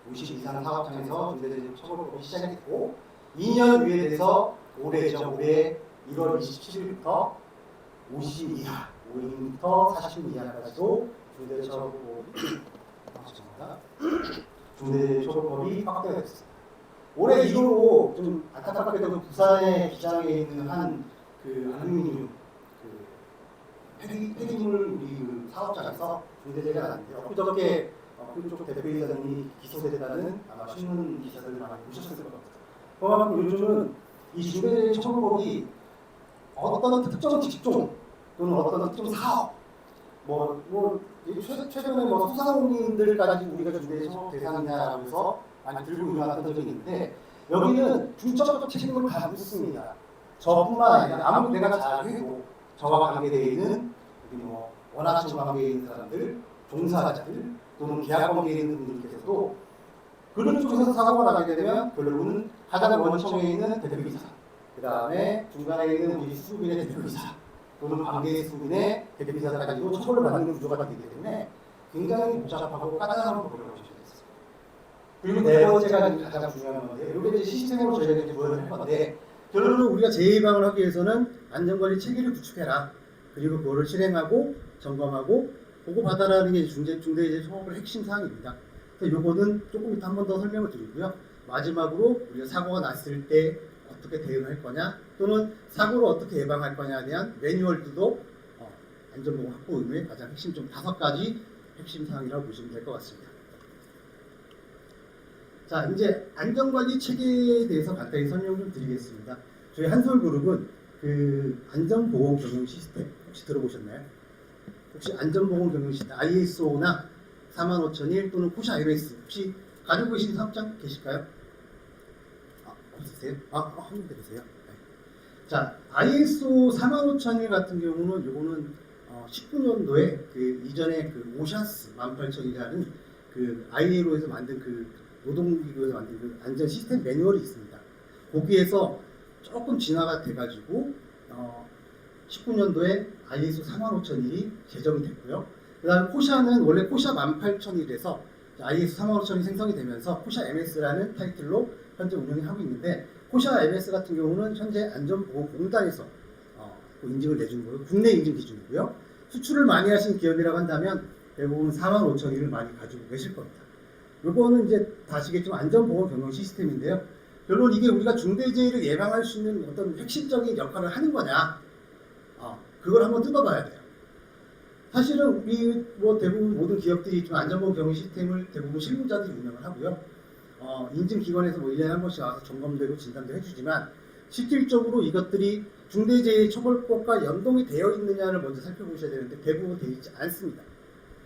50 이상 사업장에서 중대재해 처벌법이 시작했고 2년 후에 돼서 올해죠. 올해 1월 27일부터 50 이하, 5인부터 40 이하까지도 중대재해처벌법이 확대가 됐습니다. 올해 이후로 좀 안타깝게도 부산의 기장에 있는 한 그 알루미늄 폐기물 우리 그 사업장에서 중대재해가 났는데 엊그저께 그쪽 대표이사장이 기소됐다는 아마 신문 기사들을 많이 보셨을 겁니다. 그만큼 요즘은 이 중대재해처벌법이 어떤 특정 직종 또는 어떤 특정 사업 최근에 소상공인들까지 우리가 중대재해처벌 대상이냐라고 해서 많이 들고 일어났던 적이 있는데 여기는 중점적 책임을 다 묻습니다. 저뿐만 아니라 아무리 내가 잘해도 저와 관계되어 있는 원화층과 관계에 있는 사람들, 종사자들 또는 계약 관계에 있는 분들께서도 그런 쪽에서 사고가 나게 되면 결국은 가장 원청에 있는 대표이사, 그 다음에 중간에 있는 우리 수급인의 대표이사 또는 관계 수급인의 대표이사까지도 처벌을 받는 구조가 되기 때문에 굉장히 복잡하고 까다로운 법이라고 보시면 되겠습니다. 그리고 네 번째가 가장 중요한 건데 이게 이제 시스템으로 저희가 이제 구현을 할 건데 결론은 우리가 재예방을 하기 위해서는 안전관리 체계를 구축해라. 그리고 그거를 실행하고 점검하고 보고받아라는 게 중대재해처벌의 핵심 사항입니다. 그래서 요거는 조금 이따 한 번 더 설명을 드리고요. 마지막으로 우리가 사고가 났을 때 어떻게 대응을 할 거냐 또는 사고를 어떻게 예방할 거냐에 대한 매뉴얼도 안전보건 확보 의무의 가장 핵심 좀 5가지 핵심 사항이라고 보시면 될 것 같습니다. 자, 이제 안전관리 체계에 대해서 간단히 설명 좀 드리겠습니다. 저희 한솔그룹은 그 안전보건 경영 시스템 혹시 들어보셨나요? 혹시 안전보건 경영 시스템 ISO나 45001 또는 코샤 MS 혹시 가지고 계신 사업장 계실까요? 없으세요? 한 분 계세요? 네. 자, ISO 45001 같은 경우는 요거는 19년도에 그 이전에 그 오샤스 18000이라는 그 ILO에서 만든 그 노동기구에서 만든 그 안전 시스템 매뉴얼이 있습니다. 거기에서 조금 진화가 돼가지고 19년도에 ISO 45001이 제정이 됐고요. 그 다음에 코샤는 원래 코샤 18001에서 ISO 45001이 생성이 되면서 코샤 MS라는 타이틀로 현재 운영을 하고 있는데 코샤 MS 같은 경우는 현재 안전보건공단에서 인증을 내주는 거예요. 국내 인증 기준이고요. 수출을 많이 하신 기업이라고 한다면 대부분 45001을 많이 가지고 계실 겁니다. 요거는 이제 다시겠지만 안전보건 경영 시스템인데요. 결론 이게 우리가 중대재해를 예방할 수 있는 어떤 핵심적인 역할을 하는 거냐, 그걸 한번 뜯어봐야 돼요. 사실은 우리 대부분 모든 기업들이 좀 안전보건 경영 시스템을 대부분 실무자들이 운영을 하고요. 인증기관에서 1년에 한 번씩 와서 점검되고 진단도 해주지만 실질적으로 이것들이 중대재해처벌법과 연동이 되어 있느냐를 먼저 살펴보셔야 되는데 대부분 되어 있지 않습니다.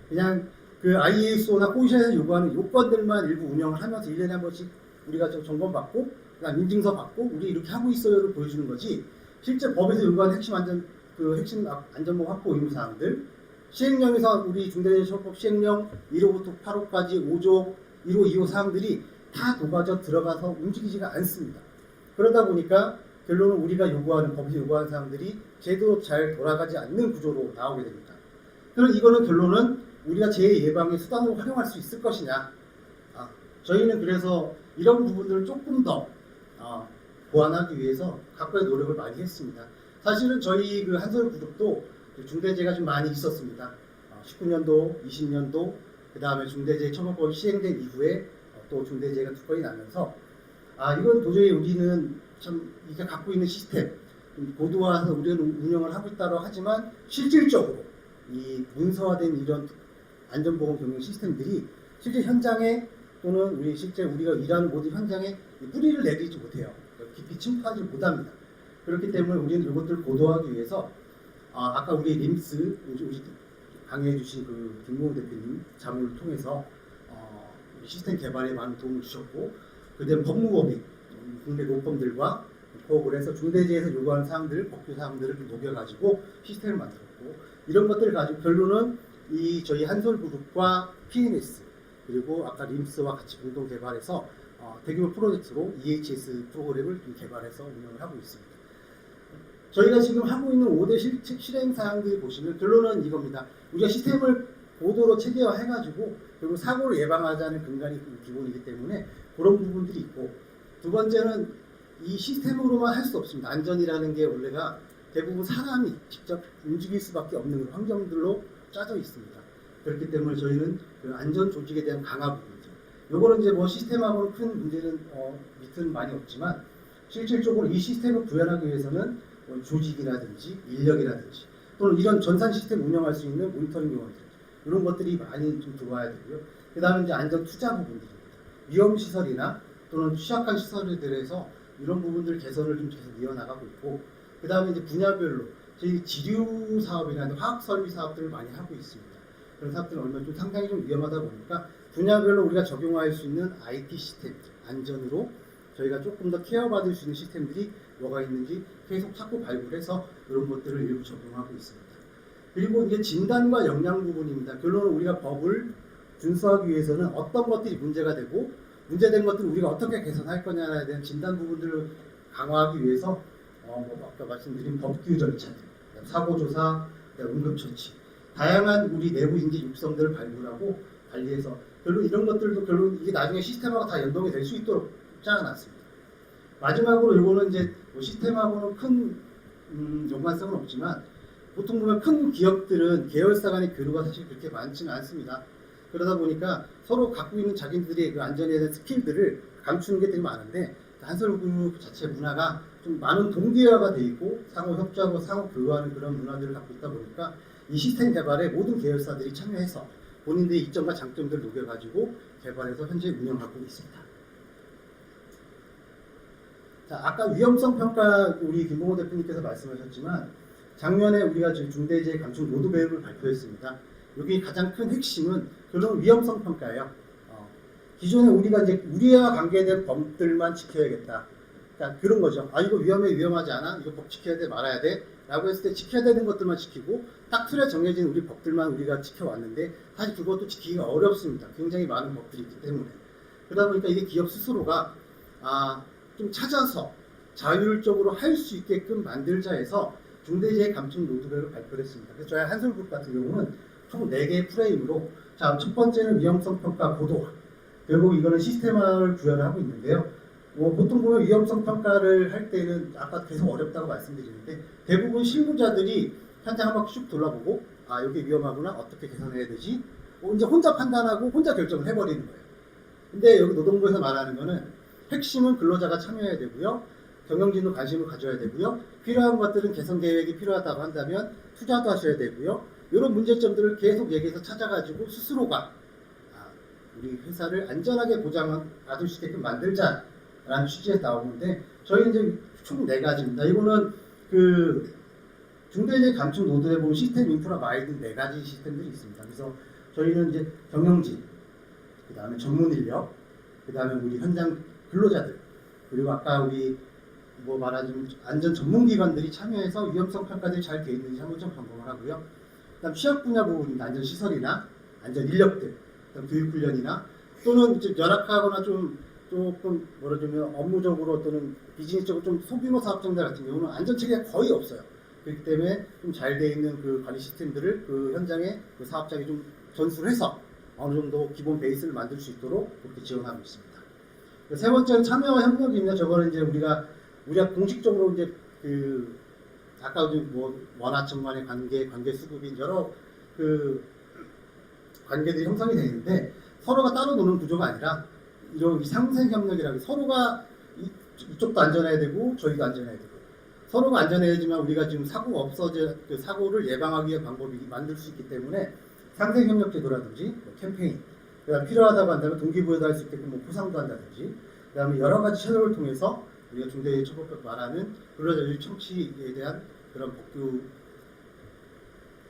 그냥 그 ISO나 코샤에서 요구하는 요건들만 일부 운영을 하면서 1년에 한 번씩 우리가 좀 점검받고 그다음 인증서 받고 우리 이렇게 하고 있어요를 보여주는 거지 실제 법에서 요구하는 핵심 안전보건 확보 의무 사항들 시행령에서 우리 중대재해처벌법 시행령 1호부터 8호까지 5조 1호 2호 사항들이 다 녹아져 들어가서 움직이지가 않습니다. 그러다 보니까 결론은 우리가 요구하는 법이 요구하는 사항들이 제대로 잘 돌아가지 않는 구조로 나오게 됩니다. 그럼 이거는 결론은 우리가 재해 예방의 수단으로 활용할 수 있을 것이냐? 저희는 그래서 이런 부분들을 조금 더 보완하기 위해서 각고의 노력을 많이 했습니다. 사실은 저희 그 한솔그룹도 중대재해가 좀 많이 있었습니다. 19년도, 20년도, 그 다음에 중대재해처벌법이 시행된 이후에 또 중대재해가 2건이 나면서 이건 도저히 우리는 참 이게 갖고 있는 시스템 고도화해서 우리는 운영을 하고 있다고 하지만 실질적으로 이 문서화된 이런 안전보건 경영 시스템들이 실제 현장에 또는 우리가 일하는 모든 현장에 뿌리를 내리지 못해요. 깊이 침투하지 못합니다. 그렇기 때문에 우리는 이것들을 고도화하기 위해서 아까 우리 림스 우리 강의해 주신 그 김무훈 대표님 자문을 통해서 시스템 개발에 많은 도움을 주셨고 그다음 법무법인 국내 로펌들과 그래서 중대재해에서 요구하는 사항들, 법규 사항들을 좀 녹여가지고 시스템을 만들었고 이런 것들을 가지고 결론은 이 저희 한솔그룹과 PNS 그리고 아까 림스와 같이 공동 개발해서 대규모 프로젝트로 EHS 프로그램을 좀 개발해서 운영을 하고 있습니다. 저희가 지금 하고 있는 5대 실행 사항들 보시면 결론은 이겁니다. 우리가 시스템을 고도로 체계화해가지고 그리고 사고를 예방하자는 근간이 기본이기 때문에 그런 부분들이 있고 두 번째는 이 시스템으로만 할 수 없습니다. 안전이라는 게 원래가 대부분 사람이 직접 움직일 수밖에 없는 그런 환경들로 짜져 있습니다. 그렇기 때문에 저희는 그 안전 조직에 대한 강화 부분이죠. 요거는 이제 뭐 시스템하고는 큰 문제는 밑은 많이 없지만 실질적으로 이 시스템을 구현하기 위해서는 뭐 조직이라든지 인력이라든지 또는 이런 전산 시스템 운영할 수 있는 모니터링 요원들 이런 것들이 많이 좀 들어와야 되고요. 그 다음에 이제 안전 투자 부분들입니다. 위험 시설이나 또는 취약한 시설들에서 이런 부분들 개선을 좀 계속 이어나가고 있고 그 다음에 이제 분야별로 저희 지류 사업이나 화학 설비 사업들을 많이 하고 있습니다. 그런 사업들은 얼마나 좀 상당히 좀 위험하다 보니까 분야별로 우리가 적용할 수 있는 IT 시스템 안전으로 저희가 조금 더 케어받을 수 있는 시스템들이 뭐가 있는지 계속 찾고 발굴해서 이런 것들을 일부 적용하고 있습니다. 그리고 이제 진단과 역량 부분입니다. 결론은 우리가 법을 준수하기 위해서는 어떤 것들이 문제가 되고 문제된 것들을 우리가 어떻게 개선할 거냐에 대한 진단 부분들을 강화하기 위해서 뭐 아까 말씀드린 법규 절차들, 사고조사, 응급처치 다양한 우리 내부 인재 육성들을 발굴하고 관리해서 결론 이런 것들도 결론 이게 나중에 시스템하고 다 연동이 될 수 있도록 짜놨습니다. 마지막으로 이거는 이제 뭐 시스템하고는 큰 연관성은 없지만 보통 보면 큰 기업들은 계열사 간의 교류가 사실 그렇게 많지는 않습니다. 그러다 보니까 서로 갖고 있는 자기들의 그 안전에 대한 스킬들을 감추는 게 되게 많은데 한솔그룹 자체 문화가 좀 많은 동기화가 돼 있고 상호 협조하고 상호 교류하는 그런 문화들을 갖고 있다 보니까 이 시스템 개발에 모든 계열사들이 참여해서 본인들의 이점과 장점들을 녹여가지고 개발해서 현재 운영하고 있습니다. 자, 아까 위험성 평가 우리 김봉호 대표님께서 말씀하셨지만 작년에 우리가 지금 중대재해 감축 로드맵을 발표했습니다. 여기 가장 큰 핵심은 결론 위험성 평가예요. 기존에 우리가 이제 우리와 관계된 법들만 지켜야겠다. 그러니까 그런 거죠. 아 이거 위험해 위험하지 않아? 이거 법 지켜야 돼 말아야 돼? 라고 했을 때 지켜야 되는 것들만 지키고 딱 틀에 정해진 우리 법들만 우리가 지켜왔는데 사실 그것도 지키기가 어렵습니다. 굉장히 많은 법들이 있기 때문에. 그러다 보니까 이게 기업 스스로가 좀 찾아서 자율적으로 할 수 있게끔 만들자 해서 중대재해 감축 로드맵을 발표를 했습니다. 그래서 저희 한솔그룹 같은 경우는 총 4개의 프레임으로 자, 첫 번째는 위험성 평가 고도화. 결국 이거는 시스템화를 구현을 하고 있는데요. 보통 보면 위험성 평가를 할 때는 아까 계속 어렵다고 말씀드리는데 대부분 실무자들이 현장 한 바퀴 쭉 돌아보고 아 여기 위험하구나 어떻게 개선해야 되지? 이제 혼자 판단하고 혼자 결정을 해버리는 거예요. 근데 여기 노동부에서 말하는 거는 핵심은 근로자가 참여해야 되고요. 경영진도 관심을 가져야 되고요. 필요한 것들은 개선 계획이 필요하다고 한다면 투자도 하셔야 되고요. 이런 문제점들을 계속 얘기해서 찾아가지고 스스로가 우리 회사를 안전하게 보장받을 수 있게끔 만들자라는 취지에서 나오는데 저희 이제 총 4가지입니다. 이거는 그 중대재해 감축 노드에 보면 시스템 인프라 마이드 4가지 시스템들이 있습니다. 그래서 저희는 이제 경영진, 그 다음에 전문 인력, 그 다음에 우리 현장 근로자들, 그리고 아까 우리 뭐 말하자면 안전 전문기관들이 참여해서 위험성 평가들이 잘 되어 있는지 한번 좀 점검을 하고요. 그다음 취약 분야 부분입니다. 안전 시설이나 안전 인력들, 그다음 교육 훈련이나 또는 좀 열악하거나 조금 뭐라자면 업무적으로 또는 비즈니스적으로 좀 소규모 사업장들 같은 경우는 안전 체계가 거의 없어요. 그렇기 때문에 좀 잘 되어 있는 그 관리 시스템들을 그 현장에 그 사업장이 좀 전수를 해서 어느 정도 기본 베이스를 만들 수 있도록 그렇게 지원하고 있습니다. 세 번째는 참여와 협력입니다. 저거는 이제 우리가 공식적으로 이제 그 아까 뭐 원하청만의 관계 수급인 여러 그 관계들이 형성이 되는데 서로가 따로 노는 구조가 아니라 이런 상생 협력이라고 서로가 이쪽도 안전해야 되고 저희도 안전해야 되고 서로가 안전해야지만 우리가 지금 사고가 없어져 그 사고를 예방하기 위한 방법이 만들 수 있기 때문에 상생 협력 제도라든지 뭐 캠페인 그다음 필요하다고 한다면 동기부여도 할 수 있게끔 뭐 포상도 한다든지 그다음에 여러 가지 채널을 통해서 우리가 중대재해 처벌법 말하는 근로자율 청취에 대한 그런 법규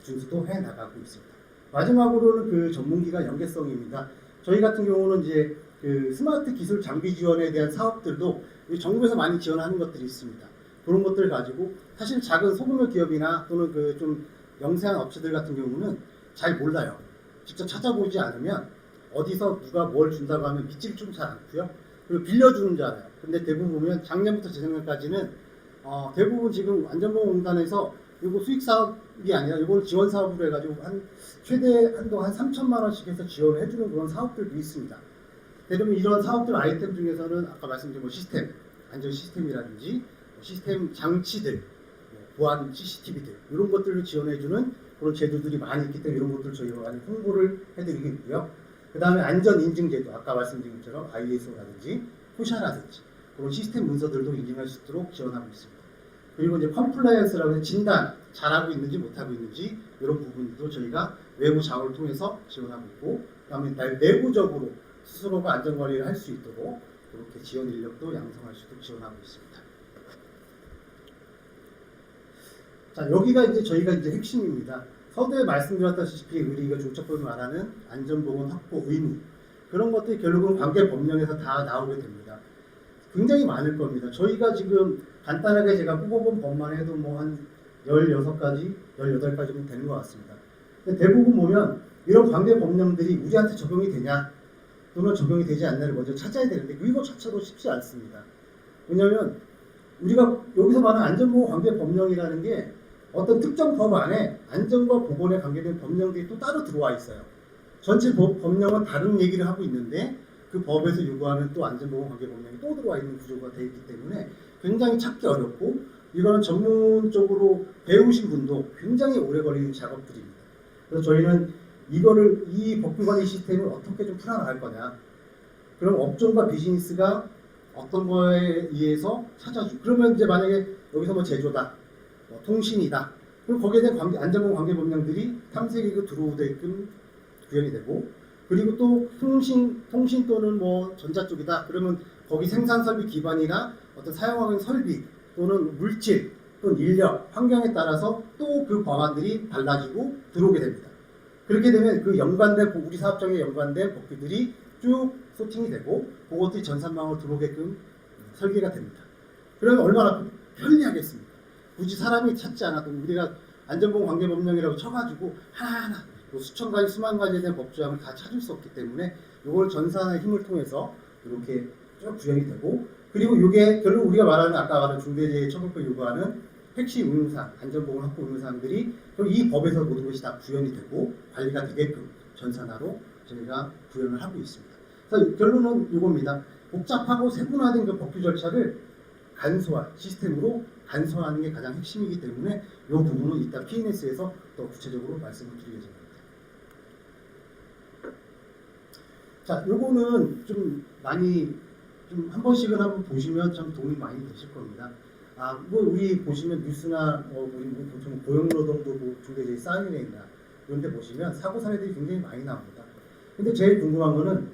준수도 해 나가고 있습니다. 마지막으로는 그 전문기관 연계성입니다. 저희 같은 경우는 이제 그 스마트 기술 장비 지원에 대한 사업들도 이 정부에서 많이 지원하는 것들이 있습니다. 그런 것들을 가지고 사실 작은 소규모 기업이나 또는 그 좀 영세한 업체들 같은 경우는 잘 몰라요. 직접 찾아보지 않으면 어디서 누가 뭘 준다고 하면 믿질 좀 잘 않고요. 그리고 빌려주는 줄 알아요. 근데 대부분 보면 작년부터 재작년까지는 대부분 지금 안전보건공단에서 이거 수익 사업이 아니라 이걸 지원 사업으로 해가지고 한 최대 한도 한 3천만 원씩 해서 지원을 해주는 그런 사업들도 있습니다. 대부분 이런 사업들 아이템 중에서는 아까 말씀드린 뭐 시스템, 안전 시스템이라든지 시스템 장치들, 보안 CCTV들 이런 것들을 지원해주는 그런 제도들이 많이 있기 때문에 이런 것들 저희가 많이 홍보를 해드리고 있고요. 그 다음에 안전 인증 제도, 아까 말씀드린 것처럼 ISO라든지 포샤라든지 그런 시스템 문서들도 인증할 수 있도록 지원하고 있습니다. 그리고 이제 컴플라이언스라고 해서 진단, 잘하고 있는지 못하고 있는지 이런 부분도 저희가 외부 자원을 통해서 지원하고 있고, 그 다음에 내부적으로 스스로가 안전관리를 할 수 있도록 이렇게 지원 인력도 양성할 수 있도록 지원하고 있습니다. 자, 여기가 이제 저희가 이제 핵심입니다. 서두에 말씀드렸다시피 우리가 조적법이 말하는 안전보건 확보 의무, 그런 것들이 결국은 관계 법령에서 다 나오게 됩니다. 굉장히 많을 겁니다. 저희가 지금 간단하게 제가 뽑아본 법만 해도 뭐 한 16가지, 18가지면 되는 것 같습니다. 근데 대부분 보면 이런 관계 법령들이 우리한테 적용이 되냐 또는 적용이 되지 않냐를 먼저 찾아야 되는데 이거조차도 쉽지 않습니다. 왜냐하면 우리가 여기서 말하는 안전보건 관계 법령이라는 게 어떤 특정 법 안에 안전과 보건에 관계된 법령들이 또 따로 들어와 있어요. 전체 법령은 다른 얘기를 하고 있는데 그 법에서 요구하는 또 안전보건 관계 법령이 또 들어와 있는 구조가 되어 있기 때문에 굉장히 찾기 어렵고, 이거는 전문적으로 배우신 분도 굉장히 오래 걸리는 작업들입니다. 그래서 저희는 이거를 이 법규관리 시스템을 어떻게 좀 풀어나갈 거냐, 그럼 업종과 비즈니스가 어떤 거에 의해서 찾아주고, 그러면 이제 만약에 여기서 뭐 제조다, 뭐 통신이다, 그럼 거기에 대한 안전보건 관계 법령들이 탐색이고 들어오게끔 구현이 되고, 그리고 또 통신 또는 뭐 전자 쪽이다, 그러면 거기 생산 설비 기반이나 어떤 사용하는 설비 또는 물질 또는 인력, 환경에 따라서 또 그 법안들이 달라지고 들어오게 됩니다. 그렇게 되면 그 연관된 우리 사업장에 연관된 법규들이 쭉 소팅이 되고 그것들이 전산망으로 들어오게끔 설계가 됩니다. 그러면 얼마나 편리하겠습니까? 굳이 사람이 찾지 않아도 우리가 안전보건 관계 법령이라고 쳐가지고 하나하나 수천 가지 수만 가지에 대한 법조항을 다 찾을 수 없기 때문에 이걸 전산의 힘을 통해서 이렇게 쭉 구현이 되고, 그리고 이게 결국 우리가 말하는 아까 말한 중대재해처벌법 요구하는 핵심 의무사항, 안전보건 확보 의무사항들이 이 법에서 모든 것이 다 구현이 되고 관리가 되게끔 전산화로 저희가 구현을 하고 있습니다. 그래서 결론은 이겁니다. 복잡하고 세분화된 그 법규 절차를 간소화, 시스템으로 간소화하는 게 가장 핵심이기 때문에 이 부분은 이따 P&S에서 더 구체적으로 말씀을 드릴 예정입니다. 자, 요거는 좀 많이 좀 한 번씩은 한번 보시면 참 도움이 많이 되실 겁니다. 뭐 우리 보시면 뉴스나 우리 뭐 보통 고용노동부 뭐 중대재해 사인회나 이런 데 보시면 사고 사례들이 굉장히 많이 나옵니다. 근데 제일 궁금한 거는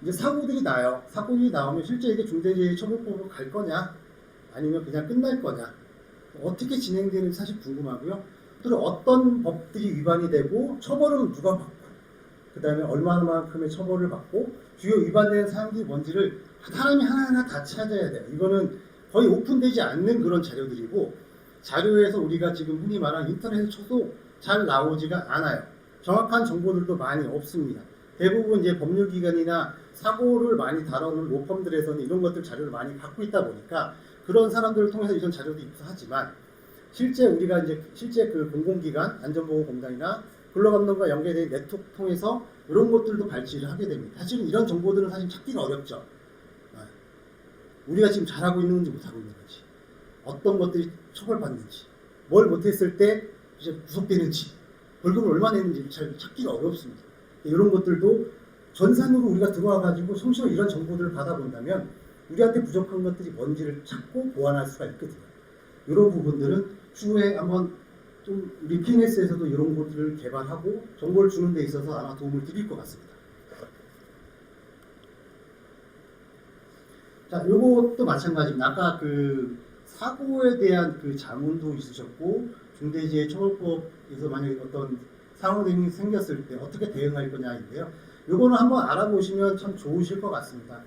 이제 사고들이 나요. 사고들이 나오면 실제 이게 중대재해처벌법으로 갈 거냐 아니면 그냥 끝날 거냐, 어떻게 진행되는지 사실 궁금하고요. 또 어떤 법들이 위반이 되고 처벌은 누가 받고, 그 다음에 얼마만큼의 처벌을 받고 주요 위반되는 사항들이 뭔지를 사람이 하나하나 다 찾아야 돼요. 이거는 거의 오픈되지 않는 그런 자료들이고, 자료에서 우리가 지금 흔히 말하는 인터넷에 쳐도 잘 나오지가 않아요. 정확한 정보들도 많이 없습니다. 대부분 이제 법률기관이나 사고를 많이 다루는 로펌들에서는 이런 것들 자료를 많이 갖고 있다 보니까 그런 사람들을 통해서 이런 자료도 입수하지만, 실제 우리가 이제 실제 그 공공기관, 안전보건공단이나 근로감독과 연계된 네트워크 통해서 이런 것들도 발치를 하게 됩니다. 사실은 이런 정보들은 사실 찾기가 어렵죠. 우리가 지금 잘하고 있는 건지 못하고 있는 건지, 어떤 것들이 처벌받는지, 뭘 못했을 때 이제 구속되는지, 벌금을 얼마 냈는지 잘 찾기가 어렵습니다. 이런 것들도 전산으로 우리가 들어와가지고 성실히 이런 정보들을 받아본다면 우리한테 부족한 것들이 뭔지를 찾고 보완할 수가 있거든요. 이런 부분들은 추후에 한번 좀 우리 P&S에서도 이런 것들을 개발하고 정보를 주는 데 있어서 아마 도움을 드릴 것 같습니다. 자, 요것도 마찬가지입니다. 아까 그 사고에 대한 그 자문도 있으셨고, 중대재해처벌법에서 만약에 어떤 상황이 생겼을 때 어떻게 대응할 거냐인데요. 요거는 한번 알아보시면 참 좋으실 것 같습니다.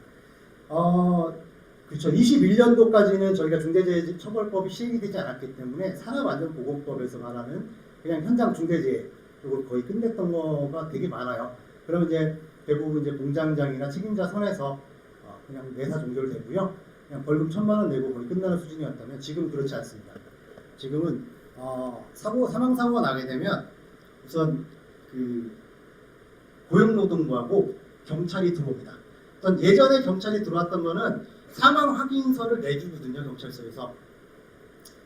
그렇죠. 21년도까지는 저희가 중대재해처벌법이 시행이 되지 않았기 때문에 산업안전보건법에서 말하는 그냥 현장 중대재해 쪽으로 거의 끝냈던 거가 되게 많아요. 그러면 이제 대부분 이제 공장장이나 책임자 선에서 그냥 내사 종결되고요. 그냥 벌금 1,000만 원 내고 거의 끝나는 수준이었다면 지금 그렇지 않습니다. 지금은 사망 사고가 나게 되면 우선 그 고용노동부하고 경찰이 들어옵니다. 우선 예전에 경찰이 들어왔던 거는 사망 확인서를 내주거든요, 경찰서에서.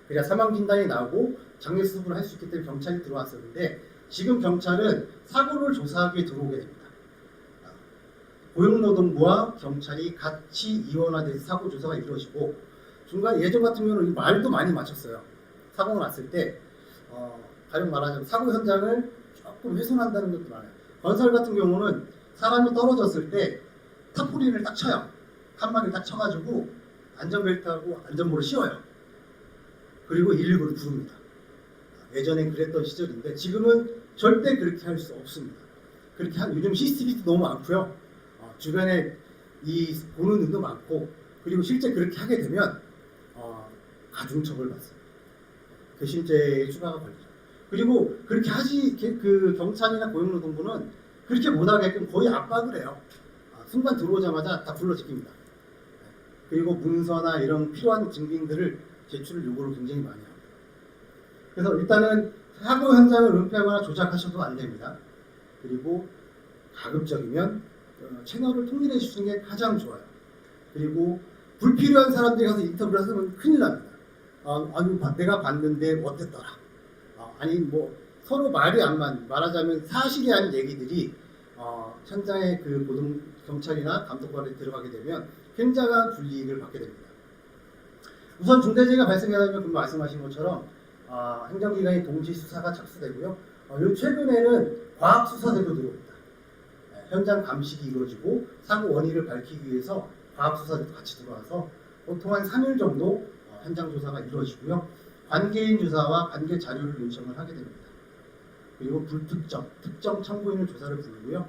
그래야 사망 진단이 나오고 장례 수습을 할 수 있기 때문에 경찰이 들어왔었는데 지금 경찰은 사고를 조사하기 위해 들어오게 됩니다. 고용노동부와 경찰이 같이 이원화돼서 사고 조사가 이루어지고 중간 예전 같은 경우는 말도 많이 맞췄어요. 사고가 났을 때 가령 말하자면 사고 현장을 조금 훼손한다는 것도 많아요. 건설 같은 경우는 사람이 떨어졌을 때 타포린을 딱 쳐요. 칸막이를 딱 쳐가지고 안전벨트하고 안전모를 씌워요. 그리고 119를 부릅니다. 예전엔 그랬던 시절인데 지금은 절대 그렇게 할 수 없습니다. 그렇게 요즘 CCTV도 너무 많고요. 주변에 이 보는 눈도 많고 그리고 실제 그렇게 하게 되면 가중처벌 받습니다. 괘씸죄에 추가가 걸리죠. 그리고 그렇게 하지 그 경찰이나 고용노동부는 그렇게 못하게끔 거의 압박을 해요. 순간 들어오자마자 다 불러 제낍니다. 그리고 문서나 이런 필요한 증빙들을 제출을 요구를 굉장히 많이 합니다. 그래서 일단은 사고 현장을 은폐하거나 조작하셔도 안 됩니다. 그리고 가급적이면 채널을 통일해 주시는 게 가장 좋아요. 그리고 불필요한 사람들이 가서 인터뷰를 하면 큰일 납니다. 아니 내가 봤는데 어땠더라. 아니 뭐 서로 말이 안 맞는 말하자면 사실이 아닌 얘기들이 현장에 그 고등 경찰이나 감독관에 들어가게 되면 굉장한 불이익을 받게 됩니다. 우선 중대재해가 발생하면 그 말씀하신 것처럼 행정기관의 동시 수사가 착수되고요. 요 최근에는 과학수사대도 들어옵니다. 현장 감식이 이루어지고 사고 원인을 밝히기 위해서 과학수사대도 같이 들어와서 보통 한 3일 정도 현장 조사가 이루어지고요. 관계인 조사와 관계 자료를 요청을 하게 됩니다. 그리고 불특정, 특정 참고인을 조사를 부르고요.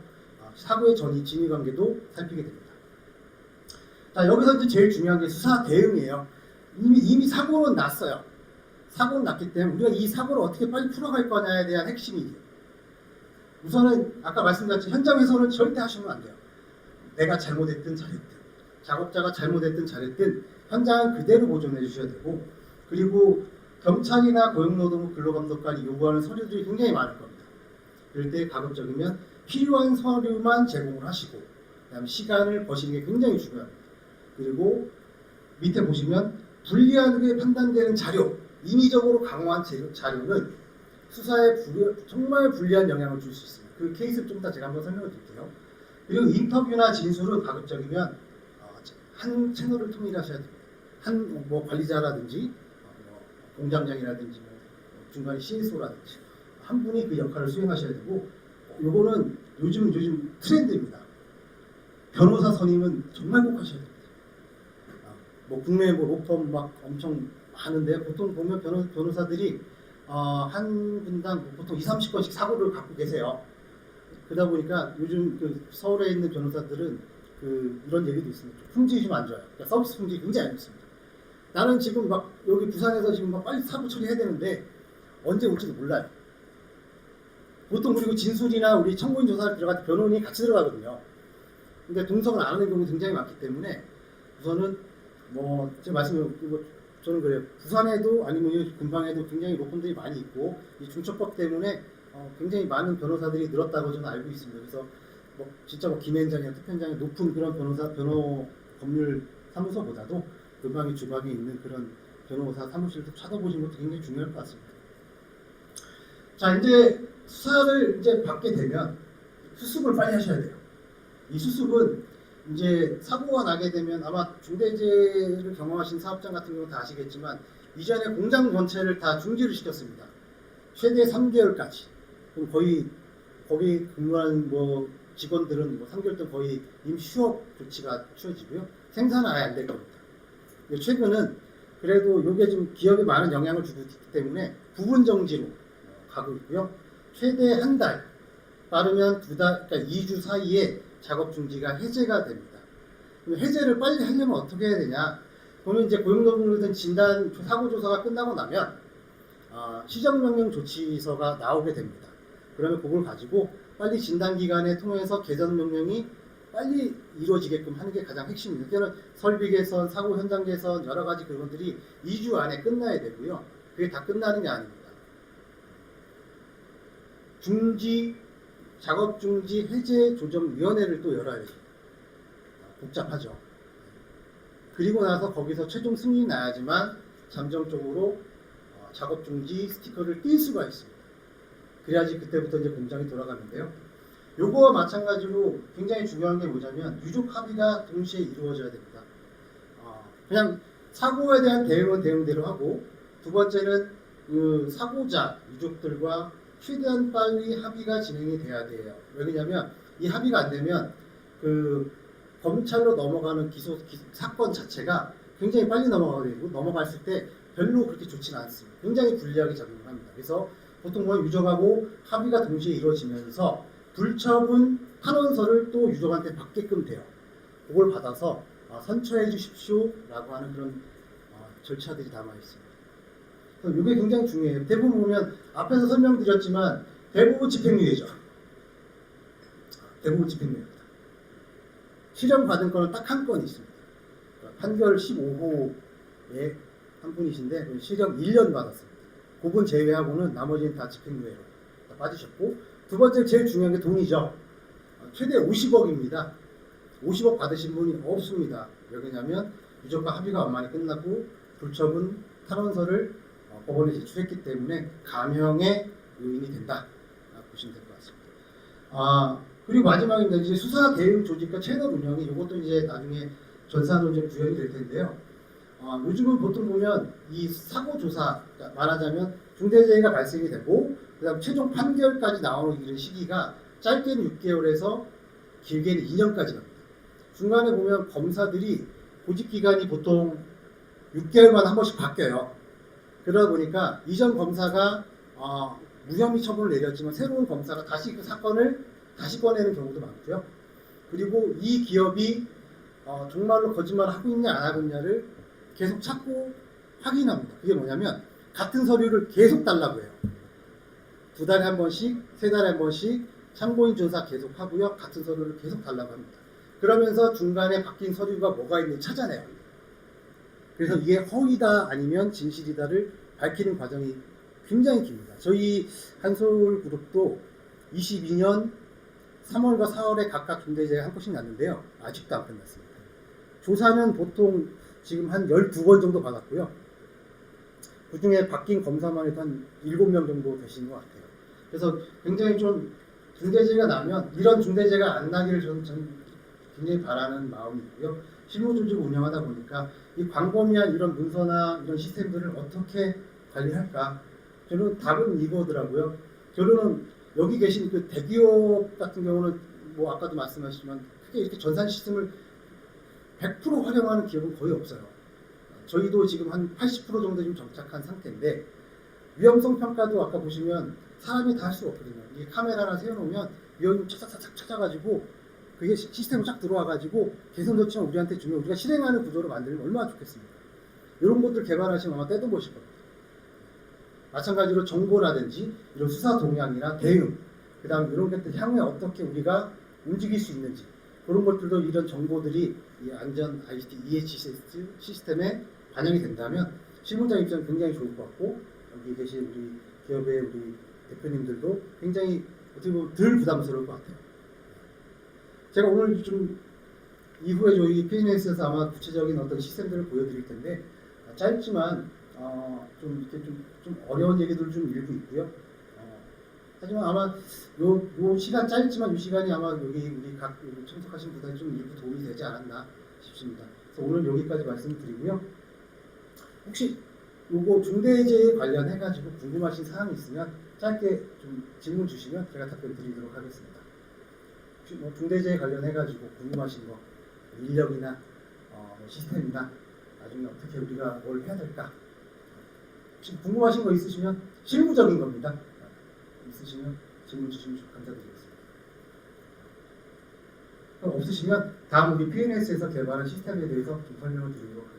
사고의 진위 관계도 살피게 됩니다. 자, 여기서 이제 제일 중요한 게 수사 대응이에요. 이미 사고는 났어요. 사고는 났기 때문에 우리가 이 사고를 어떻게 빨리 풀어갈 거냐에 대한 핵심이에요. 우선은 아까 말씀드렸듯이 현장에서는 절대 하시면 안 돼요. 내가 잘못했든 잘했든 작업자가 잘못했든 잘했든 현장은 그대로 보존해 주셔야 되고 그리고 경찰이나 고용노동부 근로감독관이 요구하는 서류들이 굉장히 많을 겁니다. 그럴 때 가급적이면 필요한 서류만 제공을 하시고 그다음에 시간을 버시는 게 굉장히 중요합니다. 그리고 밑에 보시면 불리하게 판단되는 자료, 인위적으로 강화한 자료는 수사에 정말 불리한 영향을 줄 수 있습니다. 그 케이스를 좀 이따 제가 한번 설명을 드릴게요. 그리고 인터뷰나 진술은 가급적이면 한 채널을 통일하셔야 됩니다. 한 뭐 관리자라든지 공장장이라든지 중간에 CSO라든지 한 분이 그 역할을 수행하셔야 되고 요거는 요즘 트렌드입니다. 변호사 선임은 정말 꼭 하셔야 됩니다. 뭐 국내 뭐 로펌 막 엄청 많은데 보통 보면 변호사들이 한 분당 보통 20-30건씩 사고를 갖고 계세요. 그러다 보니까 요즘 그 서울에 있는 변호사들은 이런 얘기도 있습니다. 품질이 좀 안 좋아요. 그러니까 서비스 품질이 굉장히 안 좋습니다. 나는 지금 막 여기 부산에서 지금 막 빨리 사고 처리해야 되는데 언제 올지도 몰라요. 보통 그리고 진술이나 우리 청구인 조사를 들어갈 때 변호인이 같이 들어가거든요. 근데 동석을 안 하는 경우 굉장히 많기 때문에 우선은 뭐 제가 말씀드린 저는 그래요. 부산에도 아니면 금방에도 굉장히 로펌들이 많이 있고 이 중첩법 때문에 굉장히 많은 변호사들이 늘었다고 저는 알고 있습니다. 그래서 뭐 진짜 뭐 김현장이나 특현장이 높은 그런 변호 법률 사무소보다도 금방이 주방에 있는 그런 변호사 사무실도 찾아보시는 것도 굉장히 중요할 것 같습니다. 자, 이제 수사를 이제 받게 되면 수습을 빨리 하셔야 돼요. 이 수습은 이제 사고가 나게 되면 아마 중대재해를 경험하신 사업장 같은 경우 다 아시겠지만 이전에 공장 전체를 다 중지를 시켰습니다. 최대 3개월까지. 그럼 거의 거기 근무하는 뭐 직원들은 뭐 3개월 동안 거의 임시 휴업 조치가 취해지고요. 생산은 아예 안 될 겁니다. 최근은 그래도 이게 좀 기업에 많은 영향을 주고 있기 때문에 부분 정지로 가고 있고요. 최대 한 달 빠르면 그러니까 2주 사이에 작업 중지가 해제가 됩니다. 그럼 해제를 빨리 하려면 어떻게 해야 되냐? 그러면 이제 고용노동부든 진단 사고 조사가 끝나고 나면 시정명령 조치서가 나오게 됩니다. 그러면 그걸 가지고 빨리 진단 기관에 통해서 개선 명령이 빨리 이루어지게끔 하는 게 가장 핵심입니다. 그러니까 설비 개선, 사고 현장 개선 여러 가지 그것들이 2주 안에 끝나야 되고요. 그게 다 끝나는 게 아닙니다. 작업 중지 해제 조정 위원회를 또 열어야 됩니다. 복잡하죠. 그리고 나서 거기서 최종 승인이 나야지만 잠정적으로 작업 중지 스티커를 띌 수가 있습니다. 그래야지 그때부터 이제 공장이 돌아가는데요. 요거와 마찬가지로 굉장히 중요한 게 뭐냐면 유족 합의가 동시에 이루어져야 됩니다. 그냥 사고에 대한 대응은 대응대로 하고, 두 번째는 그 사고자 유족들과 최대한 빨리 합의가 진행이 돼야 돼요. 왜냐면 이 합의가 안 되면 그 검찰로 넘어가는 사건 자체가 굉장히 빨리 넘어가게 되고, 넘어갔을 때 별로 그렇게 좋지는 않습니다. 굉장히 불리하게 작용을 합니다. 그래서 보통 뭐 유족하고 합의가 동시에 이루어지면서 불처분 탄원서를 또 유족한테 받게끔 돼요. 그걸 받아서 선처해 주십시오라고 하는 그런 절차들이 담아 있습니다. 그래서 이게 굉장히 중요해요. 대부분 보면 앞에서 설명드렸지만 대부분 집행유예죠. 대부분 집행유예입니다. 실형 받은 건은 딱 한 건 있습니다. 판결 15호에 한 분이신데 실형 1년 받았습니다. 그분 제외하고는 나머지는 다 집행유예로 다 빠지셨고, 두 번째 제일 중요한 게 돈이죠. 최대 50억입니다. 50억 받으신 분이 없습니다. 왜냐하면 유족과 합의가 완만히 끝났고 불처분 탄원서를 법원에 제출했기 때문에 감형의 요인이 된다 보시면 될 것 같습니다. 그리고 마지막입니다. 이제 수사 대응 조직과 채널 운영이 이것도 이제 나중에 전산론제 구현이 될 텐데요. 요즘은 보통 보면 이 사고 조사, 그러니까 말하자면 중대재해가 발생이 되고 그다음 최종 판결까지 나오는 이런 시기가 짧게는 6개월에서 길게는 2년까지 갑니다. 중간에 보면 검사들이 보직 기간이 보통 6개월마다 한 번씩 바뀌어요. 그러다 보니까 이전 검사가 무혐의 처분을 내렸지만 새로운 검사가 다시 그 사건을 다시 꺼내는 경우도 많고요. 그리고 이 기업이 정말로 거짓말을 하고 있냐 안 하고 있냐를 계속 찾고 확인합니다. 그게 뭐냐면 같은 서류를 계속 달라고 해요. 2달에 한 번씩, 3달에 한 번씩 참고인 조사 계속 하고요. 같은 서류를 계속 달라고 합니다. 그러면서 중간에 바뀐 서류가 뭐가 있는지 찾아내요. 그래서 이게 허위다 아니면 진실이다를 밝히는 과정이 굉장히 깁니다. 저희 한솔그룹도 22년 3월과 4월에 각각 중대재해 한 건씩 났는데요. 아직도 안 끝났습니다. 조사는 보통 지금 한 12번 정도 받았고요. 그 중에 바뀐 검사만 해도 한 7명 정도 되시는 것 같아요. 그래서 굉장히 좀 중대재해가 나면 이런 중대재해가 안 나기를 저는 굉장히 바라는 마음이 있고요. 실무조직을 운영하다 보니까 이 광범위한 이런 문서나 이런 시스템들을 어떻게 관리할까? 저는 답은 이거더라고요. 결론은 여기 계신 그 대기업 같은 경우는 뭐 아까도 말씀하셨지만 크게 이렇게 전산 시스템을 100% 활용하는 기업은 거의 없어요. 저희도 지금 한 80% 정도 지금 정착한 상태인데 위험성 평가도 아까 보시면 사람이 다 할 수가 없거든요. 이게 카메라 하나 세워놓으면 위험을 착착착 찾아가지고 그게 시스템으로 쫙 들어와가지고 개선 조치만 우리한테 주면 우리가 실행하는 구조로 만들면 얼마나 좋겠습니까? 이런 것들 개발하시면 아마 떼도 보실 겁니다. 마찬가지로 정보라든지 이런 수사 동향이나 대응, 그 다음 이런 것들 향후에 어떻게 우리가 움직일 수 있는지 그런 것들도 이런 정보들이 이 안전 ICT EH 시스템에 반영이 된다면 실무자 입장은 굉장히 좋을 것 같고 여기 계신 우리 기업의 우리 대표님들도 굉장히 어떻게 보면 덜 부담스러울 것 같아요. 제가 오늘 좀 이후에 저희 PNS에서 아마 구체적인 어떤 시스템들을 보여드릴 텐데 짧지만 좀 이렇게 좀 어려운 얘기들 좀 일부 있고요. 하지만 아마 요 시간 짧지만 이 시간이 아마 여기 우리 각 참석하신 분들 좀 일부 도움이 되지 않았나 싶습니다. 그래서 오늘 여기까지 말씀드리고요. 혹시 요거 중대재해 관련해 가지고 궁금하신 사항이 있으면 짧게 좀 질문 주시면 제가 답변 드리도록 하겠습니다. 혹시 뭐 중대재해 관련해 가지고 궁금하신 거 인력이나 시스템이나 나중에 어떻게 우리가 뭘 해야 될까 혹시 궁금하신 거 있으시면 실무적인 겁니다. 있으시면 질문 주시면 감사드리겠습니다. 없으시면 다음 우리 PNS에서 개발한 시스템에 대해서 좀 설명을 드리도록 하겠습니다.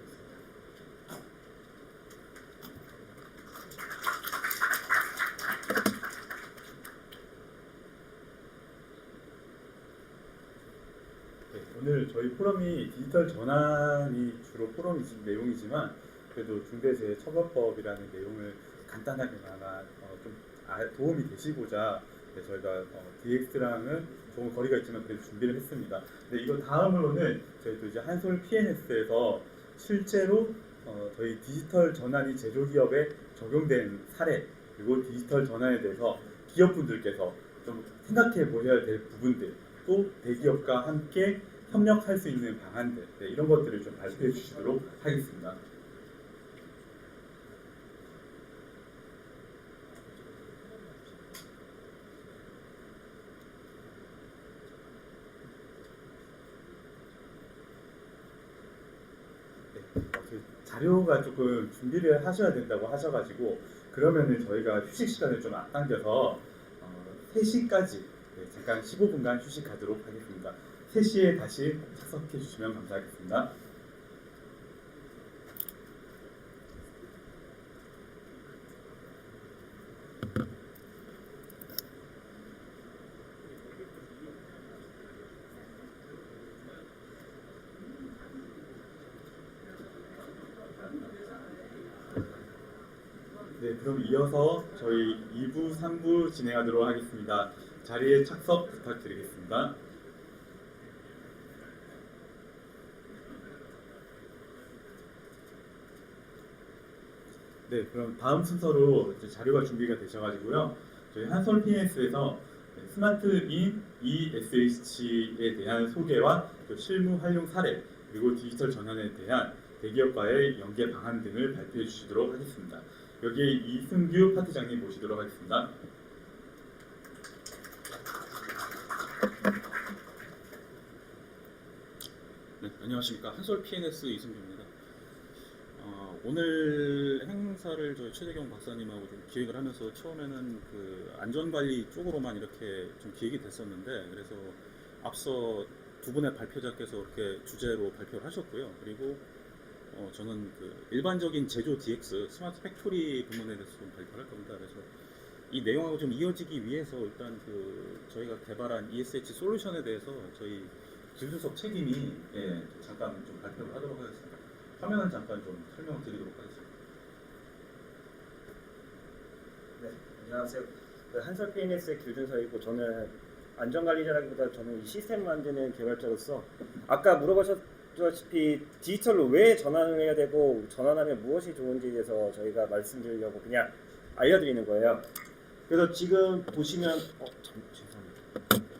네, 오늘 저희 포럼이 디지털 전환이 주로 포럼 내용이지만 그래도 중대재해처벌법이라는 내용을 간단하게나마 좀 도움이 되시고자 저희가 DX랑은 조금 거리가 있지만 그래도 준비를 했습니다. 네, 이거 다음으로는 저희도 이제 한솔 PNS에서 실제로 저희 디지털 전환이 제조기업에 적용된 사례 그리고 디지털 전환에 대해서 기업분들께서 좀 생각해 보셔야 될 부분들 또 대기업과 함께 협력할 수 있는 방안들 이런 것들을 좀 발표해 주시도록 하겠습니다. 자료가 조금 준비를 하셔야 된다고 하셔가지고 그러면은 저희가 휴식 시간을 좀 앞당겨서 3시까지 잠깐 15분간 휴식하도록 하겠습니다. 3시에 다시 착석해 주시면 감사하겠습니다. 네, 그럼 이어서 저희 2부, 3부 진행하도록 하겠습니다. 자리에 착석 부탁드리겠습니다. 네, 그럼 다음 순서로 이제 자료가 준비가 되셔가지고요. 저희 한솔 PNS에서 스마트인 ESH에 대한 소개와 또 실무 활용 사례 그리고 디지털 전환에 대한 대기업과의 연계 방안 등을 발표해 주시도록 하겠습니다. 여기에 이승규 파트장님 모시도록 하겠습니다. 네, 안녕하십니까. 한솔 PNS 이승규입니다. 오늘 행사를 저희 최재경 박사님하고 좀 기획을 하면서 처음에는 그 안전관리 쪽으로만 이렇게 좀 기획이 됐었는데 그래서 앞서 두 분의 발표자께서 이렇게 주제로 발표를 하셨고요. 그리고 저는 그 일반적인 제조 DX 스마트 팩토리 부문에 대해서 좀 발표를 할 겁니다. 그래서 이 내용하고 좀 이어지기 위해서 일단 그 저희가 개발한 ESH 솔루션에 대해서 저희 김준석 책임이 잠깐 좀 발표를 하도록 하겠습니다. 화면을 잠깐 좀 설명을 드리도록 하겠습니다. 네, 안녕하세요. 한솔 PNS의 길준서이고 저는 안전관리자라기보다 저는 이 시스템 만드는 개발자로서 아까 물어보셨다시피 디지털로 왜 전환을 해야 되고 전환하면 무엇이 좋은지에 대해서 저희가 말씀드리려고 그냥 알려드리는 거예요. 그래서 지금 보시면 죄송합니다.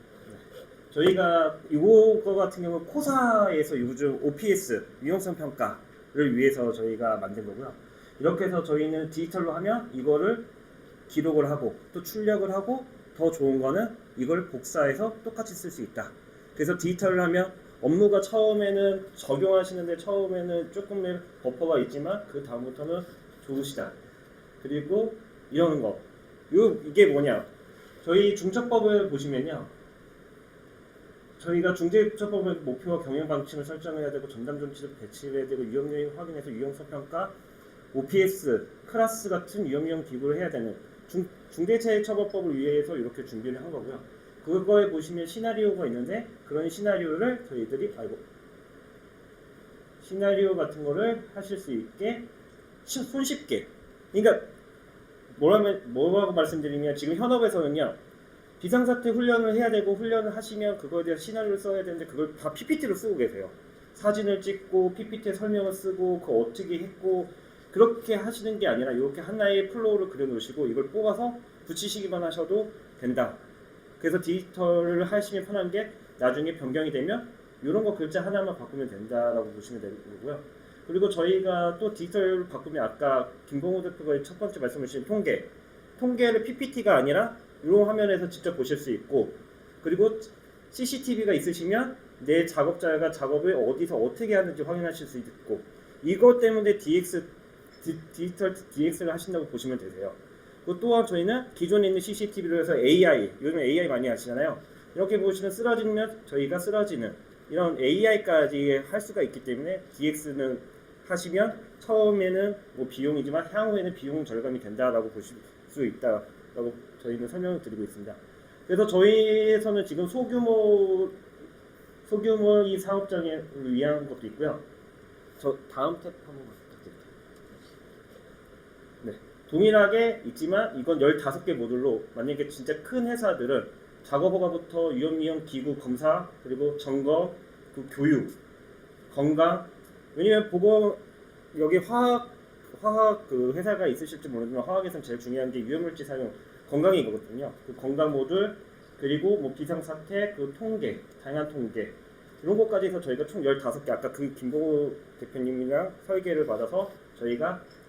저희가 이거 같은 경우 코사에서 요즘 OPS 유용성 평가를 위해서 저희가 만든 거고요. 이렇게 해서 저희는 디지털로 하면 이거를 기록을 하고 또 출력을 하고 더 좋은 거는 이걸 복사해서 똑같이 쓸 수 있다. 그래서 디지털을 하면 업무가 처음에는 적용하시는데 처음에는 조금의 버퍼가 있지만 그 다음부터는 좋으시다. 그리고 이런 거. 이게 뭐냐? 저희 중처법을 보시면요. 저희가 중대처법의 목표와 경영 방침을 설정해야 되고 전담 조치를 배치해야 되고 위험 요인 확인해서 유용성 평가, OPS, 클라스 같은 위험 요인 기구를 해야 되는 중대재해처벌법을 위해서 이렇게 준비를 한 거고요. 그거에 보시면 시나리오가 있는데 그런 시나리오를 저희들이 시나리오 같은 거를 하실 수 있게 손쉽게. 그러니까 뭐라고 말씀드리면 지금 현업에서는요. 비상사태 훈련을 해야 되고 훈련을 하시면 그거에 대한 시나리오를 써야 되는데 그걸 다 PPT로 쓰고 계세요. 사진을 찍고 PPT에 설명을 쓰고 그거 어떻게 했고 그렇게 하시는 게 아니라 이렇게 하나의 플로우를 그려놓으시고 이걸 뽑아서 붙이시기만 하셔도 된다. 그래서 디지털을 하시면 편한 게 나중에 변경이 되면 이런 거 글자 하나만 바꾸면 된다라고 보시면 되고요. 그리고 저희가 또 디지털을 바꾸면 아까 김봉호 대표가 첫 번째 말씀해 주신 통계를 PPT가 아니라 이런 화면에서 직접 보실 수 있고 그리고 CCTV가 있으시면 내 작업자가 작업을 어디서 어떻게 하는지 확인하실 수 있고 이것 때문에 디지털 DX를 하신다고 보시면 되세요. 그 또한 저희는 기존에 있는 CCTV로 해서 AI, 요즘 AI 많이 하시잖아요. 이렇게 보시면 쓰러지면 저희가 쓰러지는 이런 AI까지 할 수가 있기 때문에 DX는 하시면 처음에는 뭐 비용이지만 향후에는 비용 절감이 된다라고 보실 수 있다라고 저희는 설명을 드리고 있습니다. 그래서 저희에서는 지금 소규모 이 사업장을 위한 것도 있고요. 저 다음 탭 한번 부탁드릴게요. 네, 동일하게 있지만 이건 15개 모듈로 만약에 진짜 큰 회사들은 작업허가부터 위험 기구 검사 그리고 점검 그 교육 건강 왜냐면 보건 여기 화학 그 회사가 있으실지 모르지만 화학에서는 제일 중요한 게 유해물질 사용 건강이거든요. 그 건강 모듈 그리고 뭐 비상사태 그 통계 다양한 통계 이런 것까지 해서 저희가 총 15개 아까 그 김동호 대표님이랑 설계를 받아서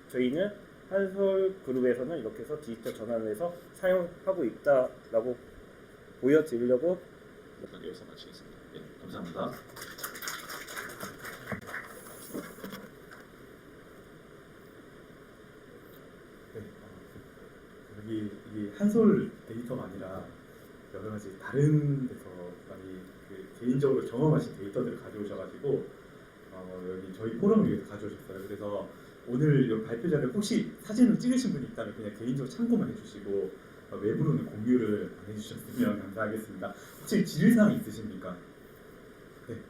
저희는 한솔그룹에서는 이렇게 해서 디지털 전환을 해서 사용하고 있다라고 보여드리려고 여기서 마치겠습니다. 네, 감사합니다. 네, 여기 이 한솔 데이터가 아니라 여러 가지 다른 데서 많이 그 개인적으로 경험하신 데이터들을 가져오셔가지고 여기 저희 포럼을 위해서 가져오셨어요. 그래서 오늘 이 발표 자를 혹시 사진을 찍으신 분이 있다면 그냥 개인적으로 참고만 해주시고 외부로는 공유를 안 해주셨으면 감사하겠습니다. 혹시 질의사항 있으십니까? 네.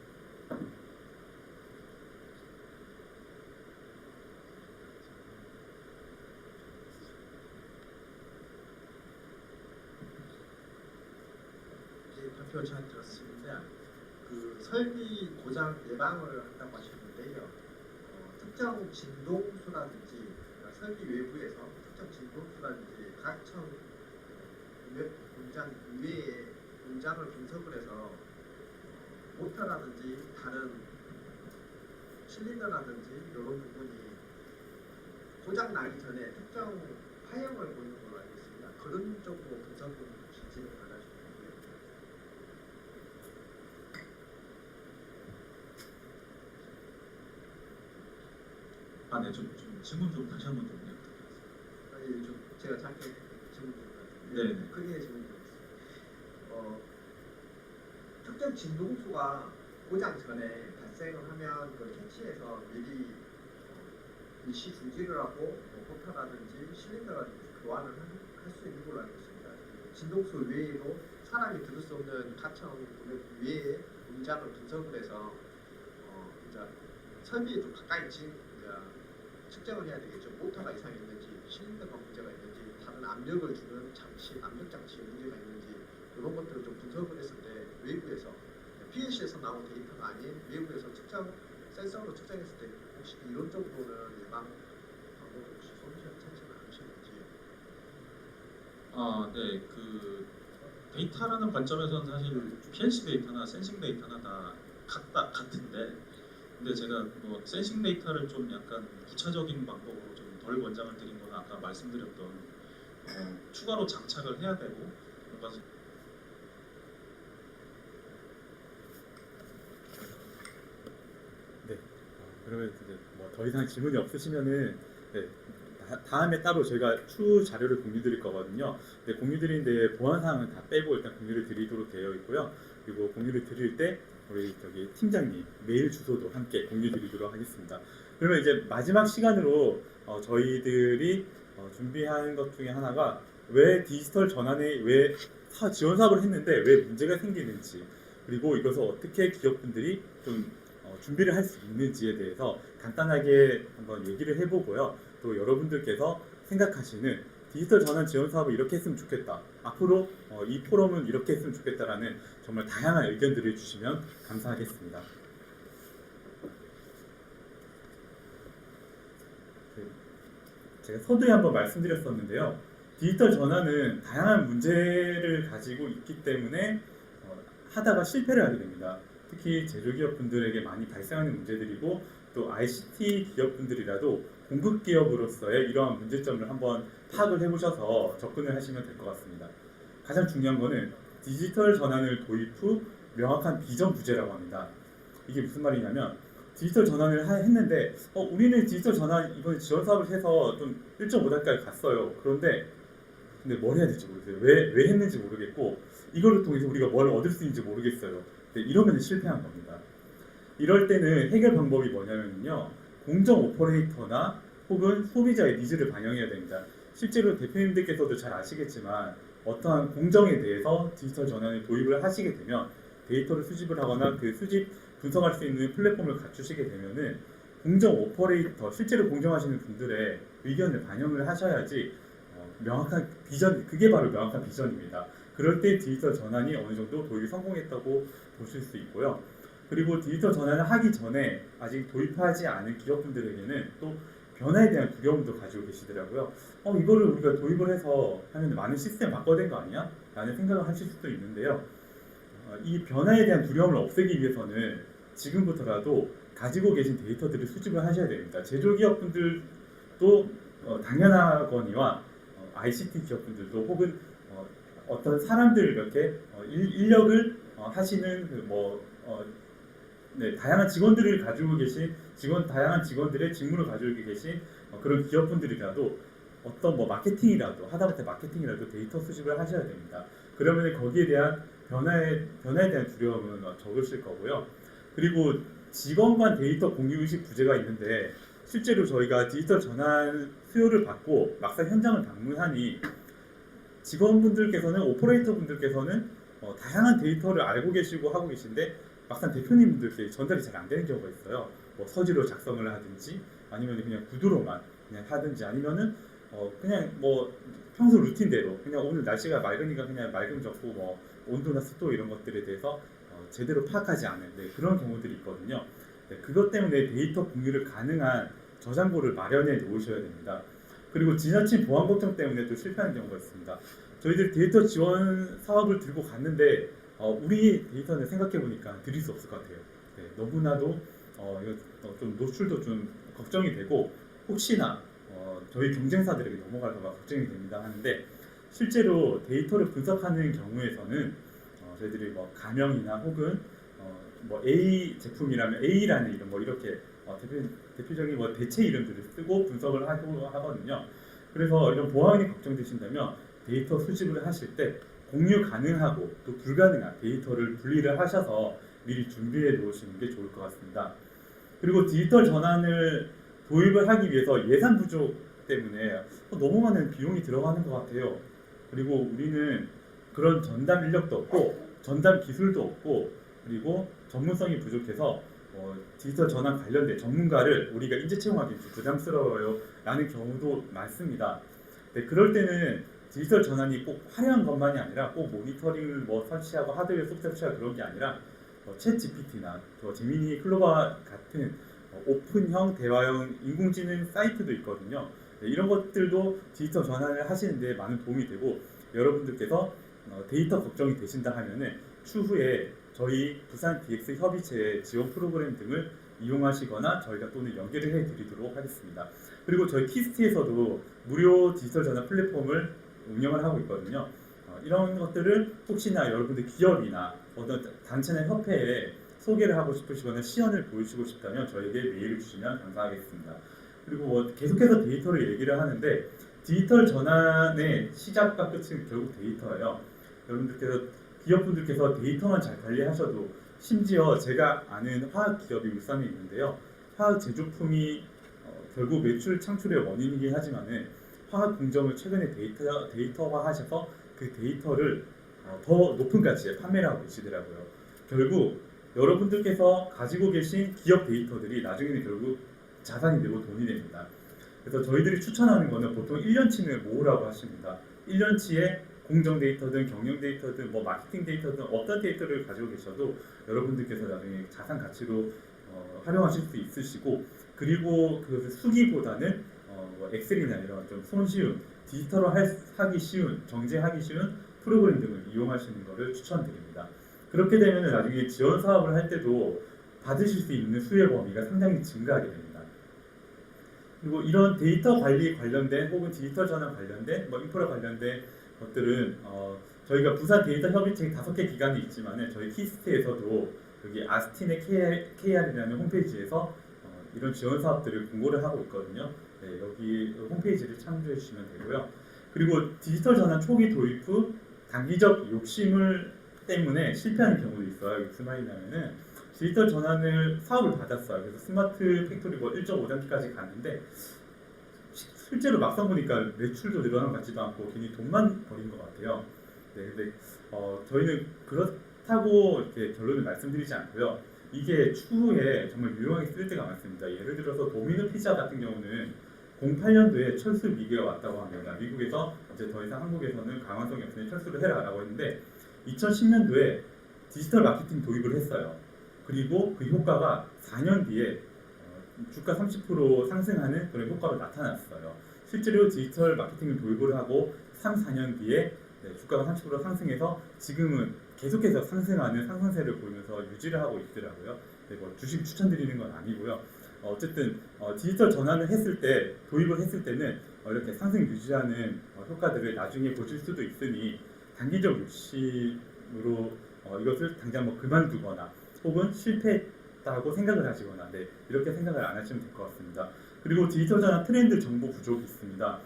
발표 잘 들었습니다. 그 설비 고장 예방을 한다고 하셨는데요. 특정 진동수라든지 그러니까 설비 외부에서 특정 진동수라든지 각청 공장 이외의 공장을 분석을 해서 모터라든지 다른 실린더라든지 이런 부분이 고장 나기 전에 특정 파형을 보이는 걸로 알고 있습니다. 그런 쪽으로 분석을 실질을 받아주셨고요. 네, 좀 질문 좀 다시 한번 좀 부탁드리겠습니다. 좀 제가 짧게 질문 네. 드리겠습니다. 크게 질문 드리겠습니다. 특정 진동수가 고장 전에 발생을 하면 그걸 캐치해서 미리 일시 중지를 하고 포터라든지 실린더라든지 교환을 할 수 있는 걸로 알고 있습니다. 진동수 외에도 사람이 들을 수 없는 가청 외에 문장을 분석을 해서 이제 설비에 좀 가까이 측정을 해야 되겠죠. 모터가 이상이 있는지, 실린더가 문제가 있는지, 다른 압력을 주는 장치, 압력 장치에 문제가 있는지 이런 것들을 좀 분석을 했을 때 외부에서 PLC에서 나온 데이터가 아닌 외부에서 측정 센서로 측정했을 때 혹시 이런 정도는 예방 방법 혹시 솔루션 찾지는 않으셨는지? 네, 그 데이터라는 관점에서는 사실 PLC 데이터나 센싱 데이터나 다 같은데, 근데 제가 뭐 센싱 데이터를 좀 약간 구체적인 방법으로 좀 덜 권장을 드린 건 아까 말씀드렸던 추가로 장착을 해야 되고 뭔가 네. 그러면 이제 뭐 더 이상 질문이 없으시면은 네, 다음에 따로 저희가 추후 자료를 공유 드릴 거거든요. 네, 공유 드리는데 보안 사항은 다 빼고 일단 공유를 드리도록 되어 있고요. 그리고 공유를 드릴 때 우리 저기 팀장님 메일 주소도 함께 공유 드리도록 하겠습니다. 그러면 이제 마지막 시간으로 저희들이 준비한 것 중에 하나가 왜 디지털 전환에 왜 지원 사업을 했는데 왜 문제가 생기는지, 그리고 이것을 어떻게 기업분들이 좀 준비를 할 수 있는지에 대해서 간단하게 한번 얘기를 해보고요. 또 여러분들께서 생각하시는 디지털 전환 지원 사업을 이렇게 했으면 좋겠다, 앞으로 이 포럼은 이렇게 했으면 좋겠다라는 정말 다양한 의견들을 주시면 감사하겠습니다. 제가 서두에 한번 말씀드렸었는데요. 디지털 전환은 다양한 문제를 가지고 있기 때문에 하다가 실패를 하게 됩니다. 특히 제조기업분들에게 많이 발생하는 문제들이고, 또 ICT 기업분들이라도 공급 기업으로서의 이러한 문제점을 한번 파악을 해보셔서 접근을 하시면 될 것 같습니다. 가장 중요한 거는 디지털 전환을 도입 후 명확한 비전 부재라고 합니다. 이게 무슨 말이냐면 디지털 전환을 했는데 우리는 디지털 전환 이번에 지원 사업을 해서 좀 1.5단까지 갔어요. 근데 뭘 해야 될지 모르겠어요. 왜 했는지 모르겠고 이거를 통해서 우리가 뭘 얻을 수 있는지 모르겠어요. 근데 이러면 실패한 겁니다. 이럴 때는 해결 방법이 뭐냐면요, 공정 오퍼레이터나 혹은 소비자의 니즈를 반영해야 됩니다. 실제로 대표님들께서도 잘 아시겠지만 어떠한 공정에 대해서 디지털 전환을 도입을 하시게 되면 데이터를 수집을 하거나 그 수집 분석할 수 있는 플랫폼을 갖추시게 되면은 공정 오퍼레이터, 실제로 공정하시는 분들의 의견을 반영을 하셔야지 명확한 비전, 그게 바로 명확한 비전입니다. 그럴 때 디지털 전환이 어느 정도 도입이 성공했다고 보실 수 있고요. 그리고 디지털 전환을 하기 전에 아직 도입하지 않은 기업분들에게는 또 변화에 대한 두려움도 가지고 계시더라고요. 이거를 우리가 도입을 해서 하면 많은 시스템 바꿔야 될 거 아니야? 라는 생각을 하실 수도 있는데요. 이 변화에 대한 두려움을 없애기 위해서는 지금부터라도 가지고 계신 데이터들을 수집을 하셔야 됩니다. 제조기업분들도 당연하거니와 ICT 기업분들도 혹은 어떤 사람들 이렇게 인력을 하시는 다양한 직원들을 가지고 계신 다양한 직원들의 직무를 가지고 계신 그런 기업분들이라도 어떤 마케팅이라도 하다못해 마케팅이라도 데이터 수집을 하셔야 됩니다. 그러면 거기에 대한 변화에 대한 두려움은 적으실 거고요. 그리고 직원 간 데이터 공유 의식 부재가 있는데 실제로 저희가 디지털 전환 수요를 받고 막상 현장을 방문하니 직원분들께서는 오퍼레이터 분들께서는 다양한 데이터를 알고 계시고 하고 계신데 막상 대표님들께 전달이 잘 안 되는 경우가 있어요. 서류로 작성을 하든지 아니면 그냥 구두로만 그냥 하든지 아니면은 그냥 평소 루틴대로 그냥 오늘 날씨가 맑으니까 그냥 맑음 적고 온도나 습도 이런 것들에 대해서 제대로 파악하지 않은 그런 경우들이 있거든요. 그것 때문에 데이터 공유를 가능한 저장고를 마련해 놓으셔야 됩니다. 그리고 지나친 보안 걱정 때문에 또 실패하는 경우가 있습니다. 저희들 데이터 지원 사업을 들고 갔는데 우리 데이터는 생각해 보니까 드릴 수 없을 것 같아요. 너무나도 이거 좀 노출도 좀 걱정이 되고 혹시나 저희 경쟁사들에게 넘어갈까 봐 걱정이 됩니다 하는데 실제로 데이터를 분석하는 경우에서는 저희들이 가명이나 혹은 A 제품이라면 A라는 이름 이렇게 대표적인 대체 이름들을 쓰고 분석을 하거든요. 그래서 이런 보안이 걱정되신다면 데이터 수집을 하실 때 공유 가능하고 또 불가능한 데이터를 분리를 하셔서 미리 준비해 놓으시는 게 좋을 것 같습니다. 그리고 디지털 전환을 도입을 하기 위해서 예산 부족 때문에 너무 많은 비용이 들어가는 것 같아요. 그리고 우리는 그런 전담 인력도 없고 전담 기술도 없고 그리고 전문성이 부족해서 디지털 전환 관련된 전문가를 우리가 인재 채용하기 부담스러워요 라는 경우도 많습니다. 그럴 때는 디지털 전환이 꼭 화려한 것만이 아니라 꼭 모니터링을 설치하고 하드웨어 소프트웨어 설치하고 그런 게 아니라 챗 GPT나 제미니 클로바 같은 오픈형 대화형 인공지능 사이트도 있거든요. 이런 것들도 디지털 전환을 하시는데 많은 도움이 되고 여러분들께서 데이터 걱정이 되신다 하면은 추후에 저희 부산 DX 협의체의 지원 프로그램 등을 이용하시거나 저희가 또는 연결을 해드리도록 하겠습니다. 그리고 저희 키스트에서도 무료 디지털 전환 플랫폼을 운영을 하고 있거든요. 이런 것들을 혹시나 여러분들 기업이나 어떤 단체나 협회에 소개를 하고 싶으시거나 시연을 보이시고 싶다면 저에게 메일을 주시면 감사하겠습니다. 그리고 계속해서 데이터를 얘기를 하는데 디지털 전환의 시작과 끝은 결국 데이터예요. 여러분들께서 기업분들께서 데이터만 잘 관리하셔도 심지어 제가 아는 화학 기업이 울산에 있는데요. 화학 제조품이 결국 매출 창출의 원인이긴 하지만은 화학 공정을 최근에 데이터화하셔서 그 데이터를 더 높은 가치에 판매를 하고 계시더라고요. 결국 여러분들께서 가지고 계신 기업 데이터들이 나중에는 결국 자산이 되고 돈이 됩니다. 그래서 저희들이 추천하는 거는 보통 1년치를 모으라고 하십니다. 1년치에 공정 데이터든 경영 데이터든 마케팅 데이터든 어떤 데이터를 가지고 계셔도 여러분들께서 나중에 자산 가치로 활용하실 수 있으시고 그리고 그것을 수기보다는 엑셀이나 이런 좀 손쉬운 디지털화 하기 쉬운 정제하기 쉬운 프로그램 등을 이용하시는 것을 추천드립니다. 그렇게 되면 나중에 지원 사업을 할 때도 받으실 수 있는 수혜 범위가 상당히 증가하게 됩니다. 그리고 이런 데이터 관리 관련된 혹은 디지털 전환 관련된 인프라 관련된 것들은 저희가 부산 데이터 협의체 5개 기관이 있지만 저희 키스트에서도 여기 아스틴의 KR이라는 홈페이지에서 이런 지원 사업들을 공고를 하고 있거든요. 여기 홈페이지를 참조해 주시면 되고요. 그리고 디지털 전환 초기 도입 후 단기적 욕심을 때문에 실패하는 경우도 있어요. 무슨 말이냐면은 디지털 전환을 사업을 받았어요. 그래서 스마트 팩토리 뭐 1.5단계까지 갔는데 실제로 막상 보니까 매출도 늘어난 것 같지도 않고 괜히 돈만 버린 것 같아요. 네, 근데 저희는 그렇다고 이렇게 결론을 말씀드리지 않고요. 이게 추후에 정말 유용하게 쓸 때가 많습니다. 예를 들어서 도미노 피자 같은 경우는 08년도에 철수 위기가 왔다고 합니다. 미국에서 이제 더 이상 한국에서는 강화성이 없으니 철수를 해라라고 했는데 2010년도에 디지털 마케팅 도입을 했어요. 그리고 그 효과가 4년 뒤에 주가 30% 상승하는 그런 효과로 나타났어요. 실제로 디지털 마케팅을 도입을 하고 3, 4년 뒤에 주가가 30% 상승해서 지금은 계속해서 상승하는 상승세를 보이면서 유지를 하고 있더라고요. 뭐 주식 추천드리는 건 아니고요. 어쨌든 디지털 전환을 했을 때, 도입을 했을 때는 이렇게 상승 유지하는 효과들을 나중에 보실 수도 있으니 단기적 욕심으로 이것을 당장 뭐 그만두거나 혹은 실패했다고 생각을 하시거나 이렇게 생각을 안 하시면 될 것 같습니다. 그리고 디지털 전환 트렌드 정보 부족이 있습니다.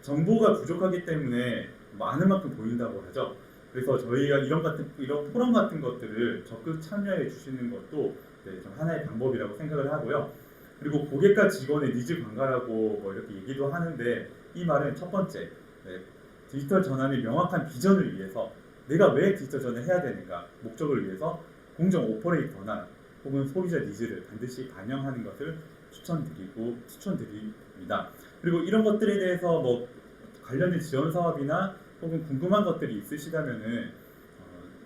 정보가 부족하기 때문에 많은 만큼 보인다고 하죠. 그래서 저희가 이런 포럼 같은 것들을 적극 참여해 주시는 것도 좀 하나의 방법이라고 생각을 하고요. 그리고 고객과 직원의 니즈 관가라고 뭐 이렇게 얘기도 하는데 이 말은 첫 번째 디지털 전환의 명확한 비전을 위해서 내가 왜 디지털 전환을 해야 되는가 목적을 위해서 공정 오퍼레이터나 혹은 소비자 니즈를 반드시 반영하는 것을 추천드립니다. 그리고 이런 것들에 대해서 뭐 관련된 지원 사업이나 혹은 궁금한 것들이 있으시다면은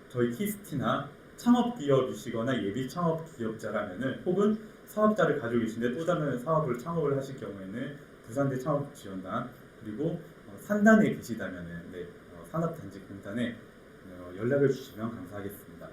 저희 키스티나 창업 기업이시거나 예비 창업 기업자라면은 혹은 사업자를 가지고 계신데 또 다른 사업을 창업을 하실 경우에는 부산대 창업지원단 그리고 산단에 계시다면은 산업단지공단에 연락을 주시면 감사하겠습니다.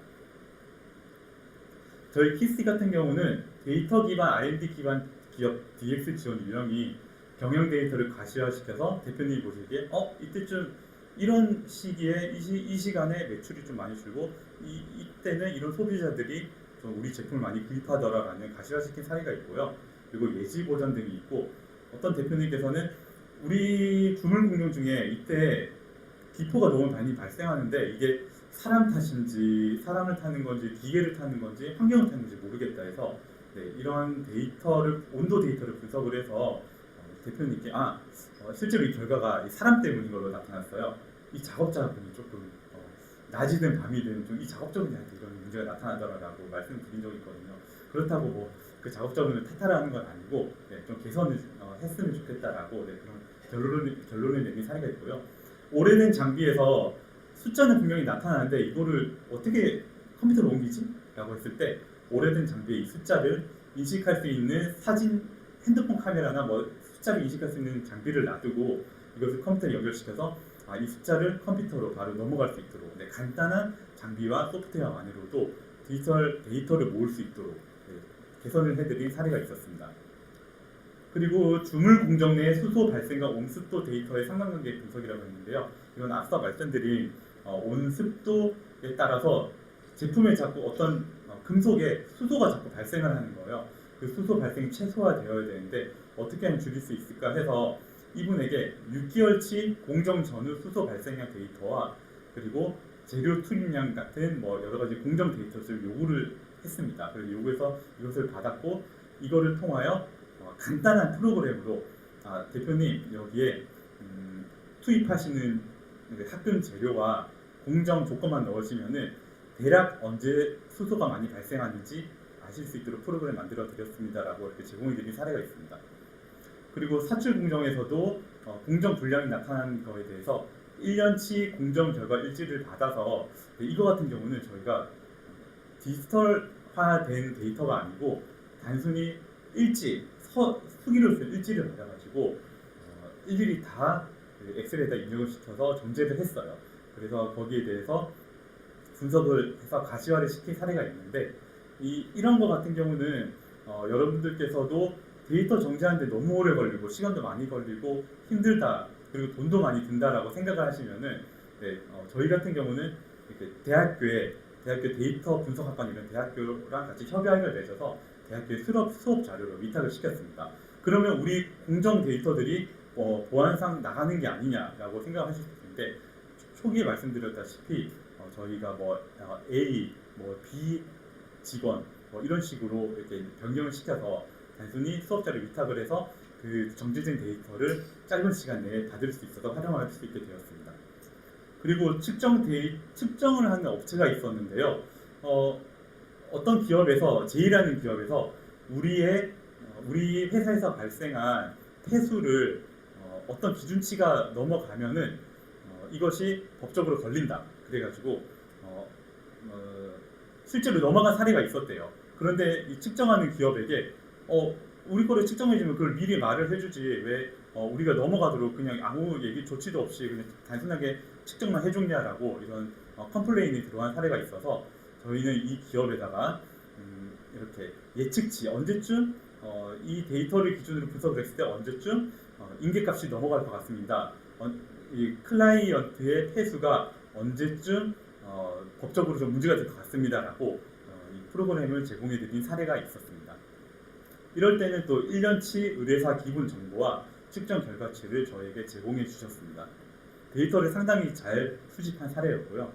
저희 키스티 같은 경우는 데이터 기반 R&D 기반 기업 DX 지원 유형이 경영 데이터를 가시화시켜서 대표님이 보시기에 이때쯤 이런 시기에 이 시간에 매출이 좀 많이 줄고 이때는 이런 소비자들이 좀 우리 제품을 많이 구입하더라라는 가시화시킨 사례가 있고요. 그리고 예지 보전 등이 있고 어떤 대표님께서는 우리 주물 공정 중에 이때 기포가 너무 많이 발생하는데 이게 사람 탓인지 사람을 타는 건지 기계를 타는 건지 환경을 타는 건지 모르겠다 해서 이런 데이터를 온도 데이터를 분석을 해서 대표님께 실제로 이 결과가 사람 때문인 걸로 나타났어요. 이 작업자분이 조금 낮이든 밤이든 좀 이 작업자분한테 이런 문제가 나타나더라라고 말씀드린 적이 있거든요. 그렇다고 뭐 그 작업자분을 탓하라는 건 아니고 좀 개선을 했으면 좋겠다라고 그런 결론을 내린 사례가 있고요. 오래된 장비에서 숫자는 분명히 나타나는데 이거를 어떻게 컴퓨터로 옮기지? 라고 했을 때 오래된 장비의 이 숫자를 인식할 수 있는 사진, 핸드폰 카메라나 뭐 숫자를 인식할 수 있는 장비를 놔두고 이것을 컴퓨터에 연결시켜서 이 숫자를 컴퓨터로 바로 넘어갈 수 있도록 간단한 장비와 소프트웨어만으로도 디지털 데이터를 모을 수 있도록 개선을 해드린 사례가 있었습니다. 그리고 주물 공정 내 수소 발생과 온습도 데이터의 상관관계 분석이라고 했는데요. 이건 앞서 말씀드린 온습도에 따라서 제품에 자꾸 어떤 금속에 수소가 자꾸 발생을 하는 거예요. 그 수소 발생이 최소화되어야 되는데 어떻게 하면 줄일 수 있을까 해서 이분에게 6개월치 공정 전후 수소 발생량 데이터와 그리고 재료 투입량 같은 뭐 여러 가지 공정 데이터를 요구를 했습니다. 그래서 요구해서 이것을 받았고 이거를 통하여 간단한 프로그램으로 대표님 여기에 투입하시는 합금 재료와 공정 조건만 넣으시면은 대략 언제 수소가 많이 발생하는지 아실 수 있도록 프로그램 만들어 드렸습니다라고 이렇게 제공해 드린 사례가 있습니다. 그리고 사출 공정에서도 공정 불량이 나타난 거에 대해서 1년치 공정 결과 일지를 받아서 이거 같은 경우는 저희가 디지털화된 데이터가 아니고 단순히 일지 수기로 쓴 일지를 받아가지고 일일이 다 엑셀에다 입력을 시켜서 전제를 했어요. 그래서 거기에 대해서 분석을 해서 가시화를 시킨 사례가 있는데 이런 거 같은 경우는 여러분들께서도 데이터 정지하는데 너무 오래 걸리고 시간도 많이 걸리고 힘들다 그리고 돈도 많이 든다라고 생각을 하시면은 저희 같은 경우는 이렇게 대학교 데이터 분석학관 이런 대학교랑 같이 협약을 맺어서 대학교에 수업 자료로 위탁을 시켰습니다. 그러면 우리 공정 데이터들이 보안상 나가는 게 아니냐라고 생각하실 수 있는데 초기에 말씀드렸다시피 저희가 A, B 직원 이런 식으로 이렇게 변경을 시켜서 단순히 수업자를 위탁을 해서 그 정제된 데이터를 짧은 시간 내에 받을 수 있어서 활용할 수 있게 되었습니다. 그리고 측정을 하는 업체가 있었는데요. 어떤 기업에서 제이라는 기업에서 우리 회사에서 발생한 폐수를 어떤 기준치가 넘어가면은 이것이 법적으로 걸린다. 그래가지고 실제로 넘어간 사례가 있었대요. 그런데 이 측정하는 기업에게 우리 거를 측정해주면 그걸 미리 말을 해주지 왜 우리가 넘어가도록 그냥 아무 얘기 조치도 없이 그냥 단순하게 측정만 해줬냐라고 이런 컴플레인이 들어간 사례가 있어서 저희는 이 기업에다가 이렇게 예측치 언제쯤 이 데이터를 기준으로 분석을 했을 때 언제쯤 인계값이 넘어갈 것 같습니다. 이 클라이언트의 폐수가 언제쯤 법적으로 좀 문제가 될 것 같습니다라고 이 프로그램을 제공해드린 사례가 있었습니다. 이럴 때는 또 1년치 의뢰사 기본 정보와 측정 결과치를 저에게 제공해 주셨습니다. 데이터를 상당히 잘 수집한 사례였고요.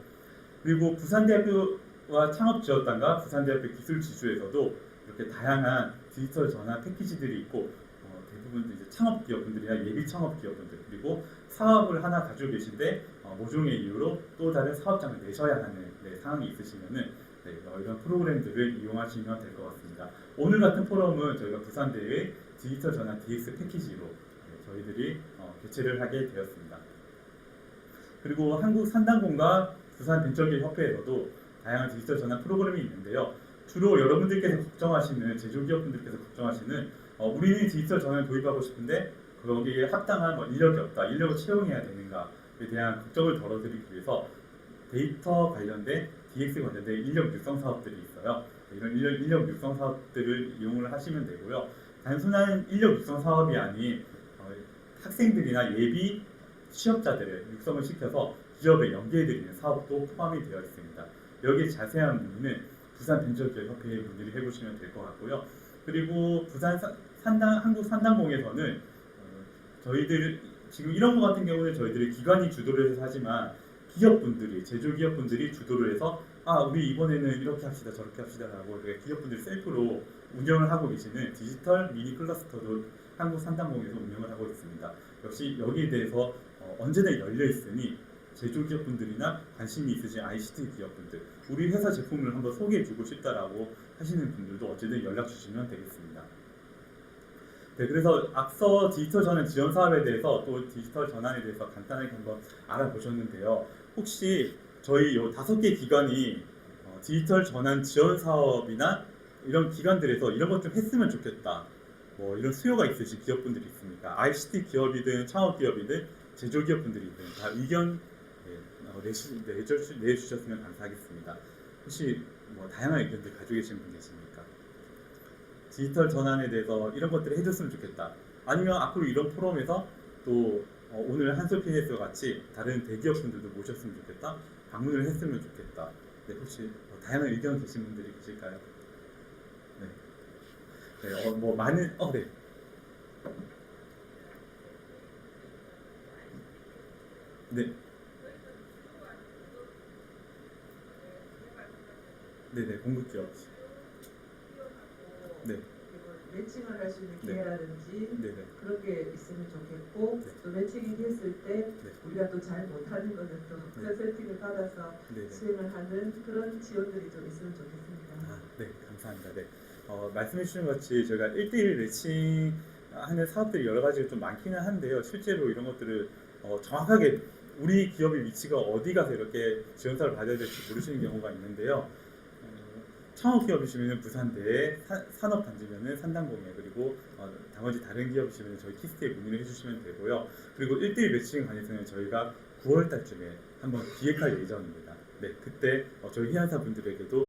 그리고 부산대학교와 창업지원단과 부산대학교 기술지주에서도 이렇게 다양한 디지털 전환 패키지들이 있고 대부분 이제 창업기업분들이나 예비 창업기업분들 그리고 사업을 하나 가지고 계신데 모종의 이유로 또 다른 사업장을 내셔야 하는 상황이 있으시면은 이런 프로그램들을 이용하시면 될 것 같습니다. 오늘 같은 포럼은 저희가 부산대의 디지털 전환 DX 패키지로 저희들이 개최를 하게 되었습니다. 그리고 한국산단공과 부산벤처기업협회에서도 다양한 디지털 전환 프로그램이 있는데요. 주로 여러분들께서 걱정하시는 제조기업분들께서 걱정하시는 우리는 디지털 전환을 도입하고 싶은데 거기에 합당한 인력이 없다, 인력을 채용해야 되는가에 대한 걱정을 덜어드리기 위해서 데이터 관련된 DX 관련된 인력 육성 사업들이 있어요. 이런 인력 육성 사업들을 이용을 하시면 되고요. 단순한 인력 육성 사업이 아닌 학생들이나 예비 취업자들을 육성을 시켜서 기업에 연계해드리는 사업도 포함이 되어 있습니다. 여기에 자세한 문의는 부산벤처기업협회에 문의를 해보시면 될 것 같고요. 그리고 한국산단공에서는 저희들 지금 이런 것 같은 경우는 저희들이 기관이 주도를 해서 하지만 기업분들이 제조기업분들이 주도를 해서 우리 이번에는 이렇게 합시다 저렇게 합시다라고 기업분들이 셀프로 운영을 하고 계시는 디지털 미니 클러스터도 한국산단공에서 운영을 하고 있습니다. 역시 여기에 대해서 언제나 열려 있으니 제조기업분들이나 관심이 있으신 ICT 기업분들 우리 회사 제품을 한번 소개해주고 싶다라고 하시는 분들도 언제든 연락 주시면 되겠습니다. 네, 그래서 앞서 디지털 전환 지원 사업에 대해서 또 디지털 전환에 대해서 간단하게 한번 알아보셨는데요. 혹시 저희 요 5개 기관이 디지털 전환 지원 사업이나 이런 기관들에서 이런 것 좀 했으면 좋겠다. 이런 수요가 있으신 기업분들이 있습니까? ICT 기업이든 창업 기업이든 제조기업 분들이든 다 의견 내주셨으면 감사하겠습니다. 혹시 다양한 의견들 가지고 계신 분 계십니까? 디지털 전환에 대해서 이런 것들을 해줬으면 좋겠다. 아니면 앞으로 이런 포럼에서 또 오늘 한솔피니스와 같이 다른 대기업 분들도 모셨으면 좋겠다. 방문을 했으면 좋겠다. 네, 혹시 다양한 의견 계신 분들이 계실까요? 네. 네, 많은 네. 네. 네네, 공급기업. 네. 매칭을 할 수 있는 네. 기회라든지 네네. 그런 게 있으면 좋겠고 네. 또 매칭이 됐을 때 네. 우리가 또 잘 못하는 것은 또 네. 컨설팅을 받아서 네네. 수행을 하는 그런 지원들이 좀 있으면 좋겠습니다. 네, 감사합니다. 네. 말씀해 주신 것 같이 저희가 1대1 매칭하는 사업들이 여러 가지가 좀 많기는 한데요. 실제로 이런 것들을 정확하게 우리 기업의 위치가 어디 가서 이렇게 지원사를 받아야 될지 모르시는 경우가 있는데요. 창업기업이시면 부산대에, 산업단지면 산단공예, 그리고 나머지 다른 기업이시면 저희 키스트에 문의를 해주시면 되고요. 그리고 1대1 매칭에 관해서는 저희가 9월 달쯤에 한번 기획할 예정입니다. 네, 그때 저희 희한사 분들에게도